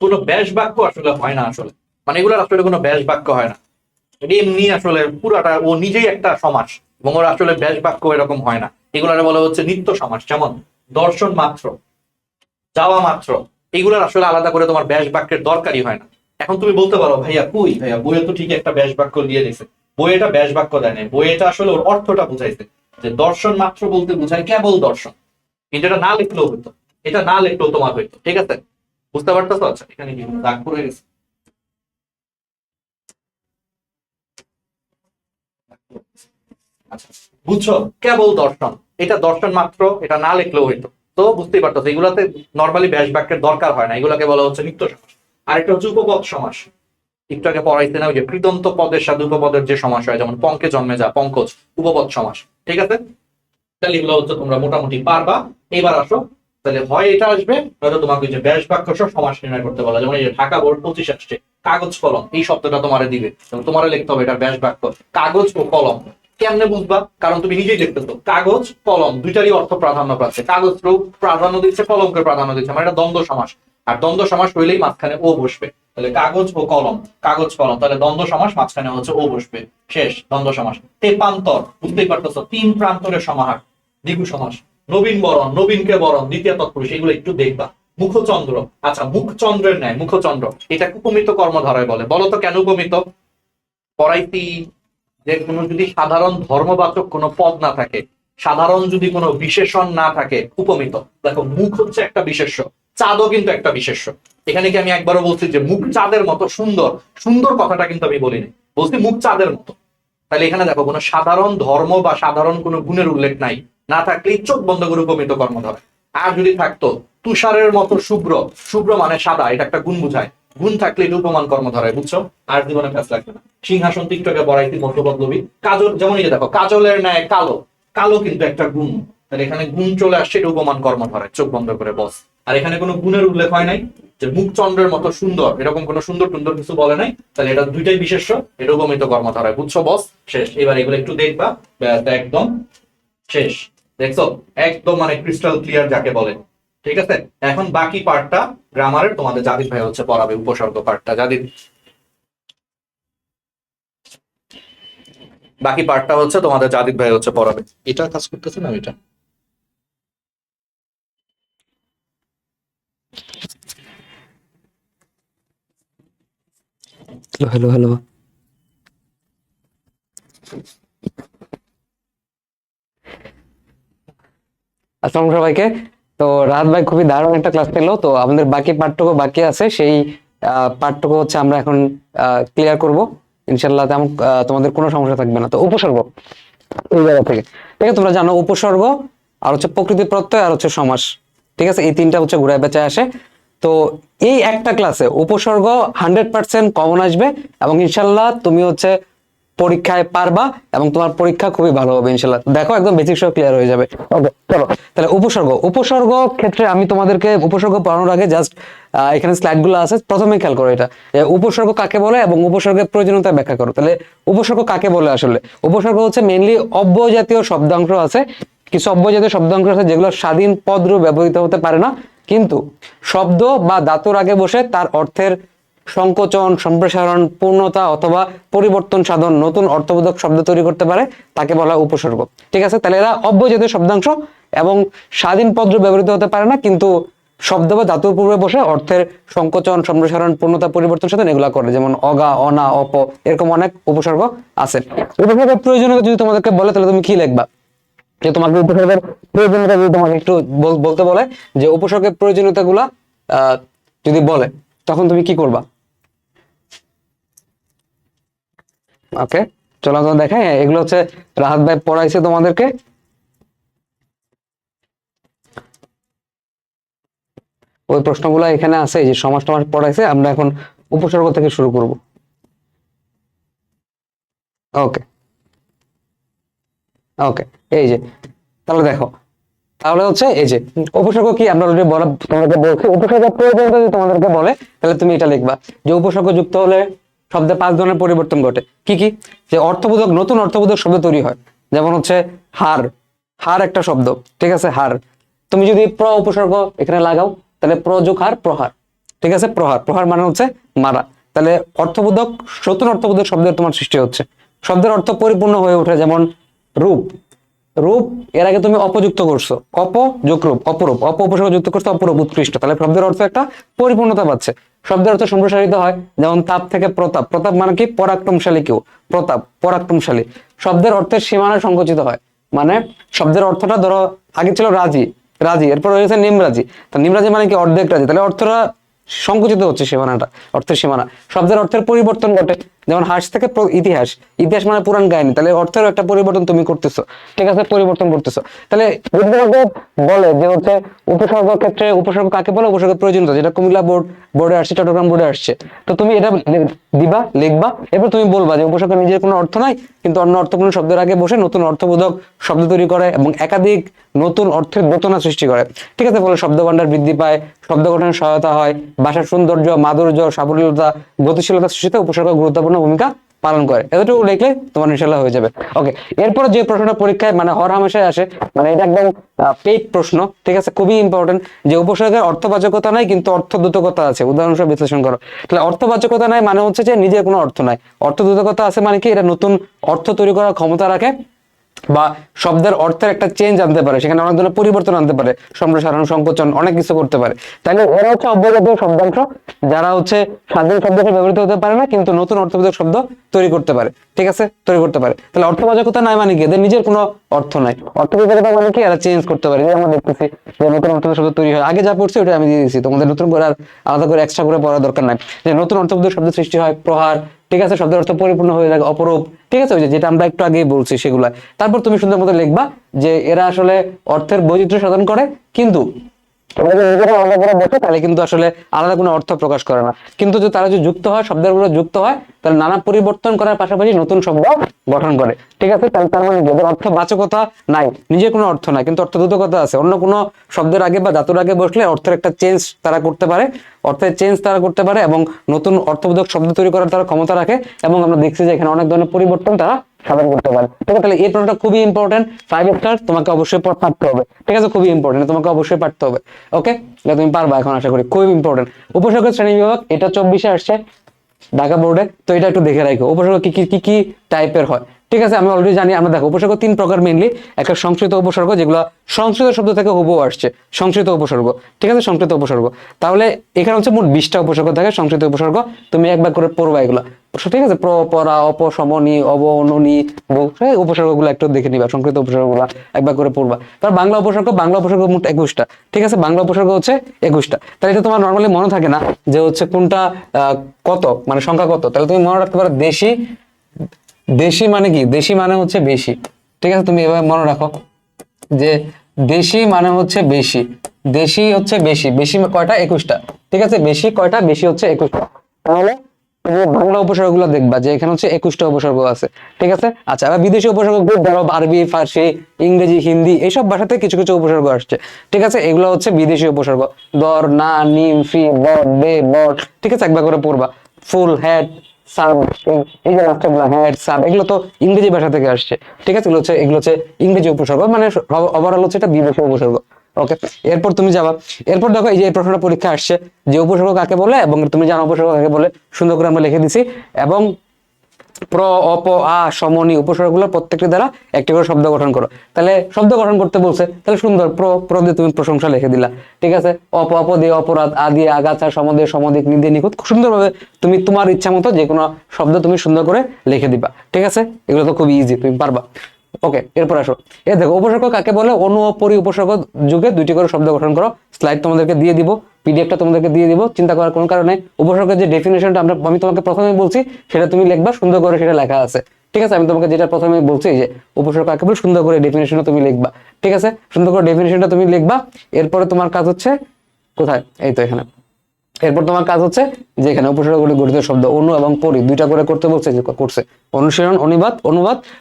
কোনো ব্যাস বাক্য আসলে হয় না, আসলে মানে এগুলোর আসলে কোনো ব্যাস বাক্য হয় না, এমনি আসলে পুরাটা ও নিজেই একটা সমাস, এবং ওর আসলে ব্যাস বাক্য এরকম হয় না। এগুলার বলা হচ্ছে নিত্য সমাস। যেমন দর্শন মাত্র, যাওয়া মাত্র, এগুলার আসলে আলাদা করে তোমার ব্যাস বাক্যের দরকারই হয় না। এখন তুমি বলতে পারো ভাইয়া কই, ভাইয়া বইয়ে তো ঠিক একটা ব্যাস বাক্য দিয়ে দিছে। বই এটা ব্যাস বাক্য দেয় না, বই এটা আসলে ওর অর্থটা বুঝাইছে, যে দর্শন মাত্র বলতে বুঝায় কেবল দর্শন। কিন্তু এটা না লিখলেও হইতো, এটা না লিখলেও তোমার হইতো। ঠিক আছে? বুঝতে পারতেছো? আচ্ছা এখানে কি দাগ পড়ে গেছে? আচ্ছা, বুঝছো? কেবল দর্শন, এটা দর্শন মাত্র, এটা না লিখলেও হইতো। তো বুঝতেই পারতো এগুলাতে নর্মালি ব্যাস বাক্যের দরকার হয় না, এগুলাকে বলা হচ্ছে নিত্য সমাস। আরেকটা হচ্ছে উপপদ সমাস, একটু আগে পড়াইতে না, ওই যে কৃদন্ত পদের সাথে উপপদের যে সমাস হয়, যেমন পঙ্কে জন্মে যা, পঙ্কজ, উপপদ সমাস। ঠিক আছে? তাহলে এগুলো হচ্ছে তোমরা মোটামুটি পারবা। এবার আসো, তাহলে হয় এটা আসবে, হয়তো তোমাকে যে ব্যাস বাক্য সহ সমাস নির্ণয় করতে বলা, যেমন এই যে ঢাকা বোর্ড 25 আসছে, কাগজ কলম এই শব্দটা তোমারে দিবে এবং তোমারে লিখতে হবে এটার ব্যাস বাক্য। কাগজ ও কলম কেমনে বুঝবা? কারণ তুমি নিজেই দেখতেছো কাগজ কলম দুইটারই অর্থ প্রাধান্য পাচ্ছে, কাগজ প্রাধান্য দিচ্ছে, কলমকে প্রাধান্য দিচ্ছে, মানে এটা দ্বন্দ্ব সমাস। আর দ্বন্দ্ব সমাস হইলেই মাঝখানে ও বসবে। তাহলে কাগজ ও কলম, কাগজ কলম, তাহলে দ্বন্দ্ব সমাস, মাঝখানে হচ্ছে ও বসবে, শেষ দ্বন্দ্ব সমাস। তেপান্তর, বুঝতেই পারতেছো তিন প্রান্তরের সমাহার, দ্বিগু সমাস। নবীন বরণ, নবীনকে বরণ, দ্বিতীয় তৎপুরুষ, এগুলো একটু দেখবা। মুখচন্দ্র, আচ্ছা মুখচন্দ্রের ন্যায়, মুখচন্দ্র এটা উপমিত কর্মধারায় বলে, বলো তো কেন উপমিত? পড়াইতি যে কোনো যদি সাধারণ ধর্মবাচক কোনো পদ না থাকে, সাধারণ যদি কোনো বিশেষণ না থাকে উপমিত। দেখো মুখ হচ্ছে একটা বিশেষ্য, চাঁদও কিন্তু একটা বিশেষ্য। এখানে কি আমি একবারও বলছি যে মুখ চাঁদের মতো সুন্দর? সুন্দর কথাটা কিন্তু আমি বলিনি, বলছি মুখ চাঁদের মতো। তাহলে এখানে দেখো কোনো সাধারণ ধর্ম বা সাধারণ কোনো গুণের উল্লেখ নাই, না থাকলেই চোখ বন্ধ করে উপমিত কর্ম ধরে। আর যদি থাকতো তুষারের মতো শুভ্র, শুভ্র মানে সাদা, এটা একটা গুণ বুঝায়, গুণ থাকলে এটা উপমান কর্ম ধরে, বুঝছো? আর জীবনে কাজ লাগবে না। সিংহাসন টিকটকে বড়াইতি মধ্যপদলবী। কাজল, যেমন এই যে দেখো কাজলের ন্যায় কালো, কালো কিন্তু একটা গুণ, তাহলে এখানে গুণ চলে আসছে, এটা উপমান কর্ম ধরে, চোখ বন্ধ করে বস। আর এখানে কোনো গুণের উল্লেখ হয় নাই, যে মুখ চন্দ্রের মতো সুন্দর, এরকম কোনো সুন্দর টুন্দর কিছু বলে নাই, তাহলে এটা দুইটাই বিশেষ্য, এটা উপমিত কর্ম ধরে, বুঝছো বস? শেষ। এবার এগুলো একটু দেখবা, ব্যাস একদম শেষ। দেখছো একদম মানে ক্রিস্টাল ক্লিয়ার যাকে বলে। ঠিক আছে, এখন বাকি পার্টটা গ্রামারের তোমাদের জাদিদ ভাই হচ্ছে পড়াবে, উপসর্গ পার্টটা জাদিদ, বাকি পার্টটা হচ্ছে তোমাদের জাদিদ ভাই হচ্ছে পড়াবে। এটা কাজ করতেছে না এটা? Hello hello. আসসালামু সবাইকে। তো রাহাত ভাই খুবই দারুণ একটা ক্লাস পেলো। তো আমাদের বাকি পার্টটুকু বাকি আছে, সেই পার্টটুকু হচ্ছে আমরা এখন ক্লিয়ার করব ইনশাল্লাহ। তেমন তোমাদের কোনো সমস্যা থাকবে না। তো উপসর্গ এই জায়গা থেকে, ঠিক আছে, তোমরা জানো উপসর্গ আর হচ্ছে প্রকৃতি প্রত্যয় আর হচ্ছে সমাস, ঠিক আছে, এই তিনটা হচ্ছে ঘুরায় পেঁচায় আসে। তো এই একটা ক্লাসে উপসর্গ 100% কমন আসবে এবং ইনশাল্লাহ তুমি হচ্ছে পরীক্ষায় পারবা এবং তোমার পরীক্ষা খুবই ভালো হবে ইনশাল্লাহ। দেখো একদম বেসিক সব ক্লিয়ার হয়ে যাবে। ওকে চলো তাহলে উপসর্গ ক্ষেত্রে আমি তোমাদেরকে উপসর্গ পড়ানোর আগে জাস্ট এখানে স্লাইড গুলো আছে, প্রথমে খেয়াল করো এটা, যে উপসর্গ কাকে বলে এবং উপসর্গের প্রয়োজনীয়তা ব্যাখ্যা করো। তাহলে উপসর্গ কাকে বলে? আসলে উপসর্গ হচ্ছে মেইনলি অব্যয় জাতীয় শব্দাংশ আছে, কিছু অব্যয় জাতীয় শব্দাংশ আছে যেগুলো স্বাধীন পদরূপ ব্যবহৃত হতে পারে না, কিন্তু শব্দ বা ধাতুর আগে বসে তার অর্থের সংকোচন, সম্প্রসারণ, পূর্ণতা অথবা পরিবর্তন সাধন, নতুন অর্থবোধক শব্দ তৈরি করতে পারে, তাকে বলা হয় উপসর্গ। ঠিক আছে, তাহলে এরা অব্যয় জাতীয় শব্দাংশ এবং স্বাধীন পদরূপ ব্যবহৃত হতে পারে না, কিন্তু শব্দ বা ধাতুর পূর্বে বসে অর্থের সংকোচন, সম্প্রসারণ, পূর্ণতা, পরিবর্তন সাধন এগুলা করে, যেমন অগা, অনা, অপ, এরকম অনেক উপসর্গ আছে। উপসর্গের প্রয়োজনীয়তা যদি তোমাদেরকে বলে তাহলে তুমি কি লিখবা? যে তোমাকে উপসর্গের প্রয়োজনীয়তা যদি তোমাকে একটু বলতে বলে, যে উপসর্গের প্রয়োজনীয়তা গুলা যদি বলে, তখন তুমি কি করবা? ওকে চলো তো দেখাই। এগুলো হচ্ছে রাহাত ভাই পড়াইছে তোমাদেরকে। ওই প্রশ্নগুলো এখানে আছে, যে সমাজ টমাজ পড়াইছে। আমরা এখন উপসর্গ থেকে শুরু করব। ওকে ওকে এই যে, তাহলে দেখো, তাহলে হচ্ছে এই যে উপসর্গ কি আমরা অলরেডি তোমাদেরকে বলছি। উপসর্গের প্রয়োজনীয়তা যদি তোমাদেরকে বলে তাহলে তুমি এটা লিখবা, যে উপসর্গ যুক্ত হলে শব্দে 5 ধরনের পরিবর্তন ঘটে। কি কি? যে অর্থবোধক, নতুন অর্থবোধক শব্দ তৈরি হয়, যেমন হচ্ছে হার, হার একটা শব্দ, ঠিক আছে, হার। তুমি যদি উপসর্গ এখানে লাগাও তাহলে যোগ হার, প্রহার, ঠিক আছে, প্রহার, প্রহার মানে হচ্ছে মারা। তাহলে অর্থবোধক, নতুন অর্থবোধক শব্দের তোমার সৃষ্টি হচ্ছে, শব্দের অর্থ পরিপূর্ণ হয়ে ওঠে। যেমন রূপ, রূপ এর আগে তুমি অপযুক্ত করছো, যোগ রূপ, অপরূপ, উপসর্গ যুক্ত করছো অপরূপ, উৎকৃষ্ট, তাহলে শব্দের অর্থ একটা পরিপূর্ণতা পাচ্ছে। শব্দের অর্থ সম্প্রসারিত হয়, যেমন তাপ থেকে প্রতাপ, প্রতাপ মানে কি? পরাক্রমশালী কেউ, প্রতাপ পরাক্রমশালী। শব্দের অর্থের সীমানা সংকুচিত হয়, মানে শব্দের অর্থটা ধরো আগে ছিল রাজি, রাজি, এরপর হয়েছে নিমরাজি, তো নিমরাজি মানে কি? অর্ধেক রাজি, তাহলে অর্থটা সংকুচিত হচ্ছে, সীমানাটা, অর্থের সীমানা। শব্দের অর্থের পরিবর্তন ঘটে, যেমন হাস থেকে ইতিহাস, ইতিহাস মানে পুরাণ কাহিনী, তাহলে অর্থের একটা পরিবর্তন তুমি করতেছো, ঠিক আছে, পরিবর্তন করতেছো। তাহলে বলে যে হচ্ছে উপসর্গ ক্ষেত্রে উপসর্গ কাকে বলে, উপসর্গের প্রয়োজনীয়তা, যেটা কুমিল্লা বোর্ডে আসছে, চট্টগ্রাম বোর্ডে আসছে। তো তুমি এটা দিবা, লিখবা, এরপর তুমি বলবা যে উপসর্গের নিজের কোনো অর্থ নাই, কিন্তু অন্য অর্থপূর্ণ শব্দের আগে বসে নতুন অর্থবোধক শব্দ তৈরি করে এবং একাধিক নতুন অর্থের রচনা সৃষ্টি করে, ঠিক আছে, ফলে শব্দ ভান্ডার বৃদ্ধি পায়, শব্দ গঠনের সহায়তা হয়, ভাষার সৌন্দর্য, মাধুর্য, সাবলীলতা, গতিশীলতা সৃষ্টিতে উপসর্গ গুরুত্বপূর্ণ ভূমিকা পালন করে। এতটুকু লিখলে তোমার ইনশাআল্লাহ হয়ে যাবে। ওকে, এরপর যে প্রশ্নটা পরীক্ষায় মানে হর হামেশায় আসে, মানে এটা একদম পেইড প্রশ্ন, ঠিক আছে, খুবই ইম্পর্টেন্ট, যে উপসর্গের অর্থবাচকতা নাই কিন্তু অর্থদ্যোতকতা আছে, উদাহরণস্বরূপ বিশ্লেষণ করো। তাহলে অর্থবাচকতা নাই মানে হচ্ছে যে নিজের কোনো অর্থ নাই, অর্থদ্যোতকতা আছে মানে কি? এটা নতুন অর্থ তৈরি করার ক্ষমতা রাখে, বা শব্দের অর্থের একটা চেঞ্জ আনতে পারে, সেখানে অনেক ধরনের পরিবর্তন আনতে পারে, সম্প্রসারণ, সংকোচন, অনেক কিছু করতে পারে। তাহলে ওরা হচ্ছে অব্যয়জাতীয় শব্দাংশ, যারা হচ্ছে স্বাধীন শব্দ হিসেবে ব্যবহৃত হতে পারে না, কিন্তু নতুন অর্থবোধক শব্দ তৈরি করতে পারে। ঠিক আছে, তৈরি করতে পারে। তাহলে অর্থবাচকতা নাই মানে কি, এদের নিজের কোনো অর্থ নাই। অর্থবিভাগতা মানে কি, এরা চেঞ্জ করতে পারে। যে আমরা দেখতেছি যে নতুন অর্থবোধক শব্দ তৈরি হয়, আগে যা পড়ছি ওটা আমি দিয়ে দিচ্ছি, তোমাদের নতুন করে আর আলাদা করে এক্সট্রা করে পড়ার দরকার নাই। যে নতুন অর্থবোধক শব্দ সৃষ্টি হয়, প্রহার, ঠিক আছে, শব্দের অর্থ পরিপূর্ণ হয়ে যায়, অপরূপ, ঠিক আছে, ওই যেটা আমরা একটু আগেই বলছি সেগুলা। তারপর তুমি সুন্দর মতো লিখবা যে এরা আসলে অর্থের বৈচিত্র্য সাধন করে, কিন্তু তোমরা যদি নিজেরা আলাদা করে বসে তাহলে কিন্তু আসলে আলাদা কোনো অর্থ প্রকাশ করে না। কিন্তু যদি তারা যদি যুক্ত হয়, শব্দের উপরে যুক্ত হয়, তাহলে নানা পরিবর্তন করার পাশাপাশি নতুন শব্দ গঠন করে। ঠিক আছে, তাহলে তার মানে যাদের অর্থ বাচকতা নাই, নিজের কোনো অর্থ নাই, কিন্তু অর্থবোধকতা আছে, অন্য কোনো শব্দের আগে বা ধাতুর আগে বসলে অর্থের একটা চেঞ্জ তারা করতে পারে, অর্থের চেঞ্জ তারা করতে পারে, এবং নতুন অর্থবোধক শব্দ তৈরি করার তারা ক্ষমতা রাখে। এবং আমরা দেখছি যে এখানে অনেক ধরনের পরিবর্তন তারা সাধন করতে পারে। ঠিক আছে, তাহলে এই প্রশ্নটা খুবই ইম্পর্টেন্ট, 5 স্টার, তোমাকে অবশ্যই পারতে হবে। ঠিক আছে, খুবই ইম্পর্টেন্ট, তোমাকে অবশ্যই পারতে হবে। ওকে, তুমি পারবা এখন আশা করি, খুবই ইম্পর্টেন্ট। উপসর্গের শ্রেণী বিভাগ, এটা 24-এ আসছে ঢাকা বোর্ডে, তো এটা একটু দেখে রাখো উপসর্গ কি কি কি কি টাইপের হয়। ঠিক আছে, আমি অলরেডি জানি। আমরা দেখো উপসর্গ 3 প্রকার মেইনলি। একটা সংস্কৃত উপসর্গ, যেগুলো সংস্কৃত শব্দ থেকে হুবহু আসছে, সংস্কৃত উপসর্গ। ঠিক আছে, সংস্কৃত উপসর্গ। তাহলে এখানে হচ্ছে মোট 20টা উপসর্গ থাকে সংস্কৃত উপসর্গ। তুমি একবার করে পড়বা এগুলা, ঠিক আছে, প্র, পরা, অপ, সমনি, অব, অনুনি, উপসর্গগুলো একটু দেখে নিবা, সংস্কৃত উপসর্গগুলো একবার করে পড়বা। তার বাংলা উপসর্গ, বাংলা উপসর্গ মোট 21টা। ঠিক আছে, বাংলা উপসর্গ হচ্ছে 21টা। তাহলে এটা তোমার নর্মালি মনে থাকে না যে হচ্ছে কোনটা কত, মানে সংখ্যা কত। তাহলে তুমি মনে রাখতে পারো দেশি, দেশি মানে কি, দেশি মানে হচ্ছে বেশি। ঠিক আছে, তুমি এভাবে মনে রাখো যে দেশি মানে হচ্ছে বেশি, দেশি হচ্ছে বেশি, বেশি কয়টা, 21টা। ঠিক আছে, বেশি কয়টা, বেশি হচ্ছে 21টা। তাহলে তুমি বাংলা উপসর্গ গুলো দেখবা যে এখানে হচ্ছে 21টা উপসর্গ আছে। ঠিক আছে, আচ্ছা, এবার বিদেশি উপসর্গ ধরো আরবি, ফার্সি, ইংরেজি, হিন্দি, এইসব ভাষাতে কিছু কিছু উপসর্গ আসছে। ঠিক আছে, এগুলো হচ্ছে বিদেশি উপসর্গ। দর, না, নিম, ফি, বট, বে, বট। ঠিক আছে, একবার করে পড়বা। ফুল, হ্যাট, সাম, এই যে রাষ্ট্রগুলো, হ্যাট, সাম, এগুলো তো ইংরেজি ভাষা থেকে আসছে। ঠিক আছে, এগুলো হচ্ছে ইংরেজি উপসর্গ, মানে ওভারঅল হচ্ছে এটা বিদেশি উপসর্গ। ওকে, এরপর তুমি যাবা, এরপর দেখো এই যে এই প্রশ্নটা পরীক্ষা আসছে যে উপসর্গ কাকে বলে, এবং তুমি জানো উপসর্গ কাকে বলে, সুন্দর করে আমরা লিখে দিছি। এবং প্র, অপ, আ, সমনি উপসর্গগুলো প্রত্যেকটি দ্বারা একটি করে শব্দ গঠন করো। তাহলে শব্দ গঠন করতে বলছে, তাহলে সুন্দর প্র দিয়ে তুমি প্রশংসা লিখে দিলা। ঠিক আছে, অপ দিয়ে অপরাধ, আ দিয়ে আগাছা, সম দিয়ে সমদিক, নি দিয়ে নিখুঁত। খুব সুন্দরভাবে তুমি তোমার ইচ্ছা মতো যে কোনো শব্দ তুমি সুন্দর করে লিখে দিবা। ঠিক আছে, এগুলো তো খুবই ইজি, তুমি পারবা। ওকে, এরপর আসো, এ দেখো উপসর্গ কাকে বলে, অনু ও পরি উপসর্গ যুগে 2টি করে শব্দ গঠন করো। স্লাইড তোমাদেরকে দিয়ে দিব, পিডিএফটা তোমাদেরকে দিয়ে দিব, চিন্তা করার কোনো কারণে। উপসর্গের যে ডেফিনেশনটা আমি তোমাকে প্রথমে বলছি সেটা তুমি লিখবা, সুন্দর করে সেটা লেখা আছে। ঠিক আছে, আমি তোমাকে যেটা প্রথমে বলছি যে উপসর্গ কাকে বলে, সুন্দর করে ডেফিনেশনটা তুমি লিখবা। ঠিক আছে, সুন্দর করে ডেফিনেশনটা তুমি লিখবা। এরপরে তোমার কাজ হচ্ছে, কোথায়, এই তো এখানে। এরপর তোমার কাজ হচ্ছে যে এখানে উপসর্গগুলি গঠিত শব্দ অনু এবং পরি 2টা করে করতে বলছে, যে করছে। অনুশীলন, অনুবাদ,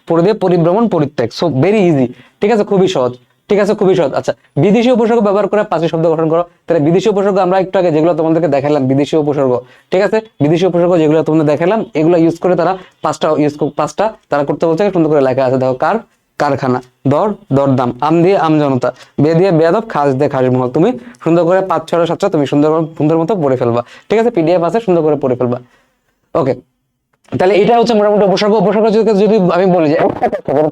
পরি দিয়ে পরিভ্রমণ, পরিত্যাগ। So very easy. ঠিক আছে, খুবই সহজ। ঠিক আছে, খুবই সহজ। আচ্ছা, বিদেশি উপসর্গ ব্যবহার করে 5টি শব্দ গঠন করো। তাহলে বিদেশি উপসর্গ আমরা একটু আগে যেগুলো তোমাদেরকে দেখালাম, বিদেশি উপসর্গ। ঠিক আছে, বিদেশি উপসর্গ যেগুলো তোমাদের দেখালাম, এগুলো ইউজ করে তারা 5টা তারা করতে বলছে, সুন্দর করে লেখা আছে। দেখো, কারখানা, দরদাম, আম দিয়ে আমজনতা, বে দিয়ে বেয়াদব, খাস দিয়ে খাসমহল। তুমি সুন্দর করে 5, 6, 7টা তুমি সুন্দর মতো পড়ে ফেলবা। ঠিক আছে, পিডিএফ আছে, সুন্দর করে পড়ে ফেলবা। ওকে, তাহলে এটা হচ্ছে মোটামুটি উপসর্গ। যদি আমি বলি যে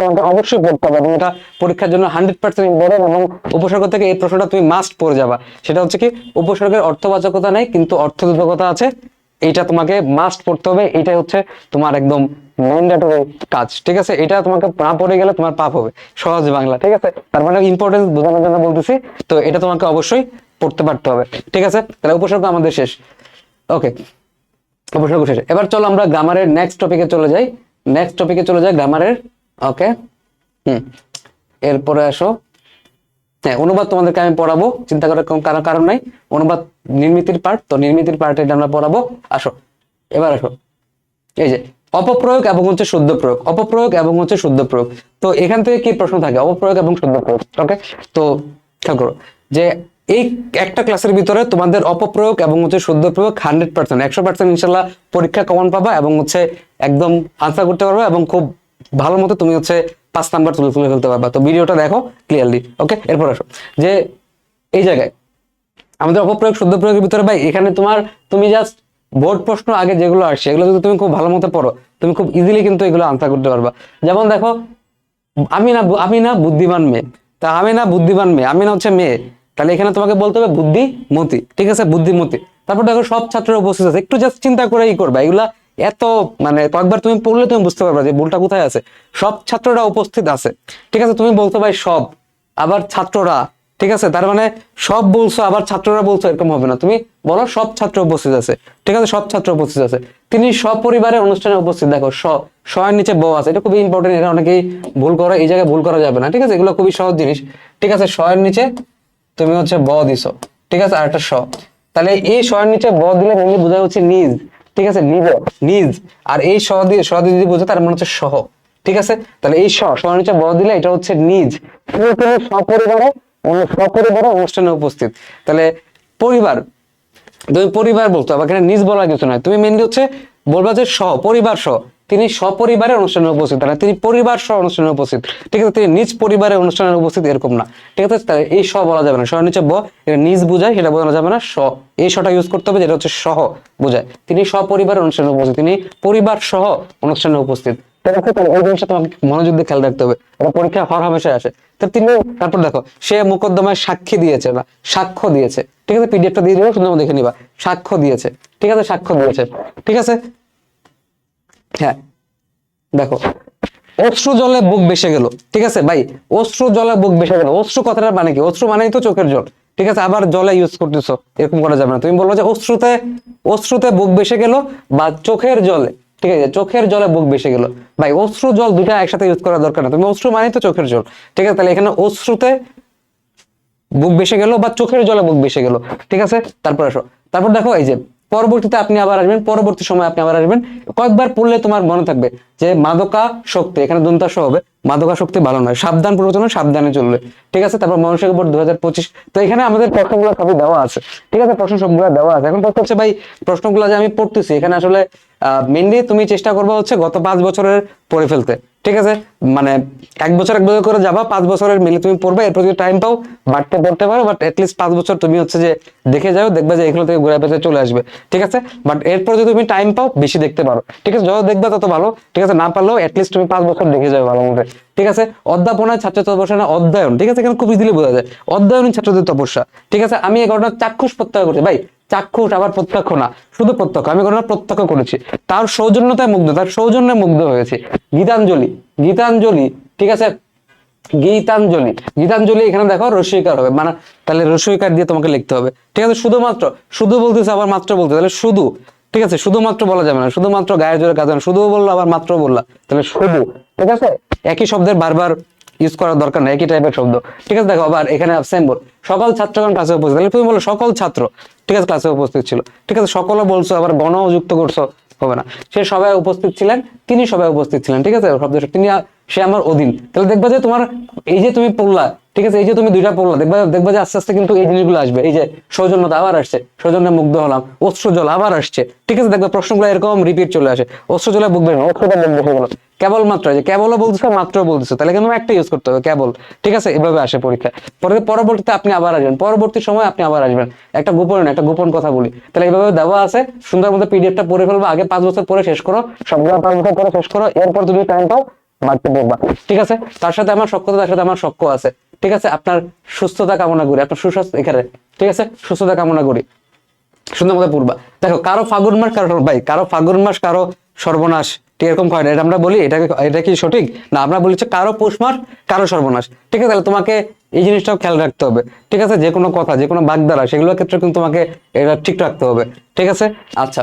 তোমাকে অবশ্যই পড়তে হবে, এবং এটা পরীক্ষার জন্য 100% ইম্পর্টেন্ট, এবং উপসর্গ থেকে এই প্রশ্নটা তুমি মাস্ট পড়ে যাবা। সেটা হচ্ছে কি, উপসর্গের অর্থবাচকতা নেই কিন্তু অর্থবোধকতা আছে, এইটা তোমাকে মাস্ট পড়তে হবে। এটাই হচ্ছে তোমার একদম ম্যান্ডেটরি কাজ। ঠিক আছে, এটা তোমাকে না পড়ে গেলে তোমার পাপ হবে, সহজ বাংলা। ঠিক আছে, তার মানে ইম্পর্টেন্স বোঝানোর জন্য বলতেছি, তো এটা তোমাকে অবশ্যই পড়তে পারতে হবে। ঠিক আছে, তাহলে উপসর্গ আমাদের শেষ। ওকে, উপসর্গ শেষ। এবার চলো আমরা গ্রামারের নেক্সট টপিকে চলে যাই, গ্রামারের। ওকে, এরপরে আসো, হ্যাঁ, অনুবাদ তোমাদেরকে আমি পড়াবো, চিন্তা করার কোনো কারণ নাই। অনুবাদ নির্মিতির পার্ট, তো নির্মিতির পার্ট এটা আমরা পড়াবো। আসো, এবার আসো, এই যে অপপ্রয়োগ এবং হচ্ছে শুদ্ধ প্রয়োগ, অপপ্রয়োগ এবং হচ্ছে শুদ্ধ প্রয়োগ। তো এখান থেকে কি প্রশ্ন থাকে, অপপ্রয়োগ এবং শুদ্ধ প্রয়োগ। ওকে, তো খেয়াল করো যে এই একটা ক্লাসের ভিতরে তোমাদের অপপ্রয়োগ এবং হচ্ছে শুদ্ধ প্রয়োগ 100% ইনশাল্লাহ পরীক্ষা কমন পাবা, এবং হচ্ছে একদম আনসার করতে পারবে, এবং খুব ভালো মতো তুমি হচ্ছে 5 নাম্বার তুলে ফেলতে পারবা। তো ভিডিওটা দেখো ক্লিয়ারলি। ওকে, এরপর আসো যে এই জায়গায় আমাদের অপপ্রয়োগ শুদ্ধ প্রয়োগের ভিতরে ভাই, এখানে তুমি জাস্ট বোর্ড প্রশ্ন আগে যেগুলো আসছে, এগুলো যদি তুমি খুব ভালো মতো পড়ো, তুমি খুব ইজিলি কিন্তু এগুলো আনসার করতে পারবা। যেমন দেখো, আমি না বুদ্ধিমান মেয়ে, তা আমি না বুদ্ধিমান মেয়ে, আমি না হচ্ছে মেয়ে, তাহলে এখানে তোমাকে বলতে হবে বুদ্ধিমতী, ঠিক আছে, বুদ্ধিমতী। তারপর দেখো সব ছাত্ররা উপস্থিত আছে, একটু জাস্ট চিন্তা করেই করবা এগুলা, এত মানে কয়েকবার তুমি পড়লে তুমি বুঝতে পারবা যে ভুলটা কোথায় আছে। সব ছাত্ররা উপস্থিত আছে, ঠিক আছে, তুমি বলতে ভাই সব আবার ছাত্ররা, ঠিক আছে, তার মানে সব বলছো আবার ছাত্ররা বলছো, এরকম হবে না, তুমি বলো সব ছাত্র উপস্থিত আছে, ঠিক আছে, সব ছাত্র উপস্থিত আছে। তিনি সপরিবারে অনুষ্ঠানে উপস্থিত, দেখো এর নিচে ব আছে, এটা খুবই ইম্পর্টেন্ট, এটা অনেকেই ভুল করে, এই জায়গায় ভুল করা যাবে না, ঠিক আছে, এগুলো খুবই সহজ জিনিস, ঠিক আছে। এর নিচে তুমি হচ্ছে ব দিছো, ঠিক আছে, আর একটা তাহলে এই এর নিচে ব দিলে মেনলি বোঝা হচ্ছে নিজ, ঠিক আছে, নিজ। আর এই দিয়ে যদি বোঝে তার মানে হচ্ছে সহ, ঠিক আছে। তাহলে এই এর নিচে ব দিলে এটা হচ্ছে নিজ, সপরিবারে অনুষ্ঠানে উপস্থিত। তাহলে পরিবার, তুমি পরিবার বলতো, আবার এখানে নিজ বলার কিছু নয়, তুমি মেনলি হচ্ছে বলবা যে পরিবার সহ, তিনি সপরিবারে অনুষ্ঠানে উপস্থিত, তাহলে তিনি পরিবার সহ অনুষ্ঠানে উপস্থিত, ঠিক আছে, তিনি নিজ পরিবারে অনুষ্ঠানে উপস্থিত, এরকম না, ঠিক আছে। তাহলে এই বলা যাবে না, নিচে ব, এটা নিজ বোঝায়, সেটা বোঝানো যাবে না, এই টা ইউজ করতে হবে, যেটা হচ্ছে সহ বোঝায়, তিনি সপরিবারে অনুষ্ঠানে উপস্থিত, তিনি পরিবার সহ অনুষ্ঠানে উপস্থিত, ঠিক আছে। তাহলে এই জিনিসটা তোমাকে মনোযোগ দিয়ে খেয়াল রাখতে হবে, এটা পরীক্ষা হর হামেশায় আসে। তিনি, তারপর দেখো সে মোকদ্দমায় সাক্ষী দিয়েছে না সাক্ষ্য দিয়েছে, ঠিক আছে, পিডিএফটা দিয়ে দেবো, সুন্দর দেখে নিবা, সাক্ষ্য দিয়েছে, ঠিক আছে, সাক্ষ্য দিয়েছে, ঠিক আছে। হ্যাঁ দেখো অশ্রু জলে বুক ভেসে গেল, ঠিক আছে ভাই, অশ্রু জলে বুক ভেসে গেল, অশ্রু কথাটার মানে কি? অশ্রু মানেই তো চোখের জল, ঠিক আছে, আবার জলে ইউজ করতেছো, এরকম করা যাবে না, তুমি বলবো যে অশ্রুতে বুক ভেসে গেল, বা চোখের জলে, ঠিক আছে, চোখের জলে বুক ভেসে গেল, ভাই অশ্রু জল দুটা একসাথে ইউজ করার দরকার না, তুমি অশ্রু মানেই তো চোখের জল, ঠিক আছে, তাহলে এখানে অশ্রুতে বুক ভেসে গেল বা চোখের জলে বুক ভেসে গেল, ঠিক আছে। তারপর আসো, তারপর দেখো এই যে পরবর্তীতে আপনি আবার আসবেন, পরবর্তী সময় আপনি আবার আসবেন, কয়েকবার পড়লে তোমার মনে থাকবে যে মাদকা শক্তি, এখানে দন্তাস হবে, মাদকা শক্তি ভালো নয়, সাবধান পূর্বচন, সাবধানে চলবে, ঠিক আছে। তারপর মনুষ্যের উপর 2025, তো এখানে আমাদের প্রশ্নগুলো সবই দেওয়া আছে, ঠিক আছে, প্রশ্ন সবগুলো দেওয়া আছে। এখন প্রশ্ন হচ্ছে ভাই, প্রশ্নগুলো যে আমি পড়তেছি এখানে আসলে মেনলি তুমি চেষ্টা করবা হচ্ছে গত 5 বছরের পড়ে ফেলতে, ঠিক আছে, মানে 1 বছর করে যাবা, 5 বছরের মিলে তুমি পড়বে, এরপর যদি টাইম পাও বাড়তে পড়তে পারো, বাট এটলিস্ট 5 বছর তুমি হচ্ছে যে দেখে যাও, দেখবে যে এগুলো থেকে ঘুরে পেতে চলে আসবে, ঠিক আছে। বাট এরপর যদি তুমি টাইম পাও বেশি দেখতে পারো, ঠিক আছে, যত দেখবে তত ভালো, ঠিক আছে, না পারলেও এটলিস্ট তুমি 5 বছর দেখে যাবে ভালো মতো, ঠিক আছে। অধ্যাপনায় ছাত্র তপস্যা না অধ্যয়ন, ঠিক আছে, এখানে খুব ইজিলি বোঝা যায়, অধ্যয়নই ছাত্রদের তপস্যা, ঠিক আছে। আমি এই ঘটনা চাক্ষুষ প্রত্যক্ষ করছি ভাই, চাক্ষুষ আবার প্রত্যক্ষ না, শুধু প্রত্যক্ষ, আমি ঘটনা প্রত্যক্ষ করেছি, তার সৌজন্যতায় মুগ্ধ, তার সৌজন্যে মুগ্ধ হয়েছি। গীতাঞ্জলি, ঠিক আছে, গীতাঞ্জলি এখানে দেখো রস্যইকার হবে, মানে তাহলে রস্যইকার দিয়ে তোমাকে লিখতে হবে, ঠিক আছে। শুধু বলতেছে আবার মাত্র বলতে, তাহলে শুধু, ঠিক আছে, শুধুমাত্র বলা যাবে না, শুধুমাত্র গায়ের জোরে কাজ, শুধু বললো আবার মাত্র বললা, তাহলে শুধু, ঠিক আছে, একই শব্দের বারবার ইউজ করার দরকার নেই, একই টাইপের শব্দ, ঠিক আছে। দেখো আবার এখানে সেম বল, সকল ছাত্রগণ ক্লাসে উপস্থিত, তাহলে তুমি বলো সকল ছাত্র, ঠিক আছে, ক্লাসে উপস্থিত ছিল, ঠিক আছে, সকলও বলছো, আবার গণও যুক্ত করছো, হবে না, সে সবাই উপস্থিত ছিলেন, তিনি সবাই উপস্থিত ছিলেন, ঠিক আছে, শব্দ তিনি, সে আমার অধীন, তাহলে দেখবা যে তোমার এই যে তুমি পড়লা, ঠিক আছে, এই যে তুমি দুইটা পড়লা, দেখবা যে আস্তে আস্তে কিন্তু এই জিনিসগুলো আসবে, এই যে সৌজন্যতা আবার আসছে, সৌজন্যে মুগ্ধ হলাম, অশ্রুজল আবার আসছে, ঠিক আছে, দেখবে প্রশ্নগুলো এরকম রিপিট চলে আসে, অশ্রুজলে বুক বের, অশ্রুটা মুখ বসে গেল, কেবলমাত্র, যে কেবলও বলতেছে মাত্র বলতেছে, তাহলে কিন্তু একটা ইউজ করতে হবে, কেবল, ঠিক আছে, এভাবে আসে পরীক্ষা। পরবর্তীতে আপনি আবার আসবেন, পরবর্তী সময় আপনি আবার আসবেন, একটা গোপন কথা বলি, তাহলে এইভাবে দেওয়া আছে, সুন্দর মতো পিডিএফটা পড়ে ফেলবো, আগে 5 বছর পরে শেষ করো, সবগুলো 5 বছর পরে শেষ করো, এরপর তুমি টাইম পাও বাড়তে পড়বা, ঠিক আছে। তার সাথে আমার সক্ষতা, তার সাথে আমার সক্ষ আছে, ঠিক আছে, আপনার সুস্থতা কামনা করি, আপনার সুস্বাস্থ্য এখানে, ঠিক আছে, সুস্থতা কামনা করি, সুন্দর মতো পূর্বা। দেখো কারো ফাগুন মাস, কারো ফাগুন মাস, কারো সর্বনাশ, ঠিক এরকম হয় না, এটা আমরা বলি, এটা কি সঠিক না? আমরা বলি কারো পৌষ মাস, কারো সর্বনাশ, ঠিক আছে। তাহলে তোমাকে এই জিনিসটাও খেয়াল রাখতে হবে, ঠিক আছে, যে কোনো কথা, যে কোনো বাগধারা, সেগুলোর ক্ষেত্রে কিন্তু তোমাকে এটা ঠিক রাখতে হবে, ঠিক আছে। আচ্ছা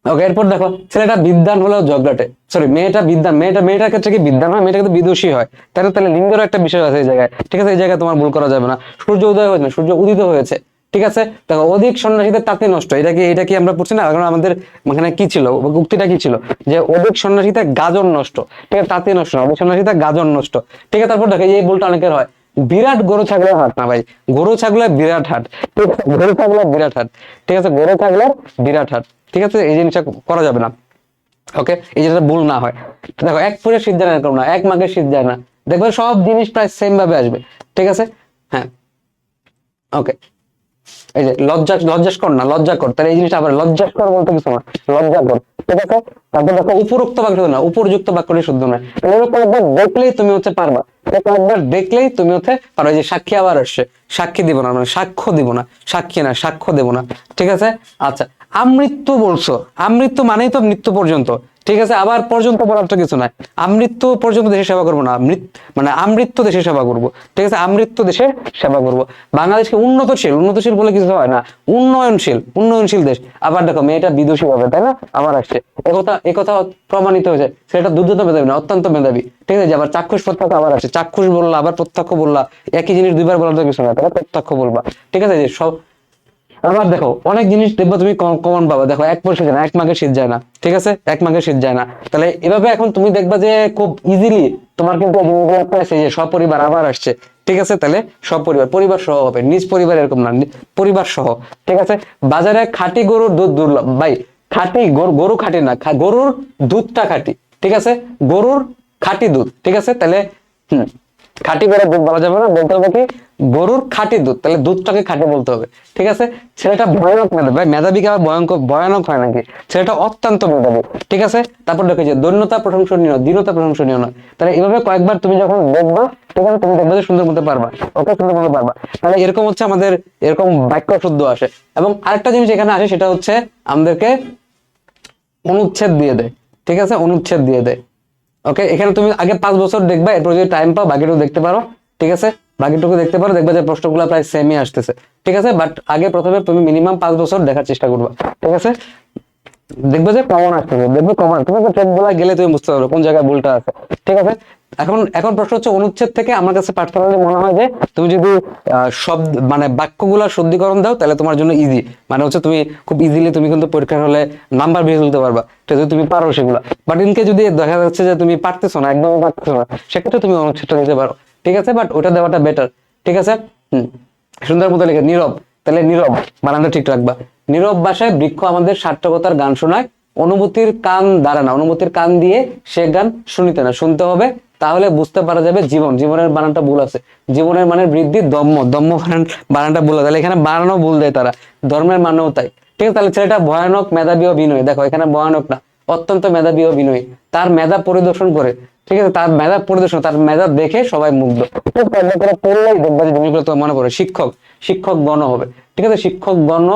ওকে, এরপর দেখো ছেলেটা বিদ্বান হলেও ঝগড়াটে, সরি মেয়েটার ক্ষেত্রে কি বিদ্বান হয়? মেয়েটা কিন্তু বিদুষী হয়, তাহলে লিঙ্গেরও একটা বিষয় আছে এই জায়গায়, ঠিক আছে, এই জায়গায় তোমার ভুল করা যাবে না। সূর্য উদয় হয়েছে না, সূর্য উদিত হয়েছে, ঠিক আছে। দেখো অধিক সন্ন্যাসীদের তাঁতি নষ্ট, এটা কি আমরা পড়ছি না? এখন আমাদের এখানে কি ছিল, উক্তিটা কি ছিল, যে অধিক সন্ন্যাসীতে গাজন নষ্ট, ঠিক আছে, তাঁতি নষ্ট না, অধিক সন্ন্যাসীতে গাজন নষ্ট, ঠিক আছে। তারপর দেখো এই ভুলটা অনেকের হয়, বিরাট গরু ছাগলের হাট না ভাই, গরু ছাগলের বিরাট হাট, ঠিক আছে, গরু ছাগলের বিরাট হাট, ঠিক আছে, গরু ছাগলের বিরাট হাট, ঠিক আছে, এই জিনিসটা করা যাবে না, ওকে, এই যেটা ভুল না হয়। দেখো এক ফুটের শীত যায় না, এরকম না, এক মাঘের শীত যায় না, দেখবে সব জিনিস প্রায় সেম ভাবে আসবে, ঠিক আছে, হ্যাঁ, ওকে। এই যে লজ্জাস্কর না, লজ্জাকর, তাহলে এই জিনিসটা আবার লজ্জাস্কর বলতে কিছু না, লজ্জাকর, ঠিক আছে। তারপর দেখো উপরোক্ত বাক্য না, উপরযুক্ত বাক্যটি শুদ্ধ নয়, এরকম একবার দেখলেই তুমি হচ্ছে পারবা, একবার দেখলেই তুমি হচ্ছে পারো। এই যে সাক্ষী আবার আসছে, সাক্ষী দিব না মানে সাক্ষ্য দিব না, সাক্ষী না সাক্ষ্য দেব না, ঠিক আছে। আচ্ছা, আমৃত্যু বলছো, আমৃত্যু মানেই তো মৃত্যু পর্যন্ত, ঠিক আছে। আবার পর্যন্ত বলার তো কিছু নাই, আমৃত্যু পর্যন্ত দেশের সেবা করবো না, মানে আমৃত্যু দেশের সেবা করব, ঠিক আছে, আমৃত্যু দেশের সেবা করব। বাংলাদেশকে উন্নতশীল, উন্নতশীল বলে কিছু হয় না, উন্নয়নশীল, উন্নয়নশীল দেশ। আবার দেখো মেয়েটা বিদুষী হবে, তাই না, আবার আসছে একথা প্রমাণিত হয়েছে, সেটা দুর্যত মেধাবী না, অত্যন্ত মেধাবী, ঠিক আছে। আবার চাক্ষুষ প্রত্যক্ষ আবার আসছে, চাক্ষুষ বললা আবার প্রত্যক্ষ বললা, একই জিনিস দুইবার বলার তো কিছু না, তাহলে প্রত্যক্ষ বলবা, ঠিক আছে। যে সব আবার দেখো অনেক জিনিস দেখবো তুমি কমন পাবা, দেখো এক পয়সা যায় না, এক মাঘে শীত যায় না, ঠিক আছে, এক মাঘে শীত যায় না। তাহলে এভাবে এখন তুমি দেখবা যে খুব ইজিলি তোমার কিন্তু এই জিনিসগুলো পাইছে, যে সপরিবার আবার আসছে, ঠিক আছে। তাহলে সপরিবার, পরিবার সহ হবে, নিজ পরিবার এরকম না, পরিবার সহ, ঠিক আছে। বাজারে খাঁটি গরুর দুধ দুর্লভ, ভাই খাঁটি গরু খাঁটি না, গরুর দুধটা খাঁটি, ঠিক আছে, গরুর খাঁটি দুধ, ঠিক আছে। তাহলে খাঁটি গরুর দুধ বলা যাবে না, বলতে হবে কি গরুর খাঁটি দুধ, তাহলে দুধটাকে খাঁটি বলতে হবে, ঠিক আছে। ছেলেটা ভয়ানক মেধাবী, ভাই মেধাবী কি আবার ভয়ানক হয় নাকি, ছেলেটা অত্যন্ত মেধাবী, ঠিক আছে। তারপর দেখো যে দৈন্যতা প্রশংসনীয়, দীনতা প্রশংসনীয় নয়, তাহলে এভাবে কয়েকবার তুমি যখন দেখবা, ঠিক আছে, তুমি দেখবে যে সুন্দর মতো পারবা, ওকে, সুন্দর মতো পারবা। তাহলে এরকম হচ্ছে আমাদের এরকম বাক্য শুদ্ধ আসে। এবং আরেকটা জিনিস এখানে আসে, সেটা হচ্ছে আমাদেরকে অনুচ্ছেদ দিয়ে দেয়, ঠিক আছে, অনুচ্ছেদ দিয়ে দেয়। ওকে, এখানে তুমি আগে 5 বছর দেখবা, এরপর যদি টাইম পাও বাকিটুকু দেখতে পারো, ঠিক আছে, বাকিটুকু দেখতে পারো, দেখবা যে প্রশ্নগুলো প্রায় সেমই আসতেছে, ঠিক আছে। বাট আগে প্রথমে তুমি মিনিমাম 5 বছর দেখার চেষ্টা করবা, ঠিক আছে, দেখবে যে কমন আসতেছে, দেখবে কমন, তুমি ট্রেড গুলা গেলে তুমি বুঝতে পারবে কোন জায়গায় ভুলটা আছে, ঠিক আছে। এখন প্রশ্ন হচ্ছে অনুচ্ছেদ থেকে আমার কাছে পার্সোনালি মনে হয় যে তুমি যদি শব্দ মানে বাক্যগুলা শুদ্ধিকরণ দাও, তাহলে তোমার জন্য ইজি, মানে হচ্ছে তুমি খুব ইজিলি তুমি কিন্তু পরীক্ষার হলে নাম্বার বেশি তুলতে পারবা, ঠিক আছে, তুমি পারো সেগুলা। বাট ইনকে যদি দেখা যাচ্ছে যে তুমি পারতেছো না, একদমই পারতেছো না, সেক্ষেত্রে তুমি অনুচ্ছেদটা দিতে পারো, ঠিক আছে, বাট ওটা দেওয়াটা বেটার, ঠিক আছে। সুন্দর মতো লিখে নীরব, তাহলে নীরব বানানটা ঠিক রাখবা। নীরব ভাষায় বৃক্ষ আমাদের সার্থকতার গান শোনায়, অনুভূতির কান দ্বারা না, অনুভূতির কান দিয়ে সে গান শুনিতে না, শুনতে হবে, তাহলে বুঝতে পারা যাবে জীবন, জীবনের বানানটা ভুল আছে, জীবনের মানের বৃদ্ধি, দম্ম, দম্ম বানানটা ভুল আছে, তাহলে এখানে বানানো ভুল দেয় তারা, ধর্মের মানেও তাই, ঠিক আছে। তাহলে ছেলেটা ভয়ানক মেধাবী ও বিনয়ী, দেখো এখানে ভয়ানক না, অত্যন্ত মেধাবী ও বিনয়ী, তার মেধা পরিদর্শন করে, ঠিক আছে, তার মেধা পরিদর্শন, তার মেধা দেখে সবাই মুগ্ধ, পড়লেই দেখবা যে জিনিসগুলো তোমার মনে পড়ে। শিক্ষক, শিক্ষক গণ হবে, ঠিক আছে, শিক্ষক গণ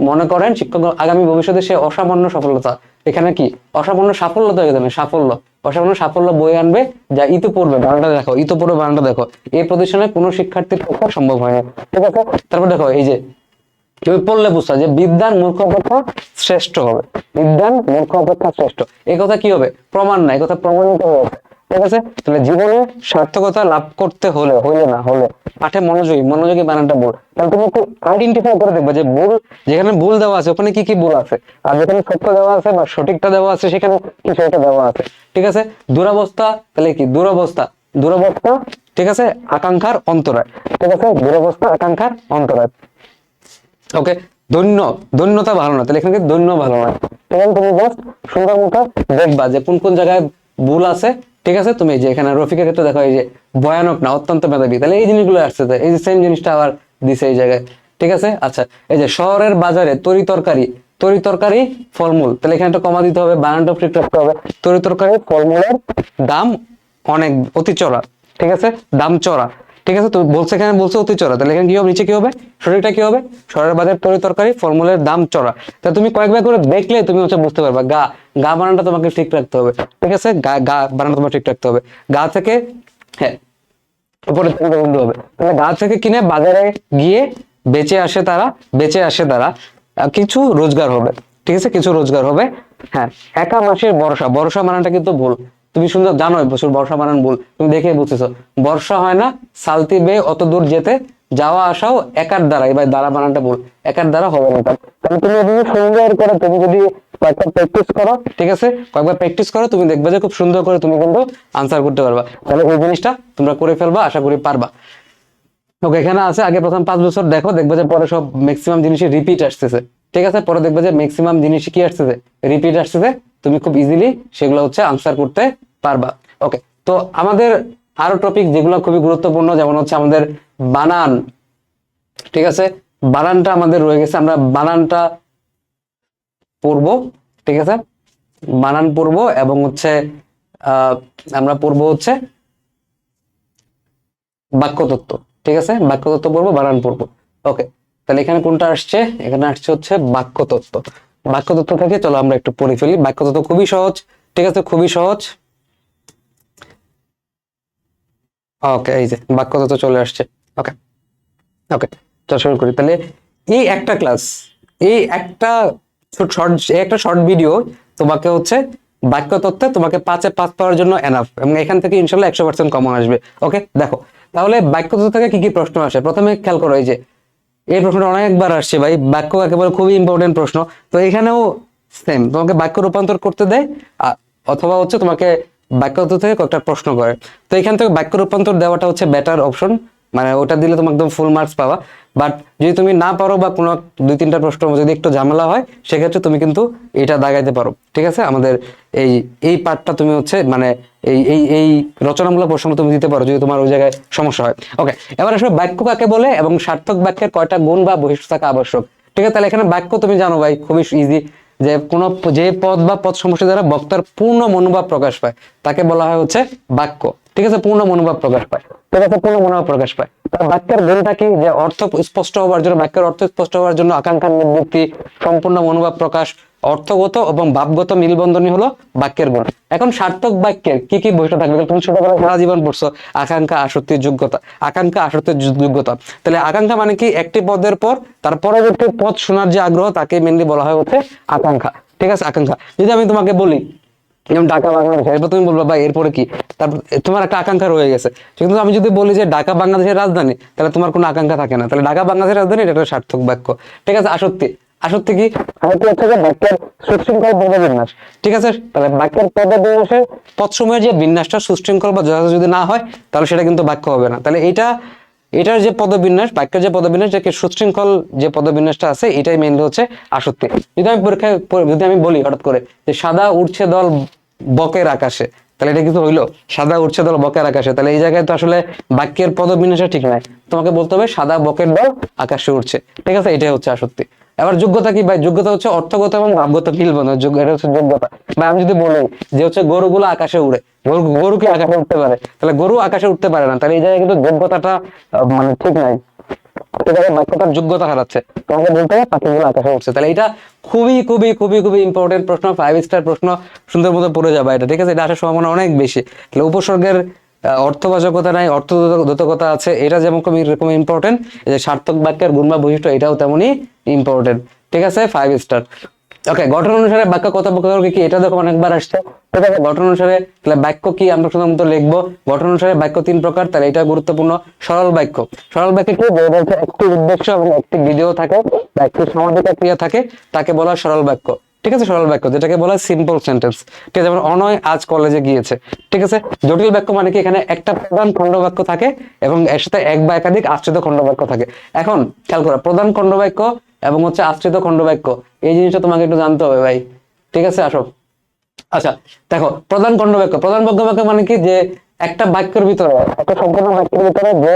মনে করেন শিক্ষক আগামী ভবিষ্যতে সে অসামান্য সফলতা, এখানে কি অসামান্য সাফল্য তো এখানে সাফল্য, অসামান্য সাফল্য বয়ে আনবে, যা ইতিপূর্বে বানানটা দেখো, ইতিপূর্বে বানানটা দেখো, এই প্রতিষ্ঠানে কোনো শিক্ষার্থীর পক্ষে সম্ভব হয় না, ঠিক আছে। তারপর দেখো এই যে তুমি পড়লে বুঝছো যে বিদ্যান মূর্খ অপেক্ষা শ্রেষ্ঠ হবে, বিদ্যান মূর্খ অপেক্ষা শ্রেষ্ঠ, এই কথা কি হবে, প্রমাণ না, এই কথা প্রমাণিত হয়েছে, ঠিক আছে। তাহলে জীবনে সার্থকতা লাভ করতে হলে পাঠে মনোযোগী বানানটা ভুল, তাহলে তুমি একটু আইডেন্টিফাই করে দেখবে যে ভুল, যেখানে ভুল দেওয়া আছে ওখানে কি কি ভুল আছে, আর যেখানে সত্য দেওয়া আছে বা সঠিকটা দেওয়া আছে সেখানে কি সেটা দেওয়া আছে, ঠিক আছে। দুরবস্থা, তাহলে কি দুরবস্থা, দুরবস্থা, ঠিক আছে, আকাঙ্ক্ষার অন্তরায়, ঠিক আছে, দুরবস্থা আকাঙ্ক্ষার অন্তরায়, ওকে। দৈন্যতা ভালো না, তাহলে এখানে দৈন্য ভালো নয়, তখন তুমি জাস্ট সুন্দর মতো দেখবা যে কোন কোন জায়গায় ভুল আছে, ঠিক আছে। তুমি যে এখানে রফিকের ক্ষেত্রে দেখো এই যে ভয়ানক না, অত্যন্ত মেধাবী, তাহলে এই জিনিসগুলো আসছে, এই যে সেম জিনিসটা আবার দিছে এই জায়গায়, ঠিক আছে। আচ্ছা, এই যে শহরের বাজারে তরি তরকারি ফলমূল, তাহলে এখানে একটা কমা দিতে হবে, বানানটা ঠিক রাখতে হবে, তরি তরকারি ফলমূলের দাম অনেক অতি চড়া, ঠিক আছে, দাম চড়া, ঠিক আছে। তো বলছে এখানে বলছে অতি চড়া, তাহলে এখানে কি হবে, নিচে কি হবে, শরীরটা কি হবে, শহরের বাজার তরি তরকারি ফলমূলের দাম চড়া, তা তুমি কয়েকবার করে দেখলে তুমি হচ্ছে বুঝতে পারবা, গা বানানটা তোমাকে ঠিক রাখতে হবে, ঠিক আছে, গা বানানটা তোমাকে ঠিক রাখতে হবে, গা থেকে, হ্যাঁ, উপরে থেকে বন্ধু হবে, তাহলে গা থেকে কিনে বাজারে গিয়ে বেচে আসে তারা কিছু রোজগার হবে, ঠিক আছে, কিছু রোজগার হবে। হ্যাঁ, একা মাসের বর্ষা বানানটা কিন্তু ভুল, তুমি সুন্দর জানো বছর বর্ষা বানান ভুল, তুমি দেখে বুঝতেছো, বর্ষা হয় না সালতি বেয়ে অত দূর যেতে, যাওয়া আসাও একার দ্বারা, এবার দ্বারা বানানটা ভুল, একার দ্বারা হবে না, তাহলে তুমি এদিকে সুন্দর করে তুমি যদি কয়েকবার প্র্যাকটিস করো, ঠিক আছে, কয়েকবার প্র্যাকটিস করো, তুমি দেখবে যে খুব সুন্দর করে তুমি কিন্তু আনসার করতে পারবা, তাহলে ওই জিনিসটা তোমরা করে ফেলবা, আশা করি পারবা। ওকে, এখানে আছে আগে প্রথম 5 বছর দেখো, দেখবে যে পরে সব ম্যাক্সিমাম জিনিসই রিপিট আসতেছে, ঠিক আছে, পরে দেখবে যে ম্যাক্সিমাম জিনিস কি আসতেছে, রিপিট আসতেছে, তুমি খুব ইজিলি সেগুলো হচ্ছে আনসার করতে পারবা। ওকে, তো আমাদের আরো টপিক যেগুলো খুবই গুরুত্বপূর্ণ, যেমন হচ্ছে আমাদের বানান, ঠিক আছে, বানানটা আমাদের রয়ে গেছে, আমরা বানানটা পড়বো, ঠিক আছে, বানান পড়বো এবং হচ্ছে আমরা পড়বো হচ্ছে বাক্যতত্ত্ব, ঠিক আছে, বাক্যতত্ত্ব পড়বো, বানান পড়বো। ওকে, তাহলে এখানে কোনটা আসছে? এখানে আসছে হচ্ছে বাক্যতত্ত্ব। বাক্যতত্ত্ব থেকে চলো আমরা একটু পড়ে ফেলি। বাক্যতত্ত্ব খুবই সহজ, ঠিক আছে, খুবই সহজ। ওকে, এই যে বাক্যতত্ত্ব চলে আসছে। ওকে ওকে, চল শুরু করি। তাহলে এই একটা ক্লাস, এই একটা একটা শর্ট ভিডিও তোমাকে হচ্ছে বাক্যতত্ত্বে তোমাকে 5-এ 5 পাওয়ার জন্য এনাফ, এবং এখান থেকে ইনশাল্লাহ 100% কমন আসবে। ওকে, দেখো তাহলে বাক্যতত্ত্ব থেকে কি কি প্রশ্ন আসে প্রথমে খেয়াল করো। এই যে এই প্রশ্নটা অনেকবার আসছে ভাই, বাক্য একেবারে খুবই ইম্পর্টেন্ট প্রশ্ন। তো এখানেও সেম, তোমাকে বাক্য রূপান্তর করতে দেয় অথবা হচ্ছে তোমাকে বাক্যতত্ত্ব থেকে কয়েকটা প্রশ্ন করে। তো এখান থেকে বাক্য রূপান্তর দেওয়াটা হচ্ছে বেটার অপশন, মানে ওটা দিলে তুমি একদম ফুল মার্কস পাবা। বাট যদি তুমি না পারো বা কোনো 2-3টা প্রশ্ন যদি একটু ঝামেলা হয়, সেক্ষেত্রে তুমি কিন্তু এটা দাগাইতে পারো, ঠিক আছে। আমাদের এই এই পার্টটা তুমি হচ্ছে মানে এই রচনামূলক প্রশ্ন তুমি দিতে পারো যদি তোমার ওই জায়গায় সমস্যা হয়। ওকে, এবার আসলে বাক্য কাকে বলে এবং সার্থক বাক্যের কয়টা গুণ বা বৈশিষ্ট্য থাকা আবশ্যক, ঠিক আছে। তাহলে এখানে বাক্য তুমি জানো ভাই, খুবই ইজি, যে কোনো যে পদ বা পদ সমষ্টি দ্বারা বক্তার পূর্ণ মনোভাব প্রকাশ পায় তাকে বলা হয় হচ্ছে বাক্য, ঠিক আছে, পূর্ণ মনোভাব প্রকাশ পায়, ঠিক আছে, পূর্ণ মনোভাব প্রকাশ পায়। বাক্যের গুণটা কি? যে অর্থ স্পষ্ট হওয়ার জন্য, বাক্যের অর্থ স্পষ্ট হওয়ার জন্য আকাঙ্ক্ষার নিবৃত্তি, সম্পূর্ণ মনোভাব প্রকাশ, অর্থগত এবং ভাবগত মিলবন্ধনই হলো বাক্যের গুণ। এখন সার্থক বাক্যের কি কি বৈশিষ্ট্য থাকবে? তুমি ছোটবেলায় সারা জীবন পড়ছো, আকাঙ্ক্ষা, আসক্তির যোগ্যতা, আকাঙ্ক্ষা, আসক্তির যোগ্যতা। তাহলে আকাঙ্ক্ষা মানে কি? একটি পদের পর তার পরবর্তী পদ শোনার যে আগ্রহ, তাকে মেনলি বলা হয় হচ্ছে আকাঙ্ক্ষা, ঠিক আছে, আকাঙ্ক্ষা। যদি আমি তোমাকে বলি যেমন ঢাকা বাংলাদেশ, এরপর তুমি বলবা ভাই এরপরে কি, তারপর তোমার একটা আকাঙ্ক্ষা রয়ে গেছে। কিন্তু আমি যদি বলি যে ঢাকা বাংলাদেশের রাজধানী, তাহলে তোমার কোনো আকাঙ্ক্ষা থাকে না। তাহলে ঢাকা বাংলাদেশের রাজধানী এটা একটা সার্থক বাক্য, ঠিক আছে। আসক্তি, আসক্তি কি? আসক্তি হচ্ছে যে বাক্যের সুশৃঙ্খল পদবিন্যাস, ঠিক আছে। তাহলে বাক্যের পদবিন্যাসের পদসমূহের যে বিন্যাসটা সুশৃঙ্খল বা যথাযথ যদি না হয়, তাহলে সেটা কিন্তু বাক্য হবে না। তাহলে এটার যে পদবিন্যাস, বাক্যের যে পদবিন্যাস, যাকে সুশৃঙ্খল যে পদবিন্যাসটা আছে, এটাই মেইনলি হচ্ছে আসক্তি। যদি আমি পরীক্ষায় যদি আমি বলি হঠাৎ করে যে সাদা উড়ছে দল বকের আকাশে, তাহলে এটা কিন্তু হইলো সাদা উড়ছে দল বকের আকাশে, তাহলে এই জায়গায় তো আসলে বাক্যের পদবিন্যাসটা ঠিক নাই। তোমাকে বলতে হবে সাদা বকের দল আকাশে উঠছে, ঠিক আছে, এটাই হচ্ছে আসক্তি। এবার যোগ্যতা কি ভাই? যোগ্যতা হচ্ছে অর্থগত এবং ভাবগত মিলবন্ধন, এটা হচ্ছে যোগ্যতা। বা আমি যদি বলি যে হচ্ছে গরুগুলো আকাশে উড়ে, গরু কি আকাশে উঠতে পারে? তাহলে গরু আকাশে উঠতে পারে না, তাহলে এই জায়গায় কিন্তু যোগ্যতাটা মানে ঠিক নাই, বাক্যটার যোগ্যতা হারাচ্ছে। তোমাকে বলতে হবে পাখিগুলো আকাশে উঠছে। তাহলে এটা খুবই খুবই খুবই খুবই ইম্পর্টেন্ট প্রশ্ন, 5 স্টার প্রশ্ন, সুন্দর মতো পড়ে যাবে এটা, ঠিক আছে। এটা আসার সম্ভাবনা অনেক বেশি। তাহলে উপসর্গের অর্থবাচকতা নাই, অর্থদ্যোতকতা আছে, এটা যেমন এরকম ইম্পর্টেন্ট। যে সার্থক বাক্যের গুণ বা বৈশিষ্ট্য, এটাও তেমনই ইম্পর্টেন্ট, ঠিক আছে, 5 স্টার। ওকে, গঠন অনুসারে বাক্য কত প্রকার কি, এটা দেখো অনেকবার আসছে, ঠিক আছে। গঠন অনুসারে তাহলে বাক্য কি আমরা সাধারণত লিখবো? গঠন অনুসারে বাক্য 3 প্রকার, তাহলে এটা গুরুত্বপূর্ণ। সরল বাক্য, সরল বাক্য কি? যে বলতে একটি উদ্দেশ্য এবং একটি বিধেয় থাকে বা একটি সমাপিকা ক্রিয়া থাকে, তাকে বলা হয় সরল বাক্য, ঠিক আছে। সরল বাক্য যেটাকে বলা হয় সিম্পল সেন্টেন্স, ঠিক আছে। যেমন অনয় আজ কলেজে গিয়েছে, ঠিক আছে। জটিল বাক্য মানে কি? এখানে একটা প্রধান খণ্ড বাক্য থাকে এবং এর সাথে এক বা একাধিক আশ্রিত খণ্ড বাক্য থাকে। এখন খেয়াল করো, প্রধান খণ্ড বাক্য এবং হচ্ছে আশ্রিত খণ্ড বাক্য, এই জিনিসটা তোমাকে একটু জানতে হবে ভাই, ঠিক আছে। আসো, আচ্ছা দেখো, প্রধান খণ্ড বাক্য, প্রধান খণ্ড বাক্য মানে কি? যে একটা বাক্যের ভিতরে, একটা সম্পূর্ণ বাক্যের ভিতরে যে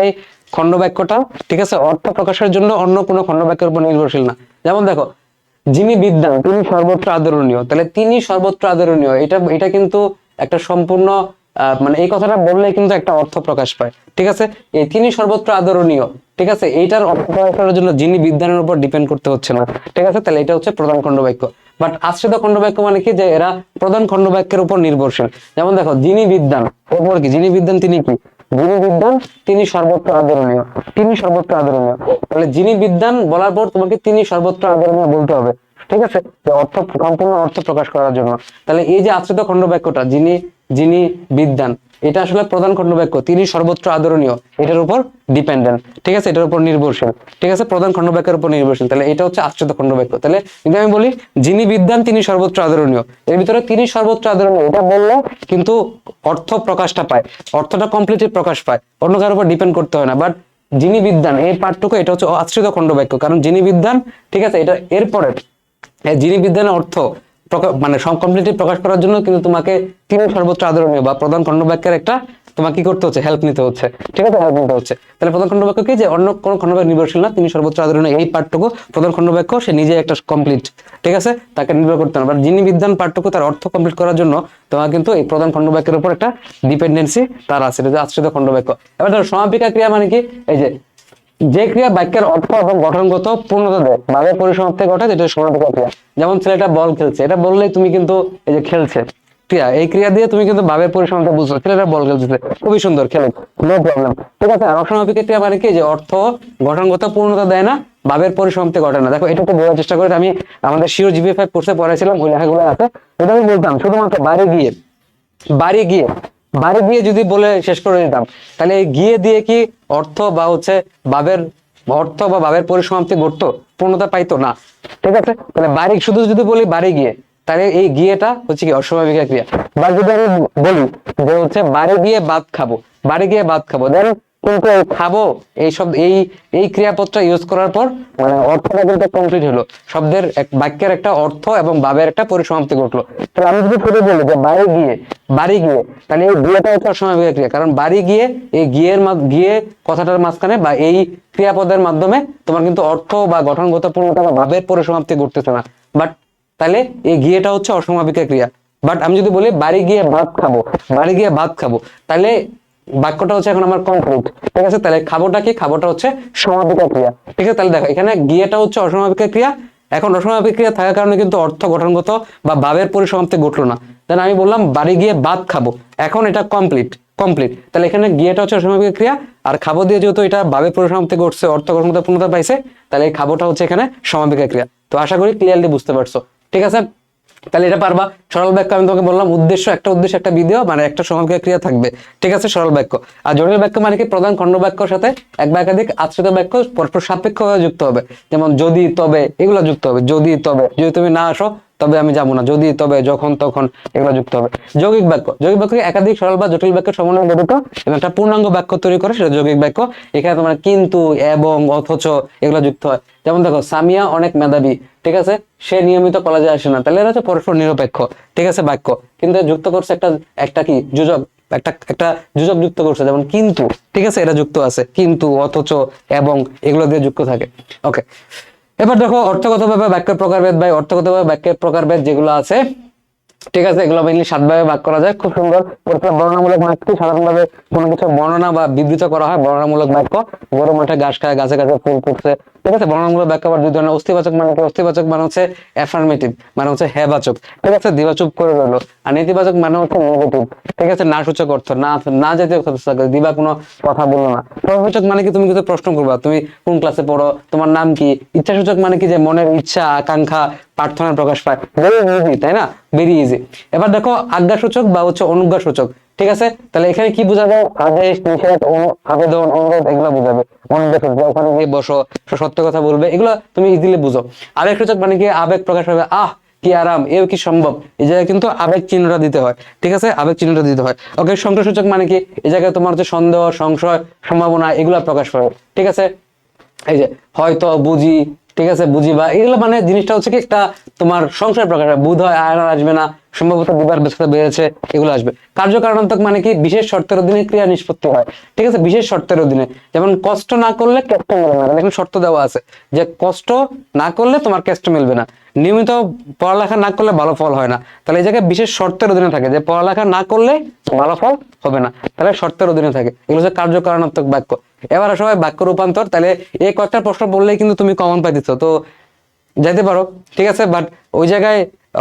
খণ্ড বাক্যটা, ঠিক আছে, অর্থ প্রকাশের জন্য অন্য কোনো খণ্ড বাক্যের উপর নির্ভরশীল না। যেমন দেখো, যিনি বিদ্বান তিনি সর্বত্র আদরণীয়, তাহলে তিনি সর্বত্র আদরণীয়, এটা কিন্তু একটা সম্পূর্ণ মানে এই কথাটা বললে কিন্তু একটা অর্থ প্রকাশ পায়, ঠিক আছে। এই তিনি সর্বত্র আদরণীয়, ঠিক আছে, এইটার অর্থ প্রকাশ করার জন্য যিনি বিদ্বানের উপর ডিপেন্ড করতে হচ্ছে না, ঠিক আছে। তাহলে এটা হচ্ছে প্রধান খণ্ড বাক্য। বাট আশ্রিত খণ্ড বাক্য মানে কি? যে এরা প্রধান খণ্ড বাক্যের উপর নির্ভরশীল। যেমন দেখো, যিনি বিদ্বান, ওপর কি? যিনি বিদ্বান তিনি কি? যিনি বিদ্বান তিনি সর্বত্র আদরণীয়, তিনি সর্বত্র আদরণীয়। তাহলে যিনি বিদ্বান বলার পর তোমাকে তিনি সর্বত্র আদরণীয় বলতে হবে, ঠিক আছে, যে অর্থ সম্পূর্ণ অর্থ প্রকাশ করার জন্য। তাহলে এই যে আশ্রিত খণ্ড বাক্যটা, যিনি যিনি বিদ্বান, এটা আসলে প্রধান খণ্ড বাক্য, তিনি সর্বত্র আদরণীয়, এটার উপর ডিপেন্ডেন্ট, ঠিক আছে, এটার উপর নির্ভরশীল, ঠিক আছে, প্রধান খণ্ড বাক্যের উপর নির্ভরশীল। তাহলে এটা হচ্ছে আশ্রিত খণ্ড বাক্য। তাহলে যদি আমি বলি যিনি বিদ্বান তিনি সর্বত্র আদরণীয়, এর ভিতরে তিনি সর্বত্র আদরণীয় এটা বললে কিন্তু অর্থ প্রকাশটা পায়, অর্থটা কমপ্লিটলি প্রকাশ পায়, অন্য কারোর উপর ডিপেন্ড করতে হয় না। বাট যিনি বিদ্বান এই পার্টটুকু, এটা হচ্ছে আশ্রিত খণ্ড বাক্য, কারণ যিনি বিদ্বান, ঠিক আছে, এটা এরপরে যিনি বিদ্বানের অর্থ মানে কমপ্লিটলি প্রকাশ করার জন্য কিন্তু তোমাকে তিনি সর্বোচ্চ আদরণীয় বা প্রধান খণ্ড বাক্যের একটা তোমাকে কি করতে হচ্ছে, হেল্প নিতে হচ্ছে, ঠিক আছে, হেল্প নিতে হচ্ছে। তাহলে প্রধান খণ্ড বাক্য কি, যে অন্য কোনো খণ্ড বাক্য নির্ভরশীল না, তিনি সর্বোচ্চ আদরণীয়, এই পাঠটুকু প্রধান খণ্ড বাক্য, সে নিজে একটা কমপ্লিট, ঠিক আছে, তাকে নির্ভর করতে হবে। যিনি বিদ্যান পাঠটুকু তার অর্থ কমপ্লিট করার জন্য তোমার কিন্তু এই প্রধান খণ্ড বাক্যের উপর একটা ডিপেন্ডেন্সি তার আছে, এটা আশ্রিত খণ্ড বাক্য। এবার ধরো সমাপিকা ক্রিয়া মানে কি, এই যে ক্রিয়া বাক্যের অর্থ এবং গঠনগত পূর্ণতা দেয়, ভাবের পরিসমাপ্তি ঘটে, যেটা সমাপিকা ক্রিয়া। যেমন ছেলেটা বল খেলছে, এটা বললেই তুমি কিন্তু এই যে খেলছে ক্রিয়া, এই ক্রিয়া দিয়ে তুমি কিন্তু ভাবের পরিসমাপ্তি বুঝছো, ছেলেটা বল খেলছে, খুবই সুন্দর, খেলে, নো প্রবলেম, ঠিক আছে। আর অসমাপিকা ক্রিয়া মানে কি, যে অর্থ গঠনগত পূর্ণতা দেয় না, ভাবের পরিসমাপ্তি ঘটে না। দেখো এটা একটু বোঝার চেষ্টা করে, আমি আমাদের শিও জিপিএ 5 কোর্সে পড়াইছিলাম, ওই লেখাগুলো আছে, এটা আমি বলতাম শুধুমাত্র বাড়ি গিয়ে যদি বলে শেষ করে দিতাম, তাহলে এই গিয়ে দিয়ে কি অর্থ বা হচ্ছে ভাবের অর্থ বা ভাবের পরিসমাপ্তি ঘটতো, পূর্ণতা পাইতো না, ঠিক আছে। তাহলে বাড়ি শুধু যদি বলি বাড়ি গিয়ে, তাহলে এই গিয়েটা হচ্ছে কি অসমাপিকা ক্রিয়া। বা যদি আমি বলি যে হচ্ছে বাড়ি গিয়ে ভাত খাবো, দেন কিন্তু এই খাবো এই শব্দ এই ক্রিয়াপদটা ইউজ করার পর মানে অর্থটা কিন্তু কমপ্লিট হলো, শব্দের বাক্যের একটা অর্থ এবং ভাবের একটা পরিসমাপ্তি ঘটলো। তাহলে আমি যদি শুধু বলি যে বাড়ি গিয়ে, তাহলে এই গিয়েটা হচ্ছে অসমাপিকা ক্রিয়া, কারণ বাড়ি গিয়ে এই গিয়ে কথাটার মাঝখানে বা এই ক্রিয়াপদের মাধ্যমে তোমার কিন্তু অর্থ বা গঠনগত পূর্ণতা বা ভাবের পরিসমাপ্তি ঘটতেছে না, বাট তাহলে এই গিয়েটা হচ্ছে অসমাপিকা ক্রিয়া। বাট আমি যদি বলি বাড়ি গিয়ে ভাত খাবো, তাহলে বাক্যটা হচ্ছে এখন আমার কমপ্লিট, ঠিক আছে। তাহলে খাবোটা কি, খাবোটা হচ্ছে সমাপিকা ক্রিয়া, ঠিক আছে। তাহলে দেখো এখানে গিয়েটা হচ্ছে অসমাপিকা ক্রিয়া, এখন অসমাপিক ক্রিয়া থাকার কারণে কিন্তু অর্থ গঠনগত বা ভাবের পরিসমাপ্তি ঘটলো না। দেন আমি বললাম বাড়ি গিয়ে ভাত খাবো, এখন এটা কমপ্লিট, তাহলে এখানে গিয়েটা হচ্ছে অসমাপিক ক্রিয়া, আর খাবো দিয়ে যেহেতু এটা ভাবের পরিসমাপ্তি ঘটছে, অর্থ গঠনগত পূর্ণতা পাইছে, তাহলে এই খাবোটা হচ্ছে এখানে সমাপিকা ক্রিয়া। তো আশা করি ক্লিয়ারলি বুঝতে পারছো, ঠিক আছে। তাহলে এটা পারবা। সরল বাক্য আমি তোমাকে বললাম উদ্দেশ্য একটা বিধেয় মানে একটা সমাপিকা ক্রিয়া থাকবে, ঠিক আছে, সরল বাক্য। আর জটিল বাক্য মানে কি, প্রধান খণ্ড বাক্যের সাথে এক বা একাধিক আশ্রিত বাক্য পরস্পর সাপেক্ষভাবে যুক্ত হবে, যেমন যদি তবে এগুলো যুক্ত হবে, যদি তুমি না আসো তবে আমি যাবো না, যদি তবে যখন তখন এগুলো যুক্ত হবে। যৌগিক বাক্য একাধিক সরল বা জটিল বাক্য সমন্বয়ে গঠিত এবং একটা পূর্ণাঙ্গ বাক্য তৈরি করে, সেটা যৌগিক বাক্য। এখানে তোমার কিন্তু, এবং, অথচ এগুলো যুক্ত হয়। যেমন দেখো সামিয়া অনেক মেধাবী, ঠিক আছে, সে নিয়মিত কলেজে আসে না, তাহলে এটা হচ্ছে পরস্পর নিরপেক্ষ, ঠিক আছে, বাক্য। কিন্তু যুক্ত করছে একটা কি যোজক, একটা যোজক যুক্ত করছে, যেমন কিন্তু, ঠিক আছে, এটা যুক্ত আছে, কিন্তু, অথচ, এবং এগুলো দিয়ে যুক্ত থাকে, ওকে। এবার দেখো অর্থগতভাবে বাক্যের প্রকারভেদ বা অর্থগতভাবে বাক্যের প্রকারভেদ যেগুলো আছে, ঠিক আছে, এগুলো মেইনলি 7 ভাবে ভাগ করা যায়, খুব সুন্দর। প্রথমে বর্ণনামূলক বাক্য, সাধারণভাবে কোনো কিছু বর্ণনা বা বিবৃত করা হয়, বর্ণনামূলক বাক্য, গরু মাঠে ঘাস খায়, গাছে গাছে ফুল ফুটছে, ঠিক আছে। বর্ণনামূলক বাক্য আবার দুই ধরনের, অস্তিবাচক মানে হচ্ছে অ্যাফার্মেটিভ, মানে হচ্ছে হ্যাঁ বাচক, ঠিক আছে, দিবাচক করে রইলো। আর নেতিবাচক মানে হচ্ছে নেগেটিভ, ঠিক আছে, না সূচক অর্থ, না জাতীয় দিবা কোনো কথা বললো না। প্রশ্নসূচক মানে কি, তুমি কিন্তু প্রশ্ন করবা, তুমি কোন ক্লাসে পড়ো, তোমার নাম কি। ইচ্ছাসূচক মানে কি, যে মনের ইচ্ছা আকাঙ্ক্ষা প্রার্থনার প্রকাশ পায়, ভেরি ইজি, তাই না, ভেরি ইজি। এবার দেখো আজ্ঞাসূচক বা হচ্ছে অনুজ্ঞাসূচক, ঠিক আছে। তাহলে এখানে কি বোঝাবে, আদেশ, নিষেধ, আবেদন, অনুরোধ, এগুলো বোঝাবে। অনুজ্ঞাসূচক ওখানে গিয়ে বসো, সত্য কথা বলবে, এগুলো তুমি ইজিলি বুঝো। আবেগসূচক মানে কি, আবেগ প্রকাশ পাবে, কি আরাম, এও কি সম্ভব, এই জায়গায় কিন্তু আবেগ চিহ্নটা দিতে হয়, ঠিক আছে, আবেগ চিহ্নটা দিতে হয়। ওকে, সংখ্যাসূচক মানে কি, এই জায়গায় তোমার হচ্ছে সন্দেহ, সংশয়, সম্ভাবনা, এগুলা প্রকাশ পাবে, ঠিক আছে। এই যে হয়তো, বুঝি, ঠিক আছে, বুঝিবা, এগুলো মানে জিনিসটা হচ্ছে কি একটা তোমার সংশয় প্রকাশ হয়, বোধ হয় আর আসবে না, সম্ভবত দিবার ব্যস্ততা বেড়েছে, এগুলো আসবে। কার্যকারণাত্মক মানে কি, বিশেষ শর্তের অধীনে ক্রিয়া নিষ্পত্তি হয়, ঠিক আছে, বিশেষ শর্তের অধীনে। যেমন কষ্ট না করলে কেষ্ট মিলবে না, এখানে শর্ত দেওয়া আছে যে কষ্ট না করলে তোমার কেষ্ট মিলবে না, নিয়মিত পড়ালেখা না করলে ভালো ফল হয় না, তাহলে এই জায়গায় বিশেষ শর্তের অধীনে থাকে, যে পড়ালেখা না করলে ভালো ফল হবে না, তাহলে শর্তের অধীনে থাকে, এগুলো হচ্ছে কার্যকারণাত্মক বাক্য। এবার সবাই বাক্য রূপান্তর, তাহলে এই কয়েকটা প্রশ্ন বললেই কিন্তু তুমি কমন পাই দিচ্ছ, তো যাইতে পারো, ঠিক আছে। বাট ওই জায়গায়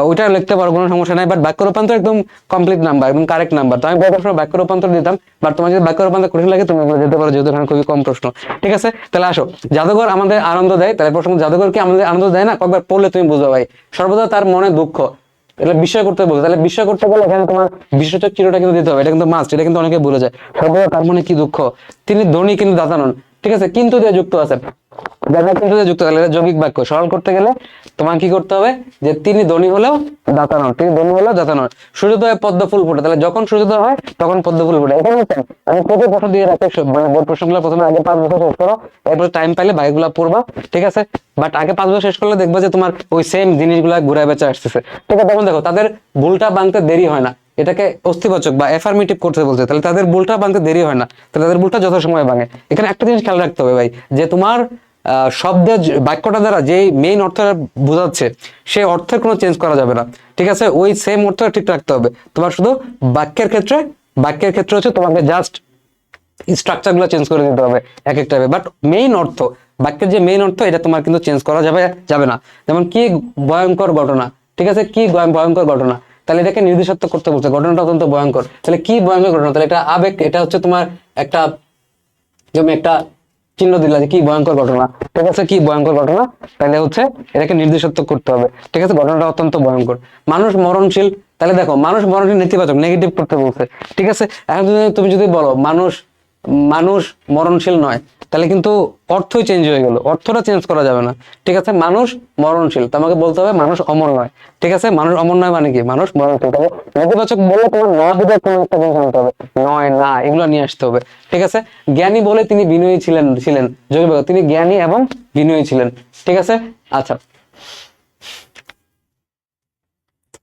ওইটা লিখতে পারো, কোনো সমস্যা নাই, বাট বাক্য রূপান্তর একদম কমপ্লিট নাম্বার এবং কারেক্ট নাম্বার। তো আমি বাক্য রূপান্তর দিতাম, বাট তোমার যদি বাক্য রূপান্তর কঠিন লাগে তুমি যেতে পারো, যেহেতু এখানে খুবই কম প্রশ্ন, ঠিক আছে। তাহলে আসো, জাদুঘর আমাদের আনন্দ দেয়, তাহলে প্রশ্ন, জাদুঘর কি আমাদের আনন্দ দেয় না, কয়েকবার পড়লে তুমি বুঝো ভাই, সর্বদা তার মনে দুঃখ, এটা বিষয় করতে বলবে, তাহলে বিষয় করতে গেলে এখানে তোমার বিশেষক চিহ্নটা কিন্তু দিতে হবে, এটা কিন্তু মাস্ট, এটা কিন্তু অনেকে ভুলে যায়। সর্বদা তার মনে কি দুঃখ, তিনি ধনী কিন্তু দাতা নন, ঠিক আছে, কিন্তু দিয়ে যুক্ত আছে, কিন্তু দিয়ে যুক্ত, তাহলে এটা যৌগিক বাক্য। সরল করতে গেলে তোমার কি করতে হবে, যে তিনি ধনী হলেও দাতা নন, সূর্যোদয়ে পদ্ম ফুল ফোটে, তাহলে যখন সূর্যোদয় হয় তখন পদ্ম ফুল ফোটে। এখানে আমি প্রতি প্রশ্ন দিয়ে রাখি, মানে বোর্ড প্রশ্নগুলো প্রথমে আগে 5 বছর শেষ করো, এরপর টাইম পাইলে বাইকগুলো পড়বা, ঠিক আছে। বাট আগে 5 বছর শেষ করলে দেখবা যে তোমার ওই সেম জিনিসগুলো ঘুরে বেঁচে আসতেছে, ঠিক আছে। তখন দেখো তাদের ভুলটা ভাঙতে দেরি হয় না, এটাকে অস্তিবাচক বা এফার্মেটিভ করতে বলছে, তাহলে তাদের ভুলটা ভাঙতে দেরি হয় না, তাহলে তাদের ভুলটা যথাসময়ে ভাঙে। এখানে একটা জিনিস খেয়াল রাখতে হবে ভাই, যে তোমার শব্দের বাক্যটা দ্বারা যে মেইন অর্থটা বোঝাচ্ছে সেই অর্থের কোনো চেঞ্জ করা যাবে না, ঠিক আছে? ওই সেম অর্থটা ঠিক রাখতে হবে। তোমার শুধু বাক্যের ক্ষেত্রে হচ্ছে তোমাকে জাস্ট স্ট্রাকচার গুলো চেঞ্জ করে দিতে হবে এক একটা, বাট মেইন অর্থ, বাক্যের যে মেইন অর্থ এটা তোমার কিন্তু চেঞ্জ করা যাবে না। যেমন কি ভয়ঙ্কর ঘটনা, ঠিক আছে? কি ভয়ঙ্কর ঘটনা, তাহলে এটাকে নির্দেশাত্মক করতে বলছে, ঘটনাটা অত্যন্ত ভয়ঙ্কর, তাহলে কি ভয়ঙ্কর ঘটনা, তাহলে এটা আবেগ, এটা হচ্ছে তোমার একটা, যেমন একটা চিহ্ন দিলা যে কি ভয়ঙ্কর ঘটনা, ঠিক আছে? কি ভয়ঙ্কর ঘটনা, তাহলে হচ্ছে এটাকে নির্দেশাত্মক করতে হবে, ঠিক আছে? ঘটনাটা অত্যন্ত ভয়ঙ্কর। মানুষ মরণশীল, তাহলে দেখো মানুষ মরণশীল নেতিবাচক, নেগেটিভ করতে বলছে, ঠিক আছে? এখন তুমি যদি বলো মানুষ মানুষ মরণশীল নয়, তাহলে কিন্তু অর্থই চেঞ্জ হয়ে গেল, অর্থটা চেঞ্জ করা যাবে না, ঠিক আছে? মানুষ মরণশীল, তোমাকে বলতে হবে মানুষ অমর নয়, ঠিক আছে? মানুষ অমর নয় মানে কি, মানুষ মরণশীল, তবে নেতিবাচক বলে তোমার না বুঝে কোনো একটা জিনিস আনতে হবে, নয় না এগুলো নিয়ে আসতে হবে, ঠিক আছে? জ্ঞানী বলে তিনি বিনয়ী ছিলেন যোগী বাগা, তিনি জ্ঞানী এবং বিনয়ী ছিলেন, ঠিক আছে? আচ্ছা,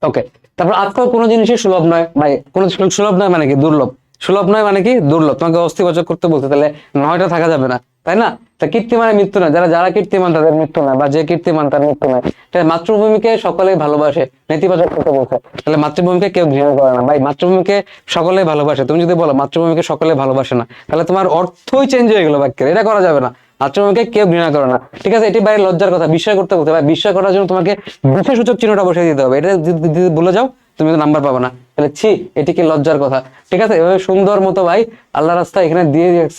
ওকে। তারপর আজকাল কোনো জিনিসই সুলভ নয় ভাই, কোনো সুলভ নয় মানে কি, দুর্লভ। সুলভ নয় মানে কি, দুর্লভ। তোমাকে অস্তিবাচক করতে বলতে, তাহলে নয়টা থাকা যাবে না, তাই না? তা কীর্তিমানের মৃত্যু নয়, যারা কীর্তিমান তাদের মৃত্যু নয়, বা যে কীর্তিমান তার মৃত্যু নয়। তাহলে মাতৃভূমিকে সকলেই ভালোবাসে, নেতিবাচক করতে বলছে, তাহলে মাতৃভূমিকে কেউ ঘৃণা করে না ভাই, মাতৃভূমিকে সকলেই ভালোবাসে। তুমি যদি বলো মাতৃভূমিকে সকলে ভালোবাসে না, তাহলে তোমার অর্থই চেঞ্জ হয়ে গেল বাক্যের, এটা করা যাবে না। মাতৃভূমিকে কেউ ঘৃণা করে না, ঠিক আছে? এটি বাইরে লজ্জার কথা, বিস্ময় করতে বলতে ভাই, বিস্ময় করার জন্য তোমাকে বিশেষসূচক চিহ্নটা বসিয়ে দিতে হবে, এটা যদি ভুলে যাও তুমি তো নাম্বার পাবে না। তাহলে ছি, এটি কি লজ্জার কথা, ঠিক আছে? এভাবে সুন্দর মতো ভাই আল্লাহ রাস্তা এখানে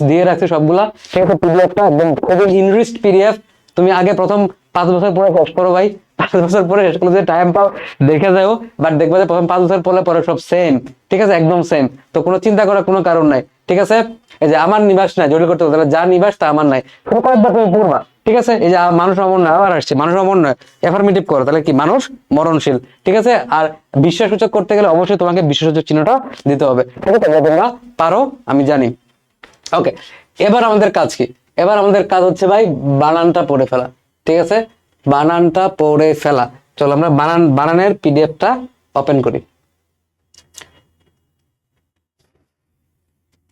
দিয়ে রাখছে সবগুলা, ঠিক আছে? পিডিএফটা একদম খুবই ইনরিচড পিডিএফ। তুমি আগে প্রথম 5 বছর পরে শেষ করো ভাই, 5 বছর পরে শেষ করলে যে টাইম পাও দেখে যাও, বাট দেখবে যে প্রথম 5 বছর পরে সব সেম, ঠিক আছে? একদম সেম, তো কোনো চিন্তা করার কোনো কারণ নাই, ঠিক আছে? এই যে আমার নিবাস নাই জড়িত করতে হবে, যা নিবাস তা আমার নাই, কয়েকবার তুমি পড়বা, ঠিক আছে? এই যে মানুষ অমর নয়, আবার আসছে মানুষ অমর নয়, এফার্মেটিভ করো, তাহলে কি মানুষ মরণশীল, ঠিক আছে? আর বিশ্বাসসূচক করতে গেলে অবশ্যই তোমাকে বিশ্বাসসূচক চিহ্নটা দিতে হবে, ঠিক আছে? তোমরা পারো আমি জানি। ওকে, এবার আমাদের কাজ কি? এবার আমাদের কাজ হচ্ছে ভাই বানানটা পড়ে ফেলা, ঠিক আছে? বানানটা পড়ে ফেলা। চলো আমরা বানানের পিডিএফটা ওপেন করি।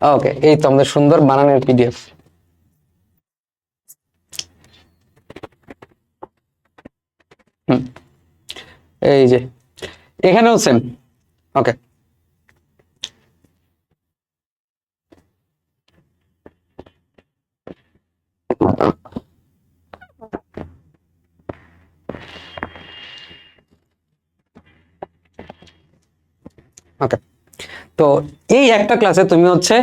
ওকে, এই তো আমাদের সুন্দর বানানের পিডিএফ। এই যে এখানেও সেম। ওকে, ওকে। তো এই একটা ক্লাসে তুমি হচ্ছে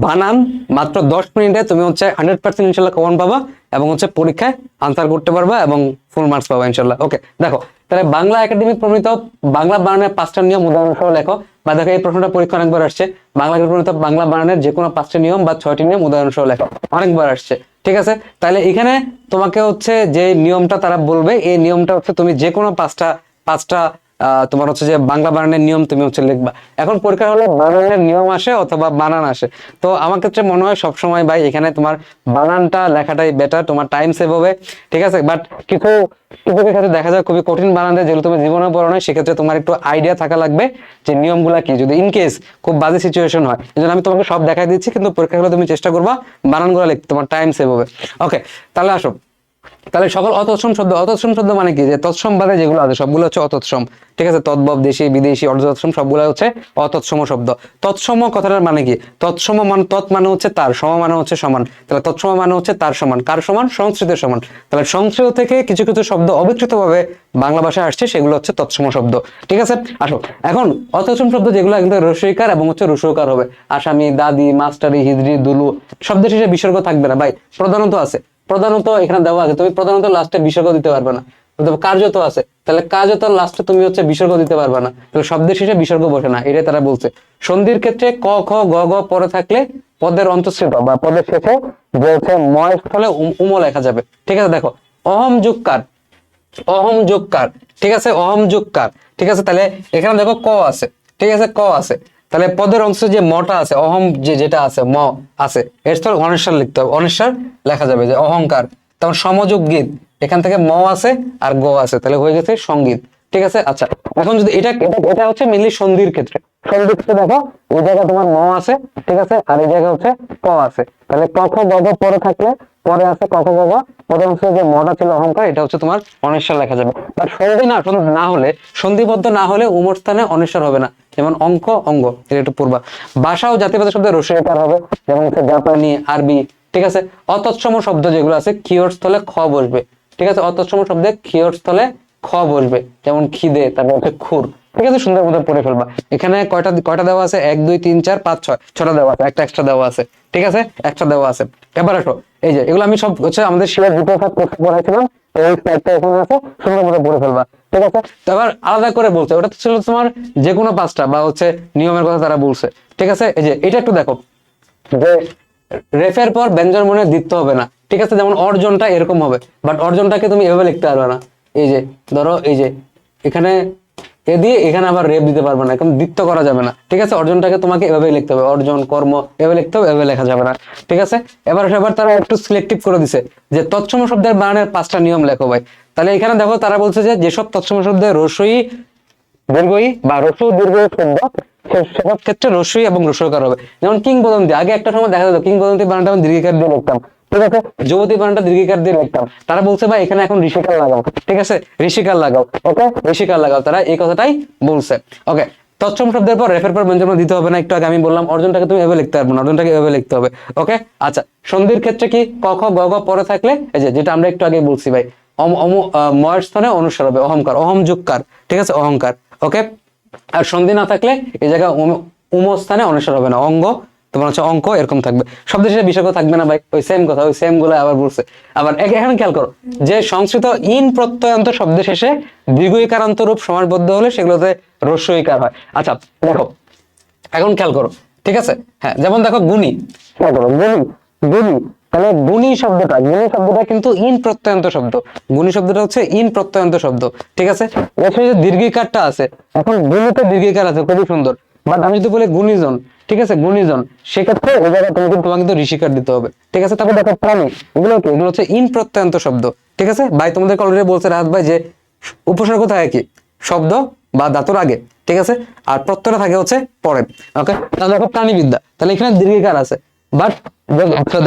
বানান মাত্র 10 মিনিটে তুমি হচ্ছে 100% ইনশাল্লাহ কমন পাবা, এবং হচ্ছে পরীক্ষায় আনসার করতে পারবা এবং ফুল মার্কস পাবা ইনশাল্লাহ। ওকে, দেখো তাহলে বাংলা একাডেমিক প্রণীত বাংলা বানানের 5টা নিয়ম উদাহরণ সহ লেখো, বা দেখো এই প্রশ্নটা পরীক্ষা অনেকবার আসছে, বাংলা প্রণীত বাংলা বানানের যে কোনো 5টা নিয়ম বা 6টি নিয়ম উদাহরণ সহ লেখো, অনেকবার আসছে, ঠিক আছে? তাহলে এখানে তোমাকে হচ্ছে যে নিয়মটা তারা বলবে, এই নিয়মটা হচ্ছে তুমি যে কোনো পাঁচটা তোমার হচ্ছে যে বাংলা বানানের নিয়ম তুমি হচ্ছে লিখবা। এখন পরীক্ষা হলে বানানের নিয়ম আসে অথবা বানান আসে, তো আমার ক্ষেত্রে মনে হয় সবসময় ভাই এখানে তোমার বানানটা লেখাটাই বেটার, তোমার টাইম সেভ হবে, ঠিক আছে? বাট কিছু ক্ষেত্রে দেখা যায় খুবই কঠিন বানান দেয়, যেগুলো তুমি জীবনে পড়ো না, সেক্ষেত্রে তোমার একটু আইডিয়া থাকা লাগবে যে নিয়মগুলা কি, যদি ইন কেস খুব বাজে সিচুয়েশন হয়। এই জন্য আমি তোমাকে সব দেখাই দিচ্ছি, কিন্তু পরীক্ষা হলে তুমি চেষ্টা করবা বানানগুলো লিখতে, তোমার টাইম সেভ হবে। ওকে, তাহলে আসো। তাহলে সকল অতৎসম শব্দ মানে কি, যে তৎসম বাদে যেগুলো আছে সবগুলো হচ্ছে অতৎসম, ঠিক আছে? তদ্ভব, দেশি, বিদেশি, অর্ধতৎসম সবগুলো হচ্ছে অতৎসম শব্দ। তৎসম কথাটার মানে কি, তৎসম মানে তৎ মানে হচ্ছে তার, সম মানে হচ্ছে সমান, তাহলে তৎসম মানে হচ্ছে তার সমান, কার সমান, সংস্কৃতের সমান। তাহলে সংস্কৃত থেকে কিছু কিছু শব্দ অবিকৃতভাবে বাংলা ভাষায় আসছে, সেগুলো হচ্ছে তৎসম শব্দ, ঠিক আছে? আসো এখন অতৎসম শব্দ যেগুলো কিন্তু রস্বইকার এবং হচ্ছে রস্যকার হবে, আসামি, দাদি, মাস্টারি, হিজড়ি, দুলু, শব্দের শেষে বিসর্গ থাকবে না ভাই, প্রধানত আছে, প্রধানত এখানে দেওয়া আছে, তুমি প্রধানত লাস্টে বিসর্গ দিতে পারবে না। কার্যত আছে, তাহলে কার্যত লাস্টে তুমি হচ্ছে বিসর্গ দিতে পারবে না, তাহলে শব্দের শেষে বিসর্গ বসে না, এটাই তারা বলছে। সন্ধির ক্ষেত্রে ক, খ, গ, গ পরে থাকলে পদের অন্তঃস্থিত বা পদের শেষে যে হচ্ছে ময় স্থলে উম লেখা যাবে, ঠিক আছে? দেখো অহম যোগকার, অহম যোগকার, ঠিক আছে? অহম যোগকার, ঠিক আছে? তাহলে এখানে দেখো ক আছে, ঠিক আছে? ক আছে, তাহলে পদের অংশ যে মটা আছে, অহম যেটা আছে ম আছে, এর স্থলে অনেশ্বর লিখতে হবে, অনেশ্বর লেখা যাবে, যে অহংকার। তখন সমযোগ গীত, এখান থেকে ম আছে আর গ আছে, তাহলে হয়ে গেছে সঙ্গীত, ঠিক আছে? আচ্ছা, এখন যদি এটা হচ্ছে মেনলি সন্ধির ক্ষেত্রে, সন্ধিক্ষেত্রে দেখো এই জায়গায় তোমার ম আছে, ঠিক আছে, আর এই জায়গায় হচ্ছে ক আছে। তাহলে ক খ গ ঘ পরে থাকলে পরে আছে ক খ গ ঘ, পরে হচ্ছে যে মটা ছিল অহংকার, এটা হচ্ছে তোমার অনিশ্বর লেখা যাবে। বাট সন্ধি না হলে, সন্ধিবদ্ধ না হলে উমর স্থানে অনিশ্বর হবে না। যেমন অঙ্ক, অঙ্গ, এটা একটু পূর্বা। ভাষা ও জাতিবাচক শব্দে রস্যইকার হবে, যেমন হচ্ছে জাপানি, আরবি, ঠিক আছে। অতৎসম শব্দ যেগুলো আছে ক্ষীয়র স্থলে খ বসবে, ঠিক আছে। অতৎসম শব্দে ক্ষীয়র স্থলে খ বসবে, যেমন খিদে, তারপর হচ্ছে খুর, ঠিক আছে। সুন্দর মতো পড়ে ফেলবা। এখানে কয়টা কয়টা দেওয়া আছে? 1 2 3 4 5 6, ছটা দেওয়া আছে, একটা এক্সট্রা দেওয়া আছে, ঠিক আছে, একটা দেওয়া আছে। এবার আসো, এই যে এগুলো আমি সব হচ্ছে আমাদের শিলার দুটো ভাগ পড়াইছিলাম, এই স্লাইডটা এখানে আছে, সুন্দর মতো পড়ে ফেলবা, ঠিক আছে। তো এবার আলাদা করে বলছে, ওটা ছিল তোমার যে কোনো পাঁচটা বা হচ্ছে নিয়মের কথা তারা বলছে, ঠিক আছে। এই যে এটা একটু দেখো, যে রেফের পর ব্যঞ্জন বর্ণের দ্বিত্ব হবে না, ঠিক আছে। যেমন অর্জনটা এরকম হবে, বাট অর্জনটাকে তুমি এভাবে লিখতে পারবে না। এই যে ধরো, এই যে এখানে এ দিয়ে এখানে আবার রেপ দিতে পারবে না, এরকম দ্বিত্ব করা যাবে না, ঠিক আছে। অর্জনটাকে তোমাকে এভাবে লিখতে হবে, অর্জন কর্ম এভাবে লিখতে হবে, এভাবে লেখা যাবে না, ঠিক আছে। এবার তারা একটু সিলেক্টিভ করে দিছে যে তৎসম শব্দের বানানের 5টা নিয়ম লেখো ভাই। তাহলে এখানে দেখো তারা বলছে যে যেসব তৎসম শব্দের রস্যই দীর্ঘই বা রস্য দীর্ঘই শব্দ, সেসব ক্ষেত্রে রস্যই এবং রস্যকার হবে। যেমন কিংবদন্তি, আগে একটা সময় দেখা যেত কিংবদন্তি বানানটা আমি দীর্ঘিকার দিয়ে লিখতাম, ঠিক আছে। যুবতী বানানটা দীর্ঘিকার দিয়ে লিখতাম। তারা বলছে ভাই এখানে এখন ঋষিকার লাগাও, ঠিক আছে, ঋষিকার লাগাও, ওকে, ঋষিকার লাগাও, তারা এই কথাটাই বলছে, ওকে। তৎসম শব্দের পর রেফের পর ব্যঞ্জন দিতে হবে না, একটু আগে আমি বললাম। অর্জনটাকে তুমি এভাবে লিখতে পারবে না, অর্জনটাকে এভাবে লিখতে হবে, ওকে। আচ্ছা, সন্ধির ক্ষেত্রে কি ক খ গ ঘ পরে থাকলে, এই যে যেটা আমরা একটু আগে বলছি ভাই, ময়ের স্থানে অনুস্বার হবে, অহংকার, অহম যুগকার, ঠিক আছে, অহংকার, ওকে। আর সন্ধি না থাকলে এই জায়গায় উম স্থানে অনুস্বার হবে না, অঙ্গ, তোমার হচ্ছে অঙ্ক এরকম থাকবে। শব্দের শেষে বিসর্গ থাকবে না ভাই, ওই সেম কথা, ওই সেম গুলো আবার বলছে। আবার এখানে খেয়াল করো যে সংস্কৃত ইন প্রত্যয়ান্ত শব্দের শেষে দীর্ঘইকারান্ত রূপ সমাসবদ্ধ হলে সেগুলোতে রস্যইকার হয়। আচ্ছা দেখো, এখন খেয়াল করো, ঠিক আছে। হ্যাঁ, যেমন দেখো গুণী, খেয়াল করো গুণী, গুণী, তাহলে গুণী শব্দটা কিন্তু ইন প্রত্যয়ান্ত শব্দ। গুণী শব্দটা হচ্ছে ইন প্রত্যয়ান্ত শব্দ, ঠিক আছে। এখানে যে দীর্ঘিকারটা আছে, এখন গুণীতে দীর্ঘিকার আছে, খুবই সুন্দর। বাট আমি যদি বলি গুণীজন, ঠিক আছে, গুণীজন, সেক্ষেত্রে ওই জায়গায় তোমাকে কিন্তু ঋষিকার দিতে হবে, ঠিক আছে। তারপর দেখো প্রাণী, এগুলো কি? এগুলো হচ্ছে ইন প্রত্যয়ান্ত শব্দ, ঠিক আছে। ভাই তোমাদের অলরেডি বলছে রাহাত ভাই যে উপসর্গ থাকে কি শব্দ বা ধাতুর আগে, ঠিক আছে, আর প্রত্যয়টা থাকে হচ্ছে পরে, ওকে। তাহলে দেখো প্রাণীবিদ্যা, তাহলে এখানে দীর্ঘিকার আছে, বাট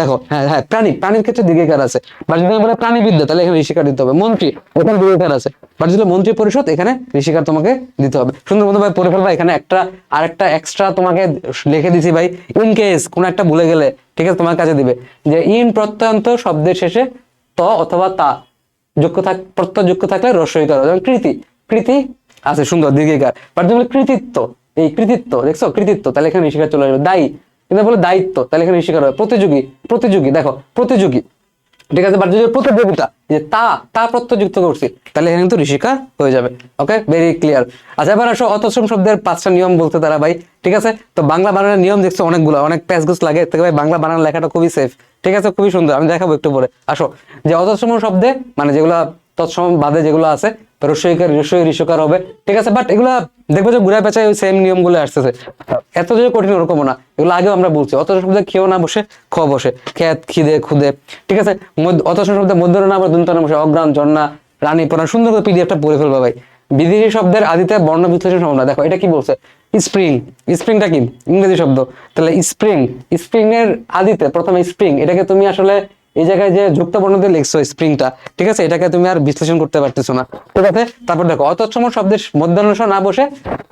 দেখো, হ্যাঁ প্রাণীর ক্ষেত্রে দীর্ঘিকার আছে, বাট যদি বলে প্রাণীবিদ্যা তাহলে এখানে ঋষিকার দিতে হবে। মন্ত্রী, এখানে দীর্ঘিকার আছে, বাট যদি মন্ত্রী পরিষদ, এখানে ঋষিকার তোমাকে দিতে হবে। সুন্দর মতো ভাই পড়ে ফেলবা। এখানে আরেকটা এক্সট্রা তোমাকে লিখে দিছি ভাই, ইন কেস কোনো একটা ভুলে গেলে, ঠিক আছে, তোমার কাছে দিবে যে ইন প্রত্যয়ান্ত শব্দের শেষে ত অথবা তা প্রত্যয় যুক্ত থাকলে রস্যইকার হবে। যেমন কৃতি, কৃতি আছে সুন্দর দীর্ঘিকার, বাট তুমি কৃতিত্ব, এই কৃতিত্ব দেখছো, কৃতিত্ব, তাহলে এখানে ঋষিকার চলে আসবে। দায়ী, কিন্তু বলে দায়িত্ব, তাহলে এখানে ঋষিকার হবে। প্রতিযোগী, প্রতিযোগী দেখো প্রতিযোগী, ঠিক আছে। বাট যদি প্রতিযোগিতা, যে তা প্রত্যয় যুক্ত করছি, তাহলে এখানে কিন্তু ঋষিকার হয়ে যাবে, ওকে, ভেরি ক্লিয়ার। আচ্ছা এবার আসো অতঃসম শব্দের 5টা নিয়ম বলতে তারা ভাই, ঠিক আছে। তো বাংলা বানানের নিয়ম দেখছো অনেকগুলো, অনেক প্যাচগোছ লাগে, থেকে ভাই বাংলা বানান লেখাটা খুবই সেফ, ঠিক আছে, খুবই সুন্দর, আমি দেখাবো একটু পরে। আসো, যে অতঃসম শব্দে মানে যেগুলো তৎসম বাদে যেগুলো আছে, রস্যইকার, রস্যই ঋষকার হবে, ঠিক আছে। বাট এগুলা দেখবো যে ঘুরায় পেঁচায় ওই সেম নিয়মগুলো আসতেছে, এত যে কঠিন ওরকমও না। এগুলো আগেও আমরা বলছি, অতঃসম শব্দে খেয়েও না বসে খ বসে, খেত, খিদে, খুদে, ঠিক আছে। অতঃসম শব্দে মধ্য না আবার দন্তনা বসে, অগ্রাণ, ঝর্ণা, রানী, পড়া, সুন্দর করে পিডিএফটা পড়ে ফেলবা ভাই। বিদেশি শব্দের আদিতে বর্ণ বিশ্লেষণ সম্ভাবনা দেখো, এটা কি বলছে? স্প্রিং, স্প্রিংটা কি? ইংরেজি শব্দ। তাহলে স্প্রিং, স্প্রিং এর আদিতে প্রথমে স্প্রিং, এটাকে তুমি আসলে এই জায়গায় যে যুক্ত বর্ণ দিয়ে লিখছো স্প্রিংটা, ঠিক আছে, এটাকে তুমি আর বিশ্লেষণ করতে পারতেছো না, ঠিক আছে। তারপর দেখো অতৎসম শব্দের মধ্যাহ্নস না বসে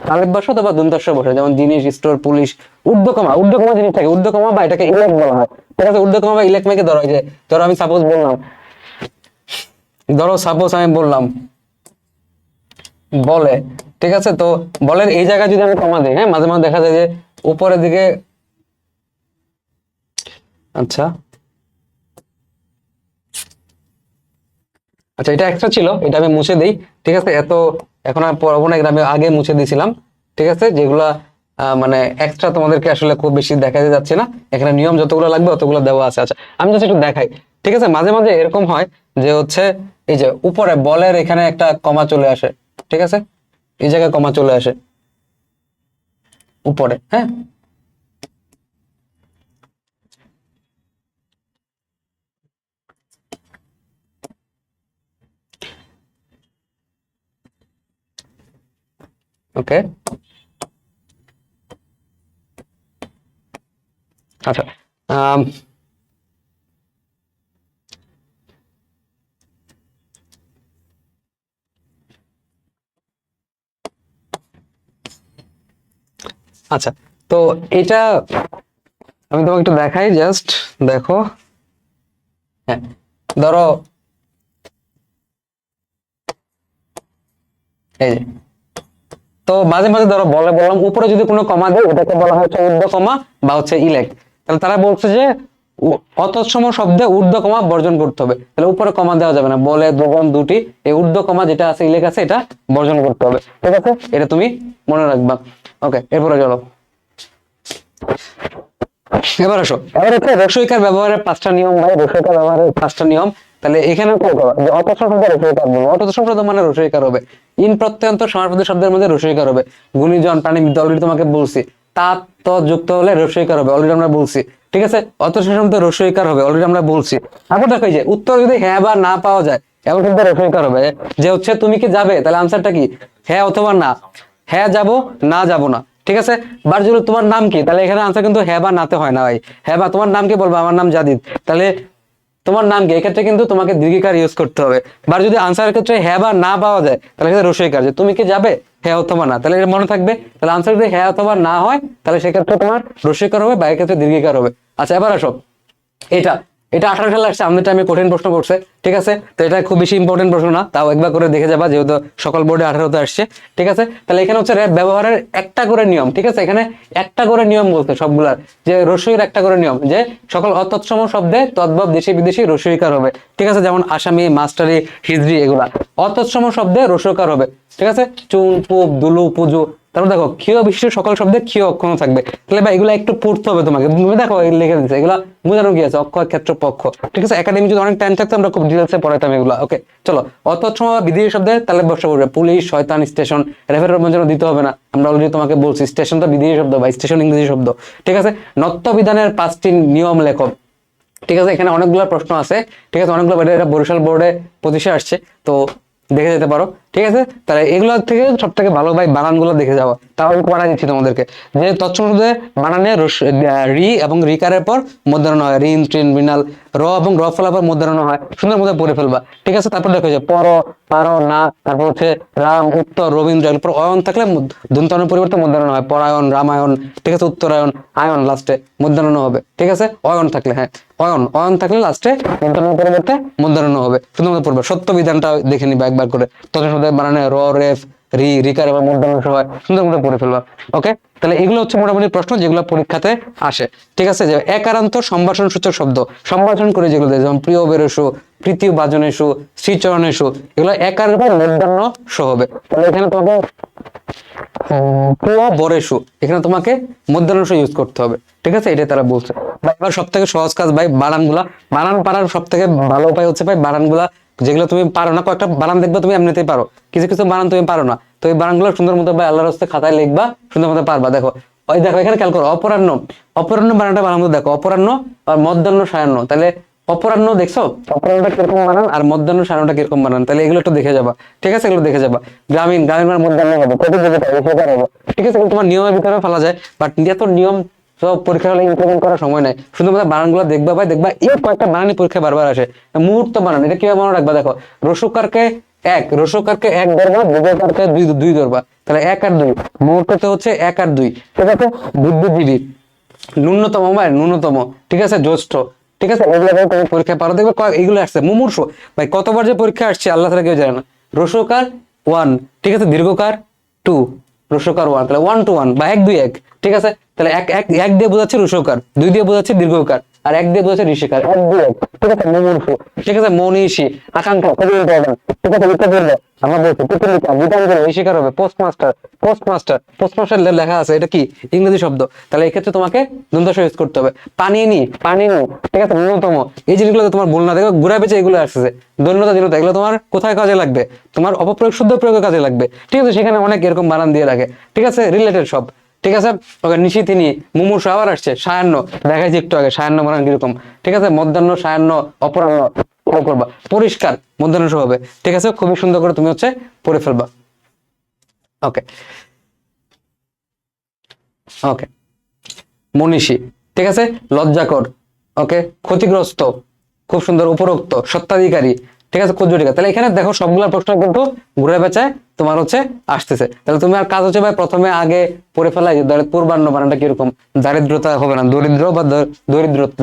তালব্যাস অথবা দন্তস্ব বসে, যেমন জিনিস, স্টোর, পুলিশ। ঊর্ধ্বকমা, ঊর্ধ্বকমা জিনিস থাকে, ঊর্ধ্বকমা বা এটাকে ইলেক বলা হয়, ঠিক আছে। ঊর্ধ্বকমা বা ইলেক মেকে ধরো, যে ধরো আমি সাপোজ বললাম, আমি বললাম বলে, ঠিক আছে। তো বলের এই জায়গায় যদি আমি কমা দিই, হ্যাঁ, মাঝে মাঝে দেখা যায় যে উপরের দিকে, আচ্ছা আচ্ছা এটা একটা ছিল, এটা আমি মুছে দেই, ঠিক আছে। এখন আর পড়াবো না, এটা আমি আগে মুছে দিয়েছিলাম, ঠিক আছে। যেগুলা মানে এক্সট্রা তোমাদেরকে আসলে খুব বেশি দেখাতে যাচ্ছে না, এখানে নিয়ম যতগুলো লাগবে অতগুলো দেওয়া আছে। আচ্ছা আমি জাস্ট একটু দেখাই, ঠিক আছে। মাঝে মাঝে এরকম হয় যে হচ্ছে এই যে উপরে বলের এখানে একটা কমা চলে আসে, ঠিক আছে, এই জায়গায় কমা চলে আসে উপরে, হ্যাঁ। ওকে, আচ্ছা, আম, আচ্ছা, তো এটা আমি তোমাকে একটু দেখাই, জাস্ট দেখো। হ্যাঁ, ধরো এই যে, তো মাঝে মাঝে ধরো বললাম উপরে যদি কোনো কমা দেয় ওটাকে বলা হয় হচ্ছে ঊর্ধ্ব কমা বা হচ্ছে ইলেক। তাহলে তারা বলছে যে অতৎসম শব্দে ঊর্ধ্ব কমা বর্জন করতে হবে, তাহলে উপরে কমা দেওয়া যাবে না, বলে দুগণ দুটি, এই ঊর্ধ্ব কমা যেটা আছে ইলেক আছে এটা বর্জন করতে হবে, ঠিক আছে, এটা তুমি মনে রাখবা। ওকে, এরপরে চলো, এবার আসো, এবার হচ্ছে রস্বইকার ব্যবহারের 5টা নিয়ম ভাই, রস্বইকার ব্যবহারের 5টা নিয়ম। তাহলে এখানে কি করো যে অতৎসম শব্দে রস্বইকার বলবো, অতৎসম শব্দ মানে রস্বইকার হবে, ইন প্রত্যয়ন্ত সমাসবাদী শব্দের মধ্যে রস্বইকার হবে, গুণীজন প্রাণীবিদ্যা অলরেডি তোমাকে বলছি, তাৎ ত যুক্ত হলে রস্বইকার হবে, অলরেডি আমরা বলছি, ঠিক আছে, অতৎসম শব্দে রস্বইকার হবে, অলরেডি আমরা বলছি। তারপর দেখো এই যে উত্তর যদি হ্যাঁ বা না পাওয়া যায় এমন শব্দে রস্বইকার হবে, যে হচ্ছে তুমি কি যাবে, তাহলে আনসারটা কি হ্যাঁ অথবা না, হ্যাঁ যাবো না যাবো না, ঠিক আছে। বার যদি তোমার নাম কি, তাহলে এখানে আনসার কিন্তু হ্যাঁ বা নাতে হয় না ভাই, হ্যাঁ বা তোমার নাম কি বলবো, আমার নাম জাদিদ, তাহলে তোমার নাম কি, এক্ষেত্রে কিন্তু তোমাকে দীর্ঘিকার ইউজ করতে হবে। বার যদি আনসারের ক্ষেত্রে হ্যাঁ বা না পাওয়া যায় তাহলে এখানে রস্বইকার, যে তুমি কি যাবে হ্যাঁ অথবা না, তাহলে এটা মনে থাকবে, তাহলে আনসার যদি হ্যাঁ অথবা না হয় তাহলে সেক্ষেত্রে তোমার রস্বইকার হবে বা এক্ষেত্রে দীর্ঘিকার হবে। আচ্ছা, এবার আসো, এটা এটা 18 সালে আসছে, আমাদের টাইমে কঠিন প্রশ্ন করছে, ঠিক আছে, তো এটা খুব বেশি ইম্পর্টেন্ট প্রশ্ন না, তাও একবার করে দেখে যাবা, যেহেতু সকল বোর্ডে 18তে আসছে, ঠিক আছে। তাহলে এখানে হচ্ছে র্যাপ ব্যবহারের একটা করে নিয়ম, ঠিক আছে, এখানে একটা করে নিয়ম বলতে সবগুলার, যে রস্বইয়ের একটা করে নিয়ম, যে সকল অতৎসম শব্দে তদ্ভব দেশি বিদেশি রস্বইকার হবে, ঠিক আছে, যেমন আসামি, মাস্টারি, হিজড়ি, এগুলা অতৎসম শব্দে রস্বইকার হবে, ঠিক আছে, চুন, পুপ, দুলু, পুজো। তারপর দেখো ক্ষীয় বিশিষ্ট সকল শব্দে ক্ষীয় অক্ষর থাকবে, তাহলে ভাই এগুলো একটু পড়তে হবে তোমাকে, তুমি দেখো লিখে দিচ্ছে, এগুলো বোঝানো কি আছে, অক্ষর, ক্ষেত্র, পক্ষ, ঠিক আছে, একাডেমি যদি অনেক টাইম থাকতো আমরা খুব ডিটেলসে পড়াইতাম এগুলো। ওকে, চলো, অতৎসম বা বিদেশি শব্দে তাহলে বসে পড়বে পুলিশ, শয়তান, স্টেশন, রেফারের জন্য দিতে হবে না, আমরা অলরেডি তোমাকে বলছি স্টেশন তো বিদেশি শব্দ বা স্টেশন ইংরেজি শব্দ, ঠিক আছে। নত্য বিধানের 5টি নিয়ম লেখো, ঠিক আছে, এখানে অনেকগুলো প্রশ্ন আছে, ঠিক আছে, অনেকগুলো, এটা বরিশাল বোর্ডে 25-এ আসছে, তো দেখে যেতে পারো, ঠিক আছে। তাহলে এগুলো থেকে সব থেকে ভালো ভাই বানানগুলো দেখে যাওয়া, তাহলে পড়া দিচ্ছি তোমাদেরকে, যে তৎসম শব্দে বানানে রি এবং রিকারের পর মধ্যাহ্ন হয়, রিন, ট্রিন, মৃণাল, র এবং র ফলার পর মধ্যাহ্ন হয়, সুন্দর মধ্যে পড়ে ফেলবা, ঠিক আছে। তারপর দেখো যে পর, পারো, না, তারপর হচ্ছে রাম, উত্তর, রবীন্দ্র, এরপর অয়ন থাকলে দন্তনের পরিবর্তে মধ্যাহ্ন হয়, পরায়ণ, রামায়ণ, ঠিক আছে, উত্তরায়ণ, আয়ন লাস্টে মধ্যাহ্ন হবে, ঠিক আছে, অয়ন থাকলে, হ্যাঁ অয়ন, অয়ন থাকলে লাস্টে মধ্যাহ্নের পরিবর্তে মধ্যাহ্ন হবে, সুন্দর পড়বে, সত্য বিধানটা দেখে নিবা একবার করে, তখন শব্দে বানানে র, রেফ, রিকার এবং মধ্যাহ্ন হয়, সুন্দর মতো পড়ে ফেলবা। ওকে, তাহলে এগুলো হচ্ছে মোটামুটি প্রশ্ন যেগুলো পরীক্ষাতে আসে, ঠিক আছে। যে একারান্ত সম্ভাষণ সূচক শব্দ, সম্ভাষণ করে যেগুলো দেয়, যেমন প্রিয় বেরসু, প্রীতি বাজনেশু, শ্রীচরণেশু, এগুলো একার উপর মধ্যাহ্ন সহ হবে, তাহলে এখানে তোমাকে প্রিয় বরেশু, এখানে তোমাকে মধ্যাহ্ন ইউজ করতে হবে, ঠিক আছে, এটাই তারা বলছে। ভাই এবার সব থেকে সহজ কাজ ভাই বানানগুলা, বানান পারার সব থেকে ভালো উপায় হচ্ছে ভাই বানানগুলা, যেগুলো তুমি পারো না, কয়েকটা বানান দেখবে তুমি এমনিতেই পারো, কিছু কিছু বানান তুমি পারো না, তো এই বানানগুলো সুন্দর মতো ভাই আল্লাহর রাস্তায় খাতায় লিখবা, সুন্দর মতো পারবা। দেখো ওই দেখো এখানে খেয়াল করো, অপরাহ্ন, অপরাহ্ন বানানটা বানান দেখো, অপরাহ্ন আর মধ্যাহ্ন সায়াহ্ন, তাহলে অপরাহ্ন দেখছো অপরাহ্নটা কিরকম বানান আর মধ্যাহ্ন সায়াহ্নটা কিরকম বানান, তাহলে এগুলো একটু দেখে যাবা, ঠিক আছে, এগুলো দেখে যাবা। গ্রামীণ, গ্রামীণ মানে মধ্যাহ্ন হবে, প্রতিযোগিতা সেটা হবে, ঠিক আছে, এগুলো তোমার নিয়মের ভিতরে ফেলা যায়, বাট এত নিয়ম সব পরীক্ষা হলে ইমপ্লিমেন্ট করার সময় নাই, শুধুমাত্র বানানগুলো দেখবা ভাই, দেখবা এই কয়েকটা বানানই পরীক্ষা বারবার আসে, মুহূর্ত বানান, এটা কিভাবে মনে রাখবা, দেখো রসুকারকে এক, রসুকারকে এক ধরবা, দুজকারকে দুই, দুই ধরবা, তাহলে 1 আর 2, মুহূর্ততে হচ্ছে 1 আর 2, ঠিক আছে, বুদ্ধিজীবী, ন্যূনতম ভাই ন্যূনতম, ঠিক আছে, জ্যৈষ্ঠ, ঠিক আছে, এগুলো তুমি পরীক্ষা পারো, দেখবে এইগুলো আসছে। মুমূর্ষ ভাই কতবার যে পরীক্ষা আসছে আল্লাহ তাআলা কেউ জানে না। রসকার 1, ঠিক আছে, দীর্ঘকার 2, রসকার 1, তাহলে 1 to 1 বা 1 2 1, ঠিক আছে, তাহলে এক এক এক দিয়ে বোঝাচ্ছে রসকার, 2 দিয়ে বোঝাচ্ছে দীর্ঘকার, আর 1 দিয়ে বোঝাচ্ছে ঋষিকার, 1 2 1, ঠিক আছে, মুমূর্ষ, ঠিক আছে, মনীষী, আকাঙ্ক্ষা, খুবই ইম্পর্টেন্ট, ঠিক আছে, লিখতে বলবো আমরা বলছি পিপীলিকা, গীতাঞ্জলি, ঋষিকার হবে, পোস্টমাস্টার, পোস্টমাস্টার, পোস্টমাস্টার লেখা আছে, এটা কি ইংরেজি শব্দ, তাহলে এই ক্ষেত্রে তোমাকে দ্বন্দ্ব ইউজ করতে হবে। পানিনি, পানিনি, ঠিক আছে, ন্যূনতম, এই জিনিসগুলো তোমার ভুল না, দেখো ঘুরা পেঁচে এগুলো আসছে, দৈন্যতা দীনতা, এগুলো তোমার কোথায় কাজে লাগবে, তোমার অপপ্রয়োগ শুদ্ধ প্রয়োগের কাজে লাগবে, ঠিক আছে, সেখানে অনেক এরকম বানান দিয়ে রাখে, ঠিক আছে, রিলেটেড সব, ঠিক আছে। ওকে, নিশিথিনী, মুমূর্ষু আবার আসছে, সায়াহ্ন দেখাইছি একটু আগে, সায়াহ্ন বানান কিরকম, ঠিক আছে, মধ্যাহ্ন, সায়াহ্ন, অপরাহ্ন, খেয়াল করবা, পরিষ্কার মধ্যাহ্ন সহ হবে, ঠিক আছে, খুবই সুন্দর করে তুমি হচ্ছে পড়ে ফেলবা। ওকে, ওকে, মনীষী, ঠিক আছে, লজ্জাকর, ওকে, ক্ষতিগ্রস্ত, খুব সুন্দর, উপরোক্ত, সত্ত্বাধিকারী, ঠিক আছে, কুজ্জটিকা। তাহলে এখানে দেখো সবগুলা প্রশ্ন কিন্তু ঘুরে পেঁচায় তোমার হচ্ছে আসতেছে। তাহলে তুমি আর কাজ হচ্ছে ভাই প্রথমে আগে পড়ে ফেলা যে পূর্বান্ন বানানটা কিরকম, দারিদ্রতা হবে না, দরিদ্র বা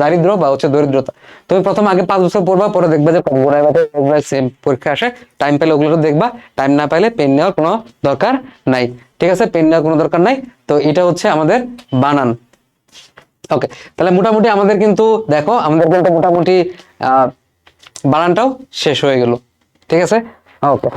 দারিদ্র বা হচ্ছে দরিদ্রতা। তুমি প্রথমে আগে 5 বছর পড়বা, পরে দেখবে যে ঘুরে পেঁচায় সেম পরীক্ষা আসে। টাইম পেলে ওগুলো দেখবা, টাইম না পাইলে পেন নেওয়ার কোনো দরকার নাই। ঠিক আছে, পেন নেওয়ার কোনো দরকার নাই। তো এটা হচ্ছে আমাদের বানান। ওকে, তাহলে মোটামুটি আমাদের কিন্তু দেখো আমাদের কিন্তু মোটামুটি বানানটাও শেষ হয়ে গেল। ঠিক আছে, ওকে।